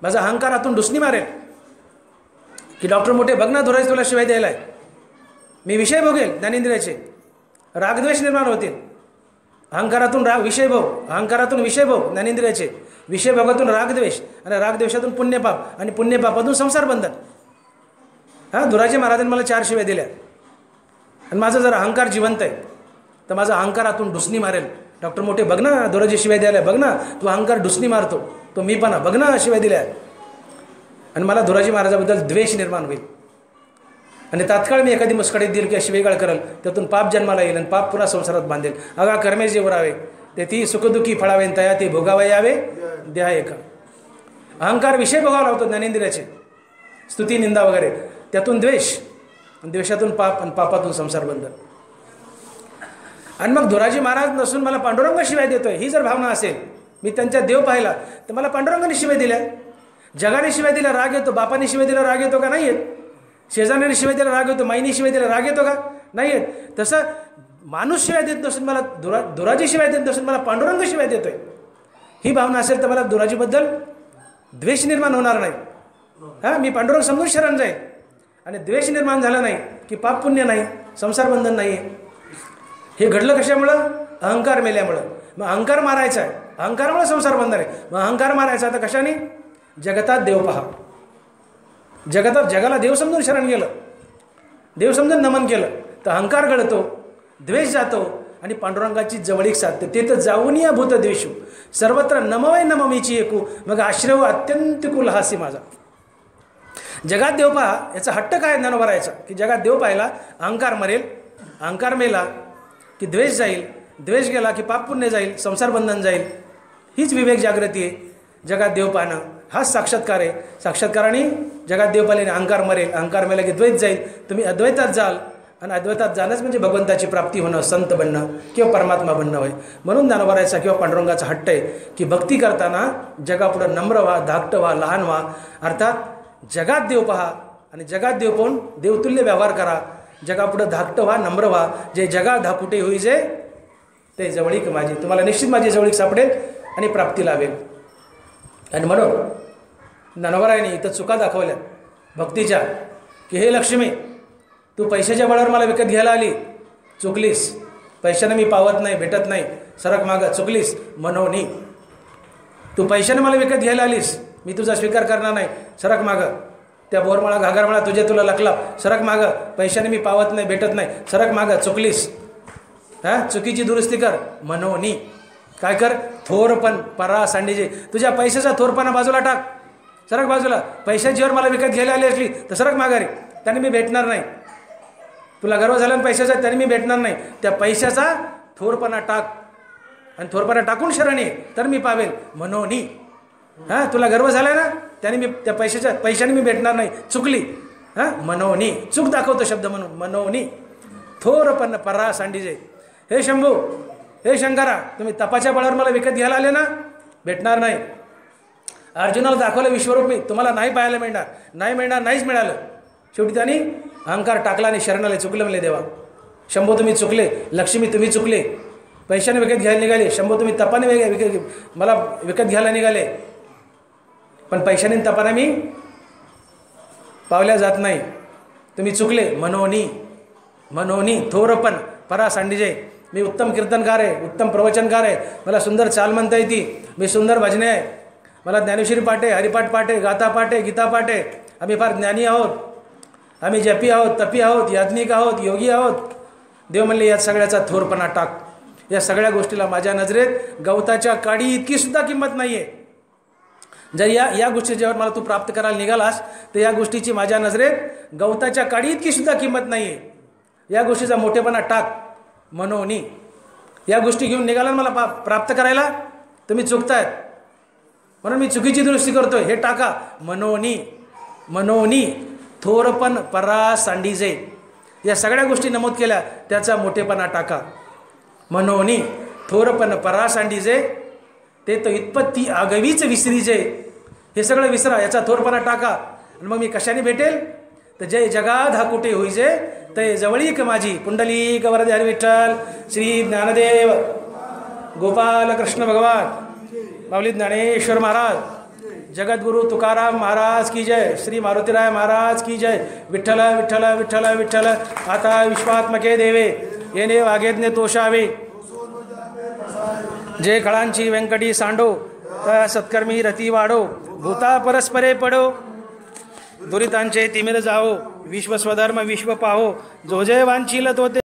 माझा अहंकारातून डुसणी मारेल की डॉक्टर मोठे बघ ना, धुराजी तुला शिवाय द्यायला आहे. मी विषय भोगेल ज्ञानेंद्रियाचे. रागद्वेष निर्माण होतील. अहंकारातून विषय भोग, अहंकारातून विषय भोग ज्ञानेंद्रियाचे. विषय भोगातून रागद्वेष आणि रागद्वेषातून पुण्यपाप आणि पुण्यपापातून संसार बंधन. धुराजी महाराजांनी मला 4 शिव्या दिल्या आणि माझा जर अहंकार जिवंत आहे तर माझा अहंकारातून डुसणी मारेल. डॉक्टर मोठे बघ ना, धुराजी शिव्या द्यायला, बघ ना तू अहंकार डुसणी मारतो, तो मी पण बघ ना शिव्या दिल्या. आणि मला धुराजी महाराजाबद्दल द्वेष निर्माण होईल आणि तात्काळ मी एखादी मुस्कडीत देईल किंवा शिवेगाळ करेल, त्यातून पाप जन्माला येईल आणि पाप पुन्हा संसारात बांधेल. अगा कर्मे जे उरावे ते ती सुखदुःखी फळावे तया ते भोगावे यावे द्या एका. अहंकार विषय भोगावा लावतो ज्ञानेंद्रियाचे, स्तुती निंदा वगैरे, त्यातून द्वेष, द्वेषातून पाप आणि पापातून संसार बंधन. आणि मग धुराजी महाराज नसून मला पांडुरंग शिवाय देतोय ही जर भावना असेल, मी त्यांच्या देव पाहिला तर मला पांडुरंगाने शिवाय दिल्या. जगाने शिवाय दिला राग येतो, बापाने शिवाय दिला राग येतो का? नाही येत. शेजाऱ्याने शिवाय दिला राग येतो, माईने शिवाय दिला राग येतो का? नाही येत. तसं माणूस शिवाय देत नसून मला दुराजी शिवाय देत नसून मला पांडुरंग शिवाय देतोय, ही भावना असेल तर मला दुराजीबद्दल द्वेष निर्माण होणार नाही. हां, मी पांडुरंग समजून शरण जाईल. आणि द्वेष निर्माण झाला नाही की पाप पुण्य नाही, संसार बंधन नाही. हे घडलं कशामुळं? अहंकार मेल्यामुळं. मग अहंकार मारायचा आहे, अहंकारामुळे संसार बंधन आहे. मग अहंकार मारायचा आता कशाने? जगतात देव पहा. जगाला देव समजून शरण गेलं, देव समजून नमन केलं तर अहंकार घडतो, द्वेष जातो आणि पांडुरंगाची जवळीक साधते. ते तर जाऊन या भूत द्वेषू सर्वत्र नमवय नममीची एकू, मग आश्रय अत्यंत कुलहासी माझा. जगात देव पहा याचा हट्ट काय ज्ञानोबरायचा की जगात देव पाहिला अहंकार मरेल, अहंकार मेला की द्वेष जाईल, द्वेष गेला की पाप पुण्य जाईल, संसार बंधन जाईल. हीच विवेक जागृती आहे. जगात देव पाहणं हाच साक्षात्कार आहे. साक्षात्काराने जगात देव पाहिल्याने अहंकार मरेल, अहंकार मेला की द्वैत जाईल, तुम्ही अद्वैतात जाल. आणि अद्वैतात जाणंच म्हणजे भगवंताची प्राप्ती होणं, संत बनणं किंवा परमात्मा बनणं होय. म्हणून ज्ञानोबरायचा किंवा पांडुरंगाचा हट्ट आहे की भक्ती करताना जगापुढं नम्र व्हा, धाकटं व्हा, लहान व्हा. अर्थात जगात देव पहा आणि जगात देव पाहून देवतुल्य व्यवहार करा. जगापुढं धाकटं व्हा, नम्र व्हा. जे जगा धाकुटे होईजे ते जवळीक माझी. तुम्हाला निश्चित माझी जवळीक सापडेल आणि प्राप्ती लावेल. आणि म्हणून ज्ञानोबरायाने इथं चुका दाखवल्या भक्तीच्या की हे लक्ष्मी, तू पैशाच्या बळावर मला विकत घ्यायला आली, चुकलीस. पैशाने मी पावत नाही, भेटत नाही, सरक मागं, चुकलीस. मनोनी तू पैशाने मला विकत घ्यायला आलीस, मी तुझा स्वीकार करणार नाही, सरक मागं. त्या बोरमाळा घागरमाळा तुला लकला, सरक मागं. पैशाने मी पावत नाही, भेटत नाही, सरक मागं, चुकलीस. हां, चुकीची दुरुस्ती कर. मनोनी काय कर? थोरपण परा सांडीजे, तुझ्या पैशाचा थोरपणा बाजूला टाक, सरक बाजूला. पैशाचीवर मला विकत घ्यायला आली असली तर सरक माघारी, त्याने मी भेटणार नाही. तुला गर्व झाला ना पैशाचा, त्याने मी भेटणार नाही. त्या पैशाचा थोरपणा टाक आणि थोरपणा टाकून शरण ये तर मी पावेल. मनोनी हां, तुला गर्व झाला ना, त्याने मी त्या पैशाने मी भेटणार नाही, चुकली. हां, मनोनी चूक दाखवतो शब्द म्हणून. मनोनी थोरपण परा सांडीजे. हे शंभू, हे शंकरा, तुम्ही तपाच्या बळावर मला विकत घ्यायला आले ना, भेटणार नाही. अर्जुनाला दाखवलं विश्वरूप मी, तुम्हाला नाही पाहायला मिळणार, नाही मिळणार, नाहीच मिळालं. शेवटी त्यांनी अहंकार टाकला आणि शरणाले. चुकले म्हणले देवा. शंभू तुम्ही चुकले, लक्ष्मी तुम्ही चुकले. पैशाने विकत घ्यायला निघाले, शंभू तुम्ही तपाने मला विकत घ्यायला निघाले. पण पैशाने तपाने मी पावल्या जात नाही, तुम्ही चुकले. मनोनी थोरपण परा सांडीजे. मी उत्तम कीर्तनकार आहे, उत्तम प्रवचनकार आहे, मला सुंदर चाल म्हणता येते, मी सुंदर भजने आहे, मला ज्ञानेश्वरी पाठे, हरिपाठ पाठे, गाथा पाठे, गीता पाठे. आम्ही फार ज्ञानी आहोत, आम्ही जपी आहोत, तपी आहोत, याज्ञिक आहोत, योगी आहोत. देव म्हणले या सगळ्याचा थोरपणा टाक. या सगळ्या गोष्टीला माझ्या नजरेत गवताच्या काडी इतकी सुद्धा किंमत नाही आहे. जर या गोष्टी जेव्हा मला तू प्राप्त करायला निघालास तर या गोष्टीची माझ्या नजरेत गवताच्या काडी इतकी सुद्धा किंमत नाही आहे. या गोष्टीचा मोठेपणा टाक. मनोनी या गोष्टी घेऊन निघाला मला प्राप्त करायला, तुम्ही चुकतायत म्हणून मी चुकीची दुरुस्ती करतोय, हे टाका. मनोनी थोरपण परा सांडीजे. या सगळ्या गोष्टी नमूद केल्या, त्याचा मोठेपणा टाका. मनोनी थोरपण परा सांडीजे, ते तर इतपत्ती आगवीच विसरीजे. हे सगळं विसरा, याचा थोरपणा टाका. आणि मग मी कशाने भेटेल? तर जय जगात हा कुठे होईजे ते जवळीक माझी. पुंडलिक वरदे हरी विठ्ठल. श्री ज्ञानदेव गोपाल कृष्ण भगवान, माऊली ज्ञानेश्वर महाराज, जगद्गुरु तुकाराम महाराज की जय. श्री मारुतीराय महाराज की जय. विठ्ठल विठ्ठल विठ्ठल विठ्ठल. आता विश्वात्मके देवे येणे वागेज्ञ तोषावे. जे खळांची व्यंकटी सांडो, त्या सत्कर्मी रती वाढो. भूता परस्परे पडो, दुरितांचे तिमिर जाओ. विश्व स्वधर्म विश्व पाहो, जो जय वांछील तो ते